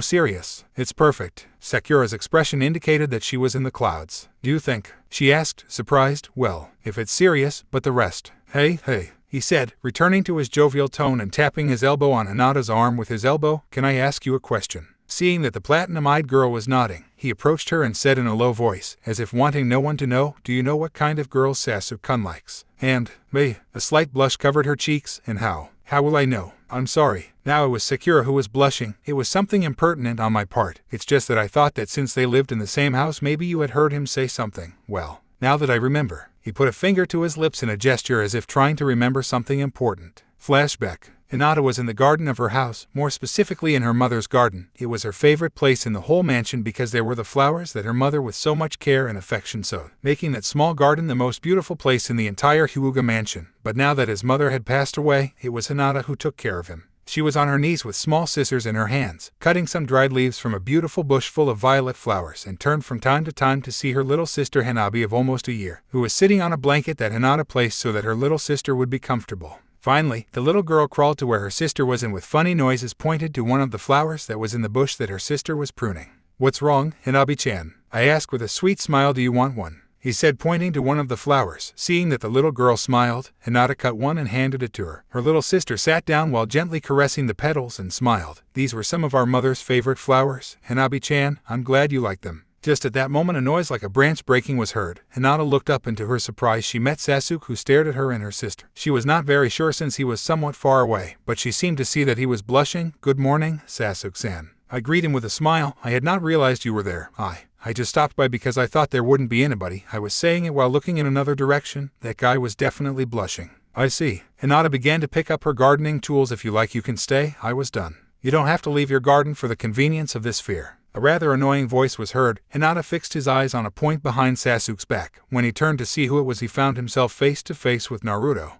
serious." "It's perfect." Sakura's expression indicated that she was in the clouds. "Do you think?" she asked, surprised. "Well, if it's serious, but the rest." Hey, he said, returning to his jovial tone and tapping his elbow on Hinata's arm with his elbow. "Can I ask you a question?" Seeing that the platinum-eyed girl was nodding, he approached her and said in a low voice, as if wanting no one to know, "Do you know what kind of girls Sasuke-kun likes?" And, a slight blush covered her cheeks. "And how will I know?" "I'm sorry." Now it was Sakura who was blushing. "It was something impertinent on my part. It's just that I thought that since they lived in the same house, maybe you had heard him say something. Well, now that I remember." He put a finger to his lips in a gesture as if trying to remember something important. Flashback. Hinata was in the garden of her house, more specifically in her mother's garden. It was her favorite place in the whole mansion because there were the flowers that her mother with so much care and affection sowed, making that small garden the most beautiful place in the entire Hyuga mansion. But now that his mother had passed away, it was Hinata who took care of him. She was on her knees with small scissors in her hands, cutting some dried leaves from a beautiful bush full of violet flowers, and turned from time to time to see her little sister Hanabi of almost a year, who was sitting on a blanket that Hinata placed so that her little sister would be comfortable. Finally, the little girl crawled to where her sister was and with funny noises pointed to one of the flowers that was in the bush that her sister was pruning. "What's wrong, Hanabi-chan?" I asked with a sweet smile. "Do you want one?" he said, pointing to one of the flowers. Seeing that the little girl smiled, Hinata cut one and handed it to her. Her little sister sat down while gently caressing the petals and smiled. "These were some of our mother's favorite flowers, Hanabi-chan. I'm glad you like them." Just at that moment a noise like a branch breaking was heard. Hinata looked up and to her surprise she met Sasuke, who stared at her and her sister. She was not very sure since he was somewhat far away, but she seemed to see that he was blushing. "Good morning, Sasuke-san." I greeted him with a smile. "I had not realized you were there. I just stopped by because I thought there wouldn't be anybody." I was saying it while looking in another direction. That guy was definitely blushing. "I see." Hinata began to pick up her gardening tools. "If you like you can stay." I was done. "You don't have to leave your garden for the convenience of this fear." A rather annoying voice was heard. Hinata fixed his eyes on a point behind Sasuke's back. When he turned to see who it was, he found himself face to face with Naruto,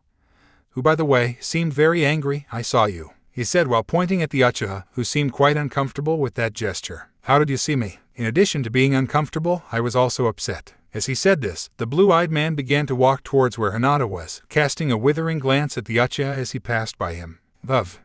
who, by the way, seemed very angry. "I saw you," he said while pointing at the Uchiha, who seemed quite uncomfortable with that gesture. "How did you see me?" In addition to being uncomfortable, I was also upset. As he said this, the blue-eyed man began to walk towards where Hinata was, casting a withering glance at the Uchiha as he passed by him.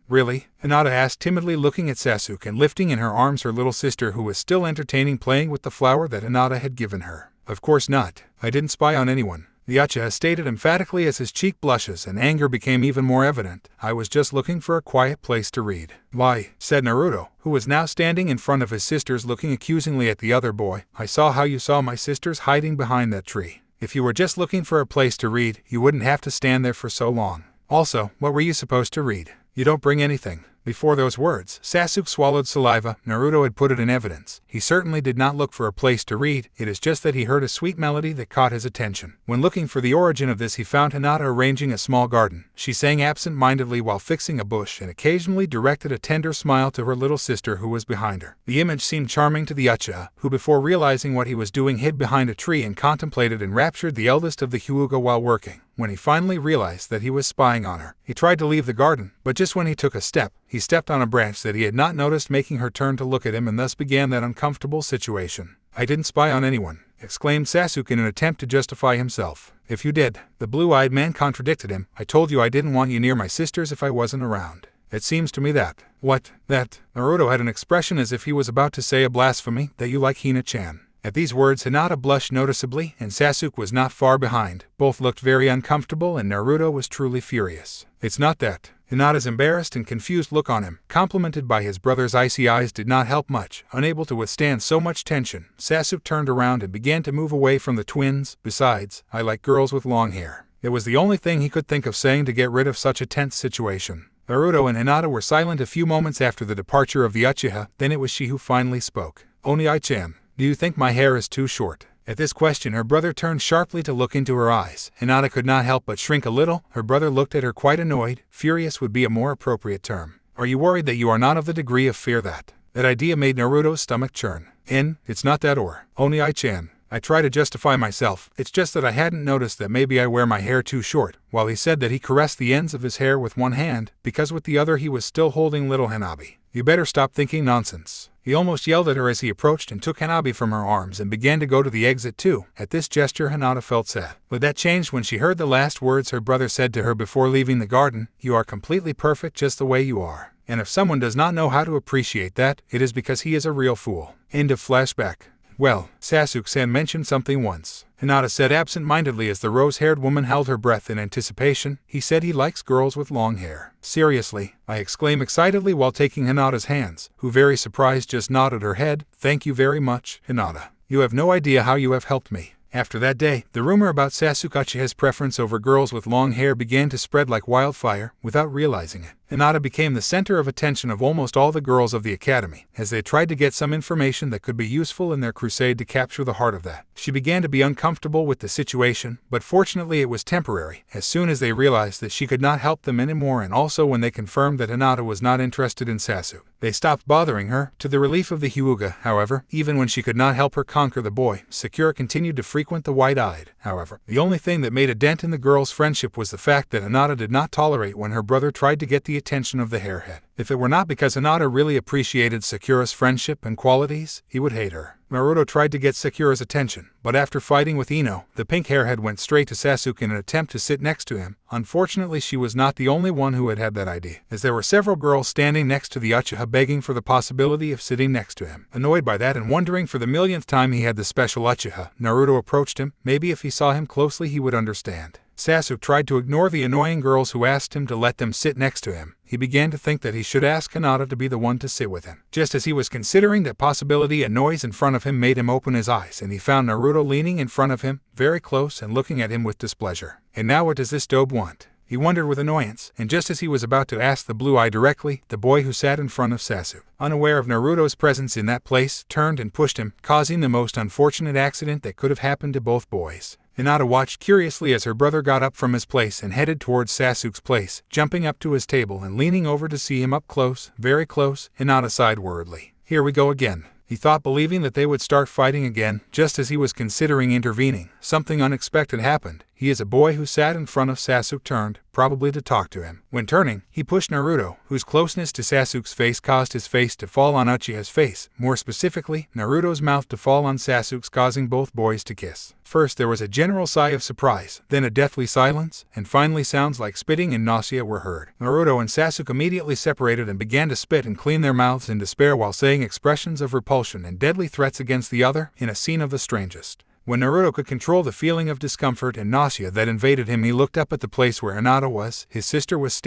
Really?" Hinata asked timidly, looking at Sasuke and lifting in her arms her little sister, who was still entertaining playing with the flower that Hinata had given her. "Of course not. I didn't spy on anyone," the Uchiha stated emphatically as his cheek blushes and anger became even more evident. "I was just looking for a quiet place to read." "Why?" said Naruto, who was now standing in front of his sisters looking accusingly at the other boy. "I saw how you saw my sisters hiding behind that tree. If you were just looking for a place to read, you wouldn't have to stand there for so long. Also, what were you supposed to read? You don't bring anything." Before those words, Sasuke swallowed saliva. Naruto had put it in evidence. He certainly did not look for a place to read. It is just that he heard a sweet melody that caught his attention. When looking for the origin of this, he found Hinata arranging a small garden. She sang absent-mindedly while fixing a bush and occasionally directed a tender smile to her little sister who was behind her. The image seemed charming to the Uchiha, who before realizing what he was doing hid behind a tree and contemplated enraptured the eldest of the Hyuga while working. When he finally realized that he was spying on her, he tried to leave the garden, but just when he took a step, he stepped on a branch that he had not noticed, making her turn to look at him, and thus began that uncomfortable situation. "I didn't spy on anyone," exclaimed Sasuke in an attempt to justify himself. "If you did," the blue-eyed man contradicted him, "I told you I didn't want you near my sisters if I wasn't around. It seems to me that..." "What? That?" Naruto had an expression as if he was about to say a blasphemy. "That you like Hina-chan." At these words, Hinata blushed noticeably, and Sasuke was not far behind. Both looked very uncomfortable, and Naruto was truly furious. "It's not that." Hinata's embarrassed and confused look on him, complemented by his brother's icy eyes, did not help much. Unable to withstand so much tension, Sasuke turned around and began to move away from the twins. "Besides, I like girls with long hair." It was the only thing he could think of saying to get rid of such a tense situation. Naruto and Hinata were silent a few moments after the departure of the Uchiha. Then it was she who finally spoke. "Oni-chan, do you think my hair is too short?" At this question, her brother turned sharply to look into her eyes. Hinata could not help but shrink a little. Her brother looked at her quite annoyed. Furious would be a more appropriate term. Are you worried that you are not of the degree of fear that? That idea made Naruto's stomach churn. It's not that or. Only I-chan. I try to justify myself. It's just that I hadn't noticed that maybe I wear my hair too short. While he said that, he caressed the ends of his hair with one hand, because with the other he was still holding little Hanabi. You better stop thinking nonsense. He almost yelled at her as he approached and took Hanabi from her arms and began to go to the exit too. At this gesture, Hinata felt sad. But that changed when she heard the last words her brother said to her before leaving the garden. You are completely perfect just the way you are. And if someone does not know how to appreciate that, it is because he is a real fool. End of flashback. Well, Sasuke-san mentioned something once. Hinata said absent-mindedly as the rose-haired woman held her breath in anticipation. He said he likes girls with long hair. Seriously? I exclaimed excitedly while taking Hinata's hands, who very surprised just nodded her head. Thank you very much, Hinata. You have no idea how you have helped me. After that day, the rumor about Sasuke Uchiha's preference over girls with long hair began to spread like wildfire, without realizing it. Hinata became the center of attention of almost all the girls of the academy, as they tried to get some information that could be useful in their crusade to capture the heart of that. She began to be uncomfortable with the situation, but fortunately it was temporary, as soon as they realized that she could not help them anymore, and also when they confirmed that Hinata was not interested in Sasuke. They stopped bothering her. To the relief of the Hyuga, however, even when she could not help her conquer the boy, Sakura continued to frequent the Wide-Eyed. However, the only thing that made a dent in the girls' friendship was the fact that Hinata did not tolerate when her brother tried to get the attention of the hairhead. If it were not because Hinata really appreciated Sakura's friendship and qualities, he would hate her. Naruto tried to get Sakura's attention, but after fighting with Ino, the pink hairhead went straight to Sasuke in an attempt to sit next to him. Unfortunately, she was not the only one who had that idea, as there were several girls standing next to the Uchiha begging for the possibility of sitting next to him. Annoyed by that and wondering for the millionth time he had the special Uchiha, Naruto approached him. Maybe if he saw him closely he would understand. Sasuke tried to ignore the annoying girls who asked him to let them sit next to him. He began to think that he should ask Hinata to be the one to sit with him. Just as he was considering that possibility, a noise in front of him made him open his eyes, and he found Naruto leaning in front of him, very close and looking at him with displeasure. And now what does this dope want? He wondered with annoyance, and just as he was about to ask the blue eye directly, the boy who sat in front of Sasuke, unaware of Naruto's presence in that place, turned and pushed him, causing the most unfortunate accident that could have happened to both boys. Hinata watched curiously as her brother got up from his place and headed towards Sasuke's place, jumping up to his table and leaning over to see him up close, very close. Hinata sighed worriedly. Here we go again. He thought, believing that they would start fighting again. Just as he was considering intervening, something unexpected happened. He is a boy who sat in front of Sasuke turned, probably to talk to him. When turning, he pushed Naruto, whose closeness to Sasuke's face caused his face to fall on Uchiha's face. More specifically, Naruto's mouth to fall on Sasuke's, causing both boys to kiss. First there was a general sigh of surprise, then a deathly silence, and finally sounds like spitting and nausea were heard. Naruto and Sasuke immediately separated and began to spit and clean their mouths in despair while saying expressions of repulsion and deadly threats against the other, in a scene of the strangest. When Naruto could control the feeling of discomfort and nausea that invaded him, he looked up at the place where Hinata was. His sister was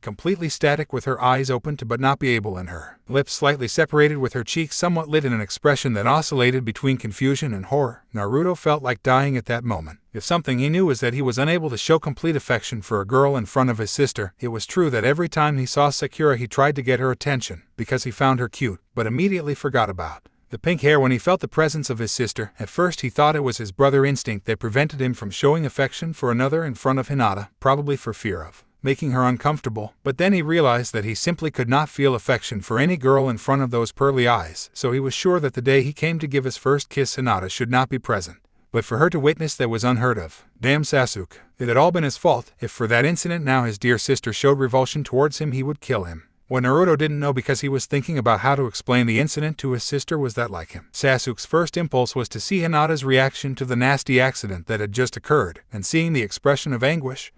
completely static, with her eyes open to but not be able, and her lips slightly separated with her cheeks somewhat lit in an expression that oscillated between confusion and horror. Naruto felt like dying at that moment. If something he knew was that he was unable to show complete affection for a girl in front of his sister. It was true that every time he saw Sakura he tried to get her attention, because he found her cute, but immediately forgot about the pink hair when he felt the presence of his sister. At first he thought it was his brother instinct that prevented him from showing affection for another in front of Hinata, probably for fear of making her uncomfortable, but then he realized that he simply could not feel affection for any girl in front of those pearly eyes, so he was sure that the day he came to give his first kiss Hinata should not be present. But for her to witness that was unheard of. Damn Sasuke. It had all been his fault. If for that incident now his dear sister showed revulsion towards him, he would kill him. What Naruto didn't know, because he was thinking about how to explain the incident to his sister, was that, like him, Sasuke's first impulse was to see Hinata's reaction to the nasty accident that had just occurred, and seeing the expression of anguish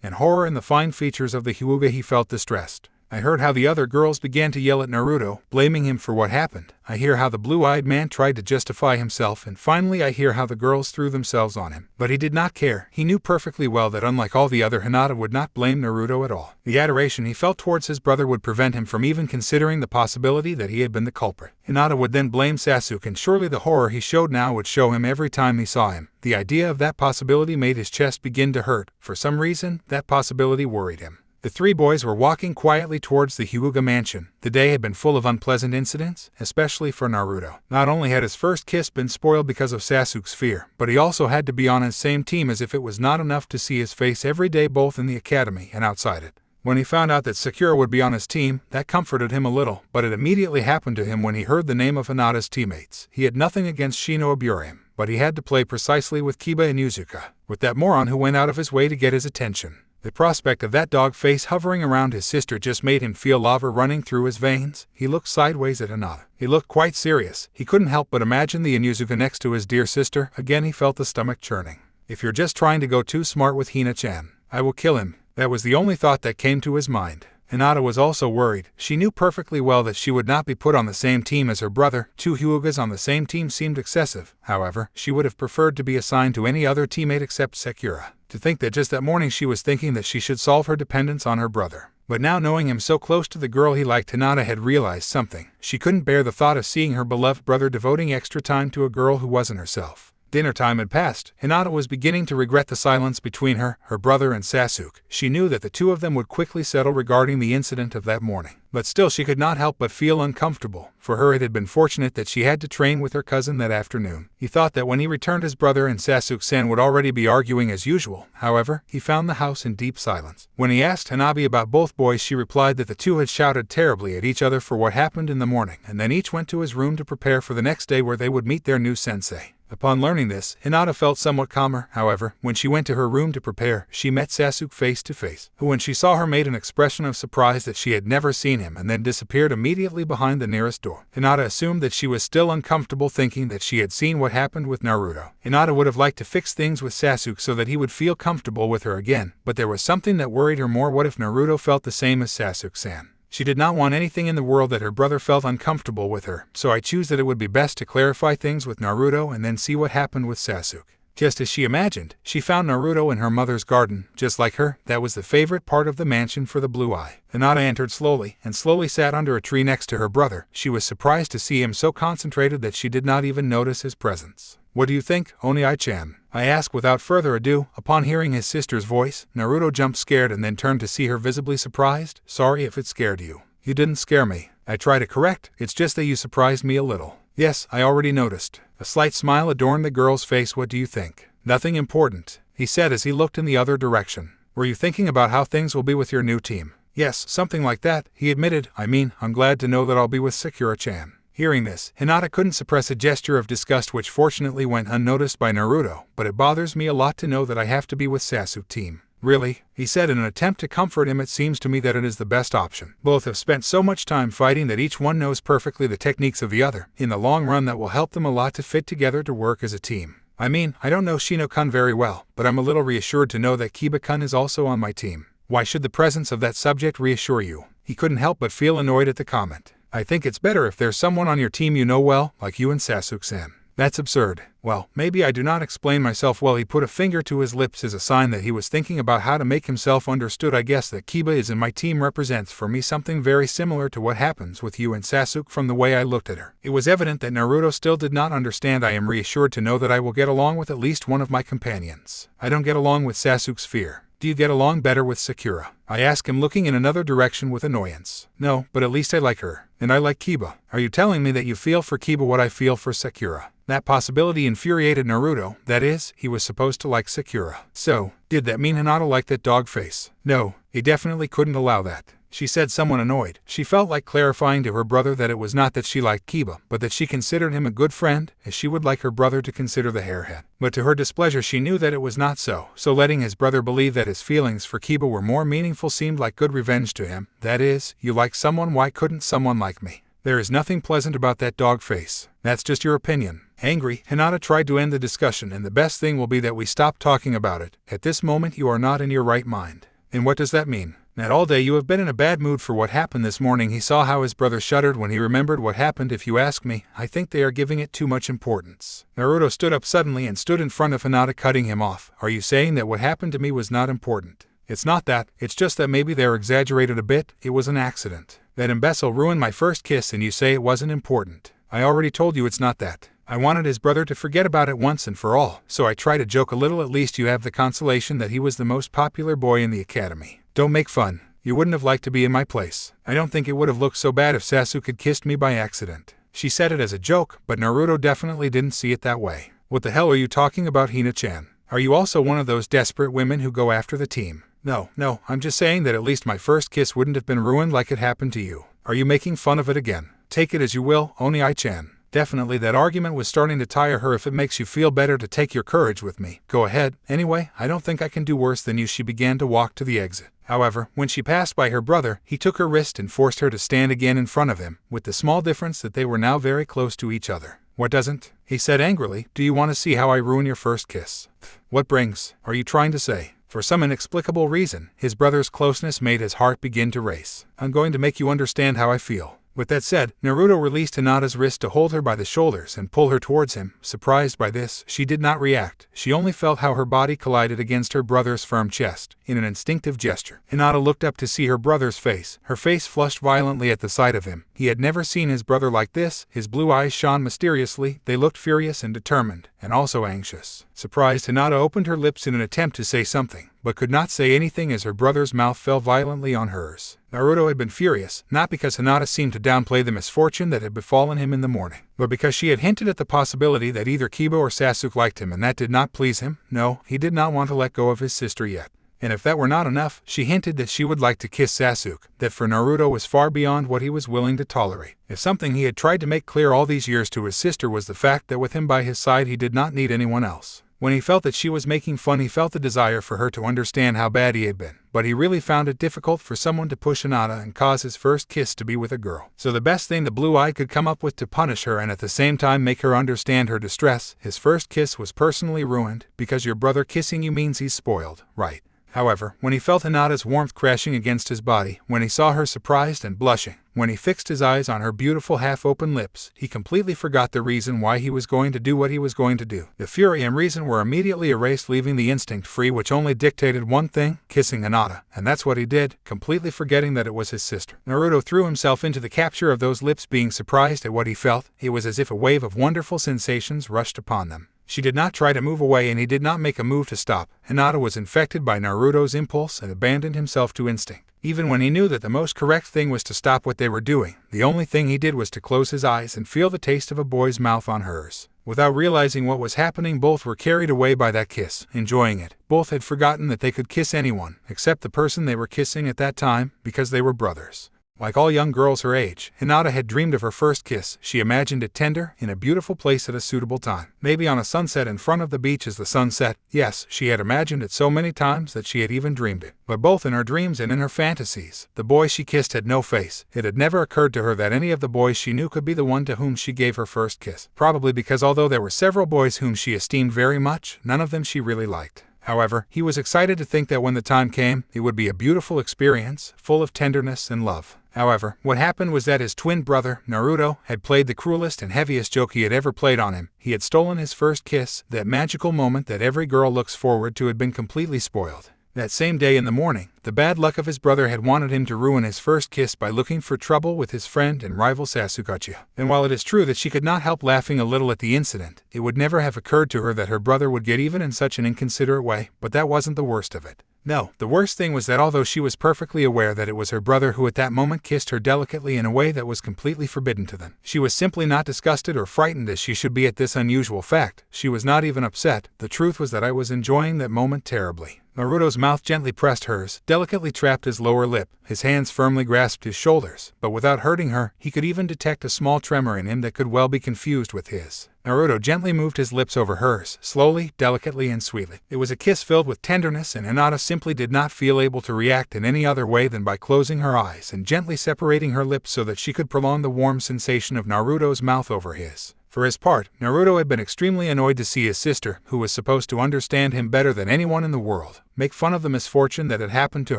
and horror in the fine features of the Hyuga, he felt distressed. I heard how the other girls began to yell at Naruto, blaming him for what happened. I hear how the blue-eyed man tried to justify himself, and finally I hear how the girls threw themselves on him. But he did not care. He knew perfectly well that unlike all the other, Hinata would not blame Naruto at all. The adoration he felt towards his brother would prevent him from even considering the possibility that he had been the culprit. Hinata would then blame Sasuke, and surely the horror he showed now would show him every time he saw him. The idea of that possibility made his chest begin to hurt. For some reason, that possibility worried him. The three boys were walking quietly towards the Hyuga mansion. The day had been full of unpleasant incidents, especially for Naruto. Not only had his first kiss been spoiled because of Sasuke's fear, but he also had to be on his same team, as if it was not enough to see his face every day both in the academy and outside it. When he found out that Sakura would be on his team, that comforted him a little, but it immediately happened to him when he heard the name of Hinata's teammates. He had nothing against Shino Aburame, but he had to play precisely with Kiba and Inuzuka, with that moron who went out of his way to get his attention. The prospect of that dog face hovering around his sister just made him feel lava running through his veins. He looked sideways at Hinata. He looked quite serious. He couldn't help but imagine the Inuzuka next to his dear sister. Again he felt the stomach churning. If you're just trying to go too smart with Hina-chan, I will kill him. That was the only thought that came to his mind. Hinata was also worried. She knew perfectly well that she would not be put on the same team as her brother. 2 Hyugas on the same team seemed excessive. However, she would have preferred to be assigned to any other teammate except Sakura. To think that just that morning she was thinking that she should solve her dependence on her brother. But now, knowing him so close to the girl he liked, Hinata had realized something. She couldn't bear the thought of seeing her beloved brother devoting extra time to a girl who wasn't herself. Dinner time had passed. Hinata was beginning to regret the silence between her brother and Sasuke. She knew that the two of them would quickly settle regarding the incident of that morning. But still she could not help but feel uncomfortable. For her it had been fortunate that she had to train with her cousin that afternoon. He thought that when he returned his brother and Sasuke-san would already be arguing as usual. However, he found the house in deep silence. When he asked Hanabi about both boys, she replied that the two had shouted terribly at each other for what happened in the morning, and then each went to his room to prepare for the next day where they would meet their new sensei. Upon learning this, Hinata felt somewhat calmer. However, when she went to her room to prepare, she met Sasuke face to face, who when she saw her made an expression of surprise that she had never seen him and then disappeared immediately behind the nearest door. Hinata assumed that she was still uncomfortable, thinking that she had seen what happened with Naruto. Hinata would have liked to fix things with Sasuke so that he would feel comfortable with her again, but there was something that worried her more. What if Naruto felt the same as Sasuke-san? She did not want anything in the world that her brother felt uncomfortable with her, so I choose that it would be best to clarify things with Naruto and then see what happened with Sasuke. Just as she imagined, she found Naruto in her mother's garden. Just like her, that was the favorite part of the mansion for the Blue Eye. Hinata entered slowly, and slowly sat under a tree next to her brother. She was surprised to see him so concentrated that she did not even notice his presence. "What do you think, Oniai-chan?" I asked without further ado. Upon hearing his sister's voice, Naruto jumped scared and then turned to see her visibly surprised. "Sorry if it scared you." "You didn't scare me," I tried to correct. "It's just that you surprised me a little." "Yes, I already noticed." A slight smile adorned the girl's face. "What do you think?" "Nothing important," he said as he looked in the other direction. "Were you thinking about how things will be with your new team?" "Yes, something like that," he admitted. I'm glad to know that I'll be with Sakura-chan." Hearing this, Hinata couldn't suppress a gesture of disgust which fortunately went unnoticed by Naruto. "But it bothers me a lot to know that I have to be with Sasuke team." "Really?" he said in an attempt to comfort him. "It seems to me that it is the best option. Both have spent so much time fighting that each one knows perfectly the techniques of the other. In the long run that will help them a lot to fit together to work as a team. I don't know Shino-kun very well, but I'm a little reassured to know that Kiba-kun is also on my team." "Why should the presence of that subject reassure you?" He couldn't help but feel annoyed at the comment. "I think it's better if there's someone on your team you know well, like you and Sasuke-san." "That's absurd." "Well, maybe I do not explain myself well." He put a finger to his lips as a sign that he was thinking about how to make himself understood. "I guess that Kiba is in my team represents for me something very similar to what happens with you and Sasuke." From the way I looked at her, it was evident that Naruto still did not understand. "I am reassured to know that I will get along with at least one of my companions. I don't get along with Sasuke's fear." "Do you get along better with Sakura?" I asked him, looking in another direction with annoyance. "No, but at least I like her. And I like Kiba." "Are you telling me that you feel for Kiba what I feel for Sakura?" That possibility infuriated Naruto. That is, he was supposed to like Sakura. So, did that mean Hinata liked that dog face? No, he definitely couldn't allow that. She said, somewhat annoyed. She felt like clarifying to her brother that it was not that she liked Kiba, but that she considered him a good friend, as she would like her brother to consider the hairhead. But to her displeasure she knew that it was not so, so letting his brother believe that his feelings for Kiba were more meaningful seemed like good revenge to him. That is, you like someone, why couldn't someone like me? There is nothing pleasant about that dog face. That's just your opinion. Angry, Hinata tried to end the discussion, and the best thing will be that we stop talking about it. At this moment you are not in your right mind. And what does that mean? That all day you have been in a bad mood for what happened this morning. He saw how his brother shuddered when he remembered what happened. If you ask me, I think they are giving it too much importance. Naruto stood up suddenly and stood in front of Hinata, cutting him off. Are you saying that what happened to me was not important? It's not that, it's just that maybe they're exaggerated a bit. It was an accident. That imbecile ruined my first kiss and you say it wasn't important. I already told you it's not that. I wanted his brother to forget about it once and for all, so I try to joke a little. At least you have the consolation that he was the most popular boy in the academy. Don't make fun. You wouldn't have liked to be in my place. I don't think it would have looked so bad if Sasuke had kissed me by accident." She said it as a joke, but Naruto definitely didn't see it that way. "What the hell are you talking about, Hina-chan? Are you also one of those desperate women who go after the team?" No, I'm just saying that at least my first kiss wouldn't have been ruined like it happened to you. Are you making fun of it again? Take it as you will, Oni-chan. Definitely that argument was starting to tire her. "If it makes you feel better to take your courage with me, go ahead. Anyway, I don't think I can do worse than you." She began to walk to the exit. However, when she passed by her brother, he took her wrist and forced her to stand again in front of him, with the small difference that they were now very close to each other. "What doesn't?" he said angrily. "Do you want to see how I ruin your first kiss?" "What brings? Are you trying to say?" For some inexplicable reason, his brother's closeness made his heart begin to race. "I'm going to make you understand how I feel." With that said, Naruto released Hinata's wrist to hold her by the shoulders and pull her towards him. Surprised by this, she did not react. She only felt how her body collided against her brother's firm chest, in an instinctive gesture. Hinata looked up to see her brother's face. Her face flushed violently at the sight of him. He had never seen his brother like this. His blue eyes shone mysteriously. They looked furious and determined, and also anxious. Surprised, Hinata opened her lips in an attempt to say something, but could not say anything as her brother's mouth fell violently on hers. Naruto had been furious, not because Hinata seemed to downplay the misfortune that had befallen him in the morning, but because she had hinted at the possibility that either Kiba or Sasuke liked him, and that did not please him. No, he did not want to let go of his sister yet. And if that were not enough, she hinted that she would like to kiss Sasuke, that for Naruto was far beyond what he was willing to tolerate. If something he had tried to make clear all these years to his sister was the fact that with him by his side he did not need anyone else. When he felt that she was making fun, he felt the desire for her to understand how bad he had been. But he really found it difficult for someone to push Hinata and cause his first kiss to be with a girl. So the best thing the Blue Eye could come up with to punish her and at the same time make her understand her distress, his first kiss was personally ruined, because your brother kissing you means he's spoiled, right? However, when he felt Hinata's warmth crashing against his body, when he saw her surprised and blushing, when he fixed his eyes on her beautiful half-open lips, he completely forgot the reason why he was going to do what he was going to do. The fury and reason were immediately erased, leaving the instinct free which only dictated one thing, kissing Hinata. And that's what he did, completely forgetting that it was his sister. Naruto threw himself into the capture of those lips, being surprised at what he felt. It was as if a wave of wonderful sensations rushed upon them. She did not try to move away and he did not make a move to stop. Hinata was infected by Naruto's impulse and abandoned himself to instinct. Even when he knew that the most correct thing was to stop what they were doing, the only thing he did was to close his eyes and feel the taste of a boy's mouth on hers. Without realizing what was happening, both were carried away by that kiss, enjoying it. Both had forgotten that they could kiss anyone, except the person they were kissing at that time, because they were brothers. Like all young girls her age, Hinata had dreamed of her first kiss. She imagined it tender, in a beautiful place at a suitable time. Maybe on a sunset in front of the beach as the sun set. Yes, she had imagined it so many times that she had even dreamed it. But both in her dreams and in her fantasies, the boy she kissed had no face. It had never occurred to her that any of the boys she knew could be the one to whom she gave her first kiss. Probably because although there were several boys whom she esteemed very much, none of them she really liked. However, he was excited to think that when the time came, it would be a beautiful experience, full of tenderness and love. However, what happened was that his twin brother, Naruto, had played the cruelest and heaviest joke he had ever played on him. He had stolen his first kiss. That magical moment that every girl looks forward to had been completely spoiled. That same day in the morning, the bad luck of his brother had wanted him to ruin his first kiss by looking for trouble with his friend and rival Sasuke. And while it is true that she could not help laughing a little at the incident, it would never have occurred to her that her brother would get even in such an inconsiderate way. But that wasn't the worst of it. No, the worst thing was that although she was perfectly aware that it was her brother who at that moment kissed her delicately in a way that was completely forbidden to them, she was simply not disgusted or frightened as she should be at this unusual fact. She was not even upset. The truth was that I was enjoying that moment terribly. Naruto's mouth gently pressed hers, delicately trapped his lower lip. His hands firmly grasped his shoulders, but without hurting her, he could even detect a small tremor in him that could well be confused with his. Naruto gently moved his lips over hers, slowly, delicately, and sweetly. It was a kiss filled with tenderness, and Hinata simply did not feel able to react in any other way than by closing her eyes and gently separating her lips so that she could prolong the warm sensation of Naruto's mouth over his. For his part, Naruto had been extremely annoyed to see his sister, who was supposed to understand him better than anyone in the world, make fun of the misfortune that had happened to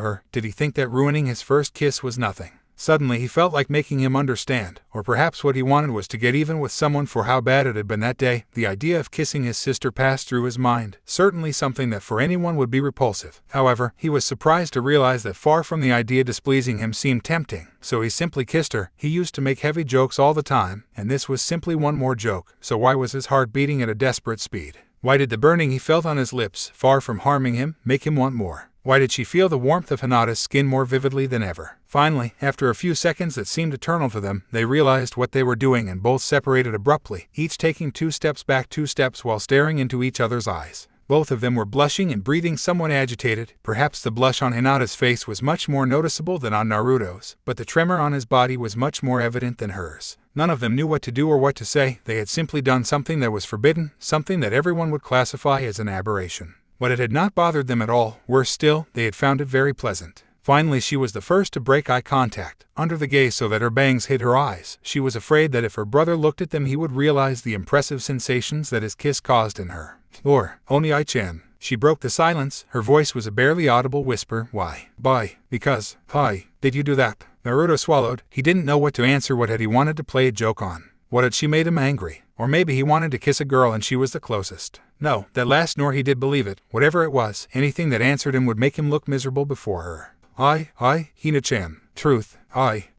her. Did he think that ruining his first kiss was nothing? Suddenly he felt like making him understand, or perhaps what he wanted was to get even with someone for how bad it had been that day. The idea of kissing his sister passed through his mind, certainly something that for anyone would be repulsive. However, he was surprised to realize that far from the idea displeasing him seemed tempting, so he simply kissed her. He used to make heavy jokes all the time, and this was simply one more joke, so why was his heart beating at a desperate speed? Why did the burning he felt on his lips, far from harming him, make him want more? Why did she feel the warmth of Hinata's skin more vividly than ever? Finally, after a few seconds that seemed eternal to them, they realized what they were doing and both separated abruptly, each taking 2 steps back, 2 steps while staring into each other's eyes. Both of them were blushing and breathing somewhat agitated. Perhaps the blush on Hinata's face was much more noticeable than on Naruto's, but the tremor on his body was much more evident than hers. None of them knew what to do or what to say. They had simply done something that was forbidden, something that everyone would classify as an aberration. But it had not bothered them at all. Worse still, they had found it very pleasant. Finally, she was the first to break eye contact, under the gaze so that her bangs hid her eyes. She was afraid that if her brother looked at them he would realize the impressive sensations that his kiss caused in her. Or, Oni-chan. She broke the silence. Her voice was a barely audible whisper. Why? Because. Hi. Did you do that? Naruto swallowed. He didn't know what to answer. What had he wanted to play a joke on? What had she made him angry? Or maybe he wanted to kiss a girl and she was the closest. No, that last nor he did believe it. Whatever it was, anything that answered him would make him look miserable before her. Hina-chan. Truth.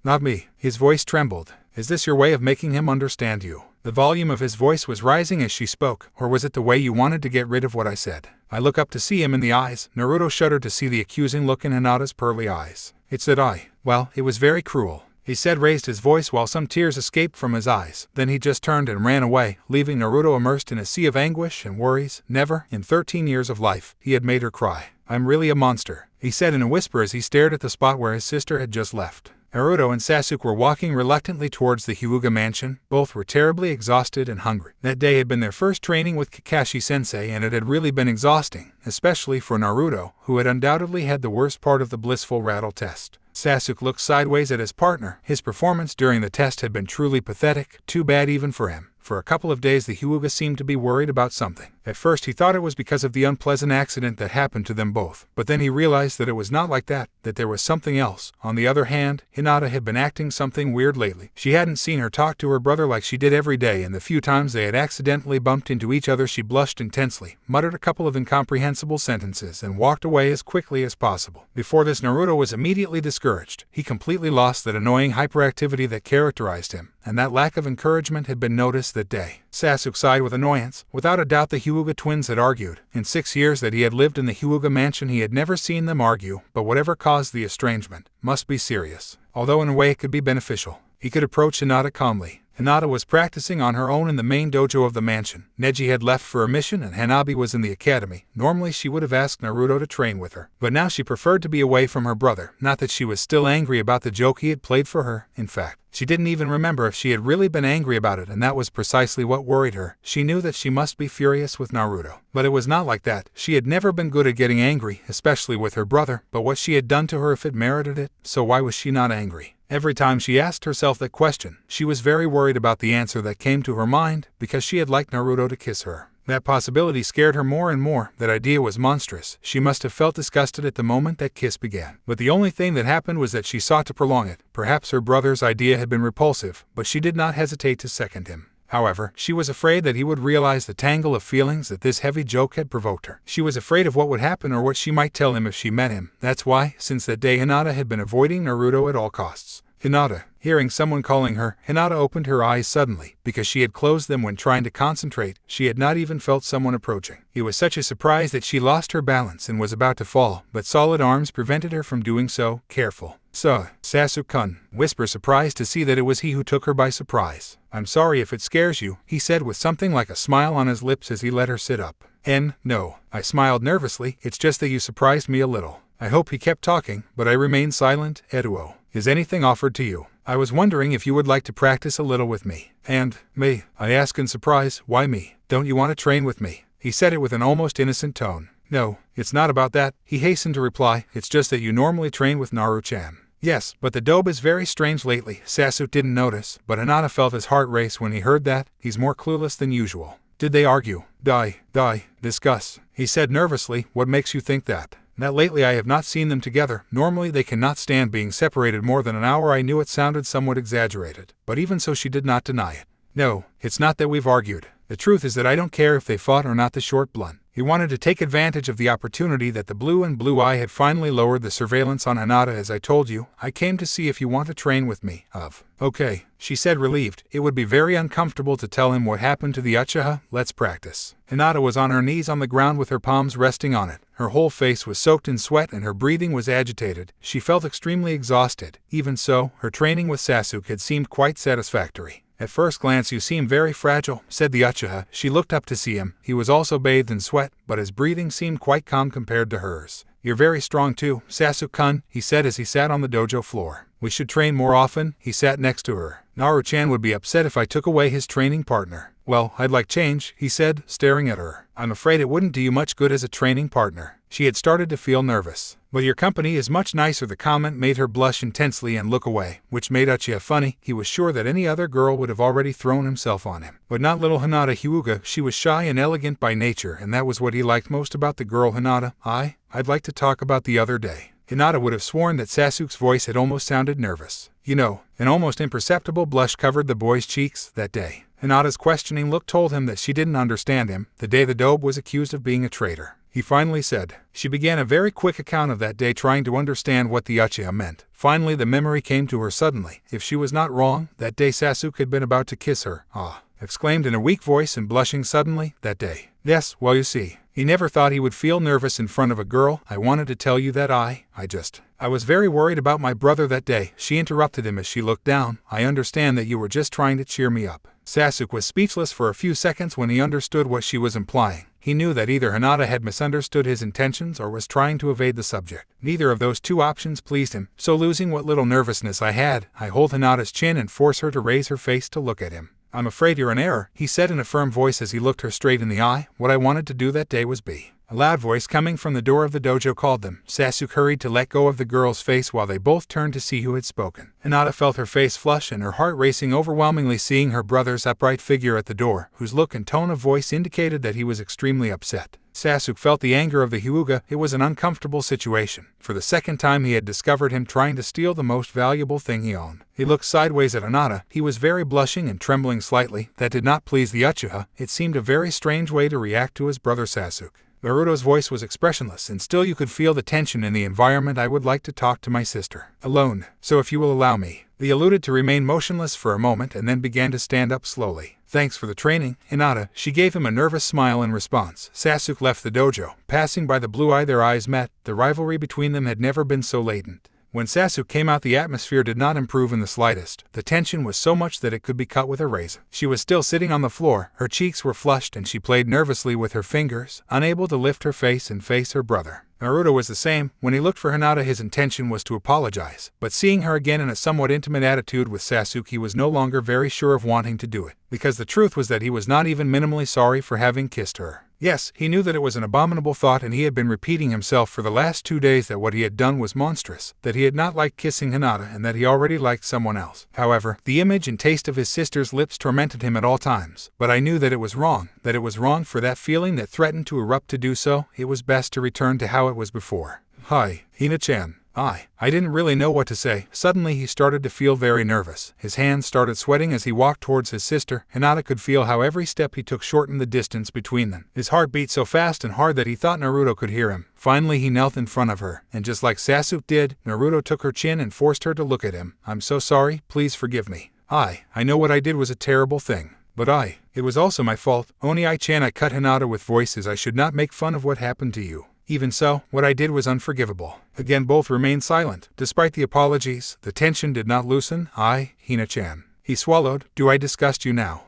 Not me. His voice trembled. Is this your way of making him understand you? The volume of his voice was rising as she spoke, or was it the way you wanted to get rid of what I said? I look up to see him in the eyes. Naruto shuddered to see the accusing look in Hinata's pearly eyes. It said well, it was very cruel. He said, raised his voice while some tears escaped from his eyes. Then he just turned and ran away, leaving Naruto immersed in a sea of anguish and worries. Never, in 13 years of life, he had made her cry. I'm really a monster, he said in a whisper as he stared at the spot where his sister had just left. Naruto and Sasuke were walking reluctantly towards the Hyuga mansion. Both were terribly exhausted and hungry. That day had been their first training with Kakashi-sensei, and it had really been exhausting, especially for Naruto, who had undoubtedly had the worst part of the blissful rattle test. Sasuke looked sideways at his partner. His performance during the test had been truly pathetic, too bad even for him. For a couple of days the Hyuga seemed to be worried about something. At first he thought it was because of the unpleasant accident that happened to them both, but then he realized that it was not like that, that there was something else. On the other hand, Hinata had been acting something weird lately. She hadn't seen her talk to her brother like she did every day, and the few times they had accidentally bumped into each other she blushed intensely, muttered a couple of incomprehensible sentences, and walked away as quickly as possible. Before this, Naruto was immediately discouraged. He completely lost that annoying hyperactivity that characterized him, and that lack of encouragement had been noticed that day. Sasuke sighed with annoyance. Without a doubt the Hyuga twins had argued. In 6 years that he had lived in the Hyuga mansion he had never seen them argue, but whatever caused the estrangement must be serious. Although in a way it could be beneficial. He could approach Hinata calmly. Hinata was practicing on her own in the main dojo of the mansion. Neji had left for a mission and Hanabi was in the academy. Normally she would have asked Naruto to train with her, but now she preferred to be away from her brother. Not that she was still angry about the joke he had played for her. In fact, she didn't even remember if she had really been angry about it, and that was precisely what worried her. She knew that she must be furious with Naruto. But it was not like that. She had never been good at getting angry, especially with her brother, but what she had done to her if it merited it, so why was she not angry? Every time she asked herself that question, she was very worried about the answer that came to her mind, because she had liked Naruto to kiss her. That possibility scared her more and more. That idea was monstrous. She must have felt disgusted at the moment that kiss began. But the only thing that happened was that she sought to prolong it. Perhaps her brother's idea had been repulsive, but she did not hesitate to second him. However, she was afraid that he would realize the tangle of feelings that this heavy joke had provoked her. She was afraid of what would happen or what she might tell him if she met him. That's why, since that day, Hinata had been avoiding Naruto at all costs. Hinata. Hearing someone calling her, Hinata opened her eyes suddenly. Because she had closed them when trying to concentrate, she had not even felt someone approaching. It was such a surprise that she lost her balance and was about to fall, but solid arms prevented her from doing so. Careful. Sasuke-kun, whispered, surprised to see that it was he who took her by surprise. I'm sorry if it scares you, he said with something like a smile on his lips as he let her sit up. No, I smiled nervously, it's just that you surprised me a little. I hope he kept talking, but I remained silent. Eduo. Is anything offered to you? I was wondering if you would like to practice a little with me. And, me? I asked in surprise. Why me? Don't you want to train with me? He said it with an almost innocent tone. No, it's not about that, he hastened to reply. It's just that you normally train with Naruto-chan. Yes, but the dobe is very strange lately. Sasuke didn't notice, but Hinata felt his heart race when he heard that. He's more clueless than usual. Did they argue? Discuss. He said nervously. What makes you think that? That lately I have not seen them together. Normally they cannot stand being separated more than an hour. I knew it sounded somewhat exaggerated, but even so she did not deny it. No, it's not that we've argued. The truth is that I don't care if they fought or not. The short blunt. He wanted to take advantage of the opportunity that the blue and blue eye had finally lowered the surveillance on Hinata. As I told you, I came to see if you want to train with me. Okay, she said, relieved. It would be very uncomfortable to tell him what happened to the Uchiha. Let's practice. Hinata was on her knees on the ground with her palms resting on it. Her whole face was soaked in sweat and her breathing was agitated. She felt extremely exhausted. Even so, her training with Sasuke had seemed quite satisfactory. At first glance you seem very fragile, said the Uchiha. She looked up to see him. He was also bathed in sweat, but his breathing seemed quite calm compared to hers. You're very strong too, Sasuke-kun, he said as he sat on the dojo floor. We should train more often. He sat next to her. Naruto-chan would be upset if I took away his training partner. Well, I'd like change, he said, staring at her. I'm afraid it wouldn't do you much good as a training partner. She had started to feel nervous. But your company is much nicer. The comment made her blush intensely and look away, which made Uchiha funny. He was sure that any other girl would have already thrown himself on him. But not little Hinata HYUGA. She was shy and elegant by nature, and that was what he liked most about the girl Hinata. I'd like to talk about the other day. Hinata would have sworn that Sasuke's voice had almost sounded nervous. You know, an almost imperceptible blush covered the boy's cheeks that day. Hinata's questioning look told him that she didn't understand him. The day the dobe was accused of being a traitor, he finally said. She began a very quick account of that day, trying to understand what the Uchiha meant. Finally the memory came to her suddenly. If she was not wrong, that day Sasuke had been about to kiss her. Exclaimed in a weak voice and blushing suddenly, that day. Yes, well you see, he never thought he would feel nervous in front of a girl. I wanted to tell you that I was very worried about my brother that day. She interrupted him as she looked down. I understand that you were just trying to cheer me up. Sasuke was speechless for a few seconds when he understood what she was implying. He knew that either Hinata had misunderstood his intentions or was trying to evade the subject. Neither of those two options pleased him, so losing what little nervousness I had, I hold Hinata's chin and force her to raise her face to look at him. I'm afraid you're in error, he said in a firm voice as he looked her straight in the eye. What I wanted to do that day was be. A loud voice coming from the door of the dojo called them. Sasuke hurried to let go of the girl's face while they both turned to see who had spoken. Hinata felt her face flush and her heart racing overwhelmingly, seeing her brother's upright figure at the door, whose look and tone of voice indicated that he was extremely upset. Sasuke felt the anger of the Hyuga. It was an uncomfortable situation. For the second time he had discovered him trying to steal the most valuable thing he owned. He looked sideways at Hinata. He was very blushing and trembling slightly. That did not please the Uchiha. It seemed a very strange way to react to his brother Sasuke. Naruto's voice was expressionless, and still you could feel the tension in the environment. I would like to talk to my sister. Alone. So if you will allow me. He alluded to remain motionless for a moment and then began to stand up slowly. Thanks for the training, Hinata. She gave him a nervous smile in response. Sasuke left the dojo. Passing by the blue eye, their eyes met. The rivalry between them had never been so latent. When Sasuke came out, the atmosphere did not improve in the slightest. The tension was so much that it could be cut with a razor. She was still sitting on the floor. Her cheeks were flushed and she played nervously with her fingers, unable to lift her face and face her brother. Naruto was the same. When he looked for Hinata, his intention was to apologize, but seeing her again in a somewhat intimate attitude with Sasuke, he was no longer very sure of wanting to do it, because the truth was that he was not even minimally sorry for having kissed her. Yes, he knew that it was an abominable thought, and he had been repeating himself for the last 2 days that what he had done was monstrous, that he had not liked kissing Hinata, and that he already liked someone else. However, the image and taste of his sister's lips tormented him at all times. But I knew that it was wrong, for that feeling that threatened to erupt to do so. It was best to return to how it was before. Hi, Hina-chan. I didn't really know what to say. Suddenly he started to feel very nervous. His hands started sweating as he walked towards his sister. Hinata could feel how every step he took shortened the distance between them. His heart beat so fast and hard that he thought Naruto could hear him. Finally he knelt in front of her, and just like Sasuke did, Naruto took her chin and forced her to look at him. I'm so sorry, please forgive me. I know what I did was a terrible thing. But it was also my fault. Oni-chan, I cut Hinata with voices. I should not make fun of what happened to you. Even so, what I did was unforgivable. Again both remained silent. Despite the apologies, the tension did not loosen. Hina-chan. He swallowed. Do I disgust you now?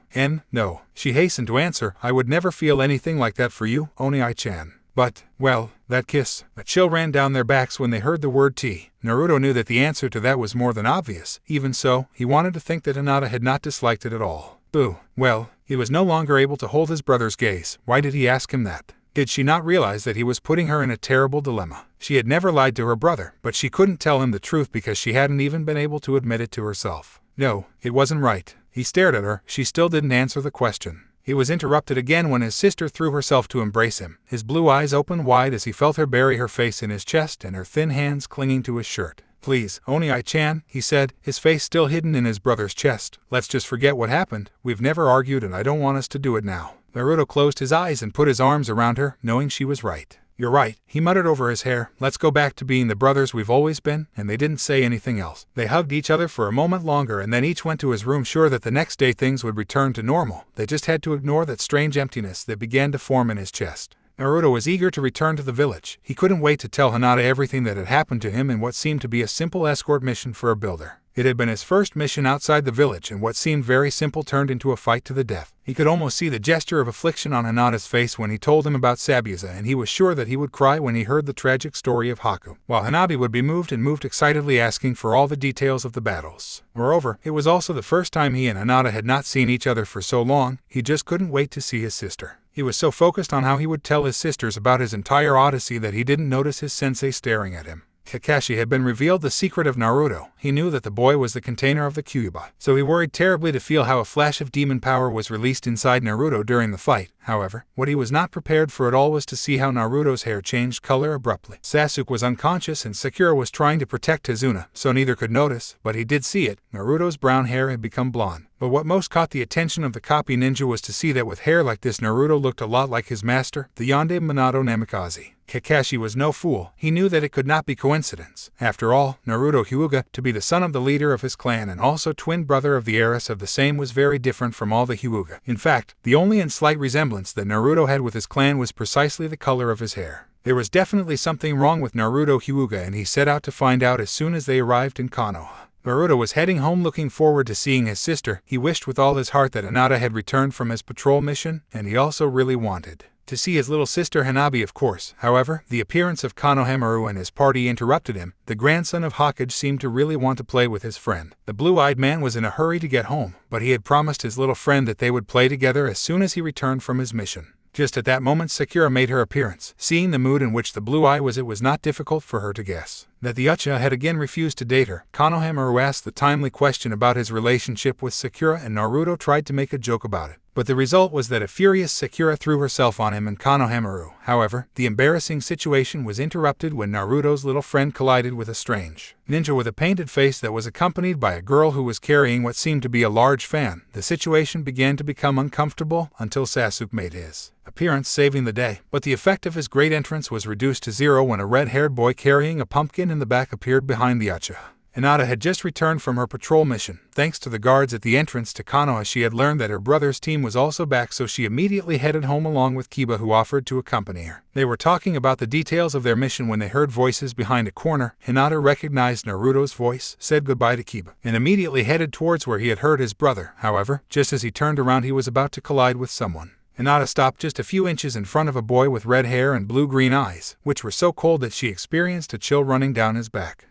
No. She hastened to answer. I would never feel anything like that for you, Oni-chan. But, well, that kiss. A chill ran down their backs when they heard the word tea. Naruto knew that the answer to that was more than obvious. Even so, he wanted to think that Hinata had not disliked it at all. Boo. Well, he was no longer able to hold his brother's gaze. Why did he ask him that? Did she not realize that he was putting her in a terrible dilemma? She had never lied to her brother, but she couldn't tell him the truth because she hadn't even been able to admit it to herself. No, it wasn't right. He stared at her. She still didn't answer the question. He was interrupted again when his sister threw herself to embrace him. His blue eyes opened wide as he felt her bury her face in his chest and her thin hands clinging to his shirt. Please, Oni-chan, he said, his face still hidden in his brother's chest. Let's just forget what happened. We've never argued and I don't want us to do it now. Naruto closed his eyes and put his arms around her, knowing she was right. "You're right," he muttered over his hair. "Let's go back to being the brothers we've always been," and they didn't say anything else. They hugged each other for a moment longer and then each went to his room, sure that the next day things would return to normal. They just had to ignore that strange emptiness that began to form in his chest. Naruto was eager to return to the village. He couldn't wait to tell Hinata everything that had happened to him in what seemed to be a simple escort mission for a builder. It had been his first mission outside the village, and what seemed very simple turned into a fight to the death. He could almost see the gesture of affliction on Hinata's face when he told him about Sabusa, and he was sure that he would cry when he heard the tragic story of Haku, while Hanabi would be moved excitedly asking for all the details of the battles. Moreover, it was also the first time he and Hinata had not seen each other for so long. He just couldn't wait to see his sister. He was so focused on how he would tell his sisters about his entire odyssey that he didn't notice his sensei staring at him. Kakashi had been revealed the secret of Naruto. He knew that the boy was the container of the Kyuubi, so he worried terribly to feel how a flash of demon power was released inside Naruto during the fight. However, what he was not prepared for at all was to see how Naruto's hair changed color abruptly. Sasuke was unconscious and Sakura was trying to protect Hizuna, so neither could notice, but he did see it. Naruto's brown hair had become blonde. But what most caught the attention of the copy ninja was to see that with hair like this, Naruto looked a lot like his master, the Yonde Minato Namikaze. Kakashi was no fool. He knew that it could not be coincidence. After all, Naruto HYUGA, to be the son of the leader of his clan and also twin brother of the heiress of the same, was very different from all the HYUGA. In fact, the only and slight resemblance that Naruto had with his clan was precisely the color of his hair. There was definitely something wrong with Naruto HYUGA, and he set out to find out as soon as they arrived in Konoha. Naruto was heading home looking forward to seeing his sister. He wished with all his heart that Hinata had returned from his patrol mission, and he also really wanted to see his little sister Hanabi, of course. However, the appearance of Konohamaru and his party interrupted him. The grandson of Hokage seemed to really want to play with his friend. The blue-eyed man was in a hurry to get home, but he had promised his little friend that they would play together as soon as he returned from his mission. Just at that moment, Sakura made her appearance. Seeing the mood in which the blue eye was, it was not difficult for her to guess that the Uchiha had again refused to date her. Konohamaru asked the timely question about his relationship with Sakura, and Naruto tried to make a joke about it. But the result was that a furious Sakura threw herself on him and Konohamaru. However, the embarrassing situation was interrupted when Naruto's little friend collided with a strange ninja with a painted face that was accompanied by a girl who was carrying what seemed to be a large fan. The situation began to become uncomfortable until Sasuke made his appearance, saving the day. But the effect of his great entrance was reduced to zero when a red-haired boy carrying a pumpkin in the back appeared behind the Uchiha. Hinata had just returned from her patrol mission. Thanks to the guards at the entrance to Konoha, she had learned that her brother's team was also back, so she immediately headed home along with Kiba, who offered to accompany her. They were talking about the details of their mission when they heard voices behind a corner. Hinata recognized Naruto's voice, said goodbye to Kiba, and immediately headed towards where he had heard his brother. However, just as he turned around, he was about to collide with someone. Hinata stopped just a few inches in front of a boy with red hair and blue-green eyes, which were so cold that she experienced a chill running down his back.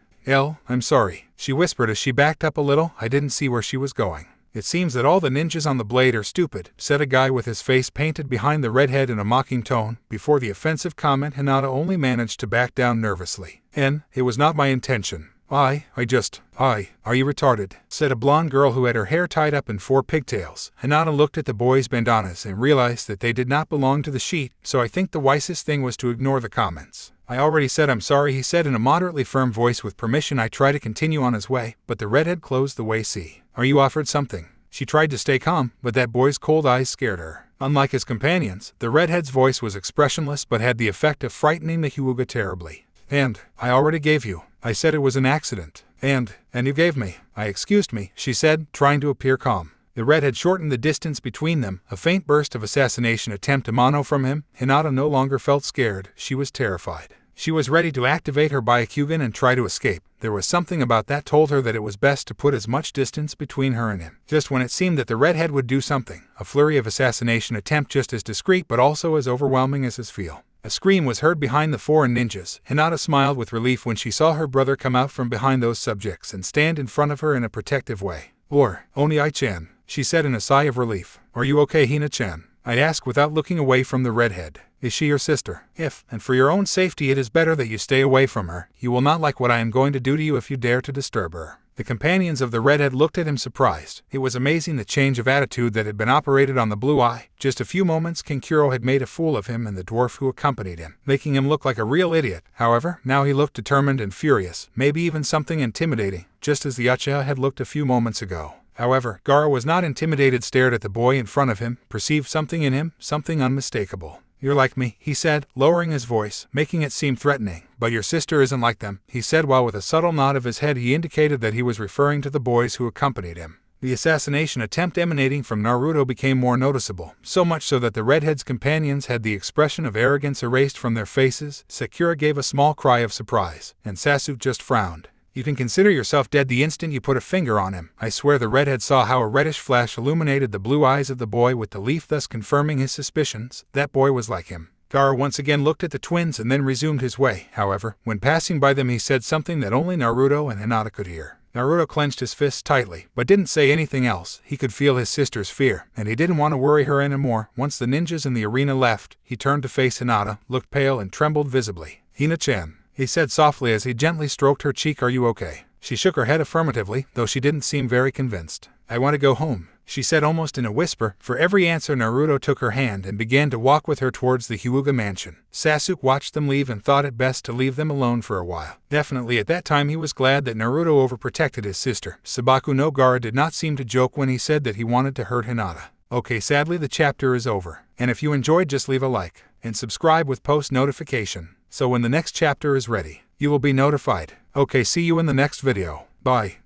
I'm sorry," she whispered as she backed up a little. "I didn't see where she was going." "It seems that all the ninjas on the blade are stupid," said a guy with his face painted behind the redhead in a mocking tone. Before the offensive comment, Hinata only managed to back down nervously. "It was not my intention. Are you retarded?" said a blonde girl who had her hair tied up in 4 pigtails. Hinata looked at the boys' bandanas and realized that they did not belong to the sheet, so I think the wisest thing was to ignore the comments. "I already said I'm sorry," he said in a moderately firm voice. With permission, I tried to continue on his way, but the redhead closed the way. "See, are you offered something?" She tried to stay calm, but that boy's cold eyes scared her. Unlike his companions, the redhead's voice was expressionless but had the effect of frightening the HYUGA terribly. I already gave you. I said it was an accident. And you gave me." "I excused me," she said, trying to appear calm. The redhead shortened the distance between them. A faint burst of assassination attempt emanated from him. Hinata no longer felt scared. She was terrified. She was ready to activate her Byakugan and try to escape. There was something about that told her that it was best to put as much distance between her and him. Just when it seemed that the redhead would do something, a flurry of assassination attempt just as discreet but also as overwhelming as his feel. A scream was heard behind the foreign ninjas. Hinata smiled with relief when she saw her brother come out from behind those subjects and stand in front of her in a protective way. Oni-chan, she said in a sigh of relief. "Are you okay, Hina-chan?" I asked without looking away from the redhead. "Is she your sister? And for your own safety, it is better that you stay away from her. You will not like what I am going to do to you if you dare to disturb her." The companions of the redhead looked at him surprised. It was amazing the change of attitude that had been operated on the blue eye. Just a few moments, Kankuro had made a fool of him and the dwarf who accompanied him, making him look like a real idiot. However, now he looked determined and furious, maybe even something intimidating, just as the Uchiha had looked a few moments ago. However, Gaara was not intimidated, stared at the boy in front of him, perceived something in him, something unmistakable. "You're like me," he said, lowering his voice, making it seem threatening. "But your sister isn't like them," he said, while with a subtle nod of his head he indicated that he was referring to the boys who accompanied him. The assassination attempt emanating from Naruto became more noticeable, so much so that the redhead's companions had the expression of arrogance erased from their faces. Sakura gave a small cry of surprise, and Sasuke just frowned. "You can consider yourself dead the instant you put a finger on him." I swear the redhead saw how a reddish flash illuminated the blue eyes of the boy with the leaf, thus confirming his suspicions. That boy was like him. Gaara once again looked at the twins and then resumed his way. However, when passing by them he said something that only Naruto and Hinata could hear. Naruto clenched his fists tightly, but didn't say anything else. He could feel his sister's fear, and he didn't want to worry her anymore. Once the ninjas in the arena left, he turned to face Hinata, looked pale and trembled visibly. "Hina-chan," he said softly as he gently stroked her cheek, "are you okay?" She shook her head affirmatively, though she didn't seem very convinced. "I want to go home," she said almost in a whisper. For every answer, Naruto took her hand and began to walk with her towards the Hyuga mansion. Sasuke watched them leave and thought it best to leave them alone for a while. Definitely at that time he was glad that Naruto overprotected his sister. Sabaku no Gaara did not seem to joke when he said that he wanted to hurt Hinata. Okay, sadly the chapter is over. And if you enjoyed, just leave a like and subscribe with post notification, so when the next chapter is ready, you will be notified. Okay, see you in the next video. Bye.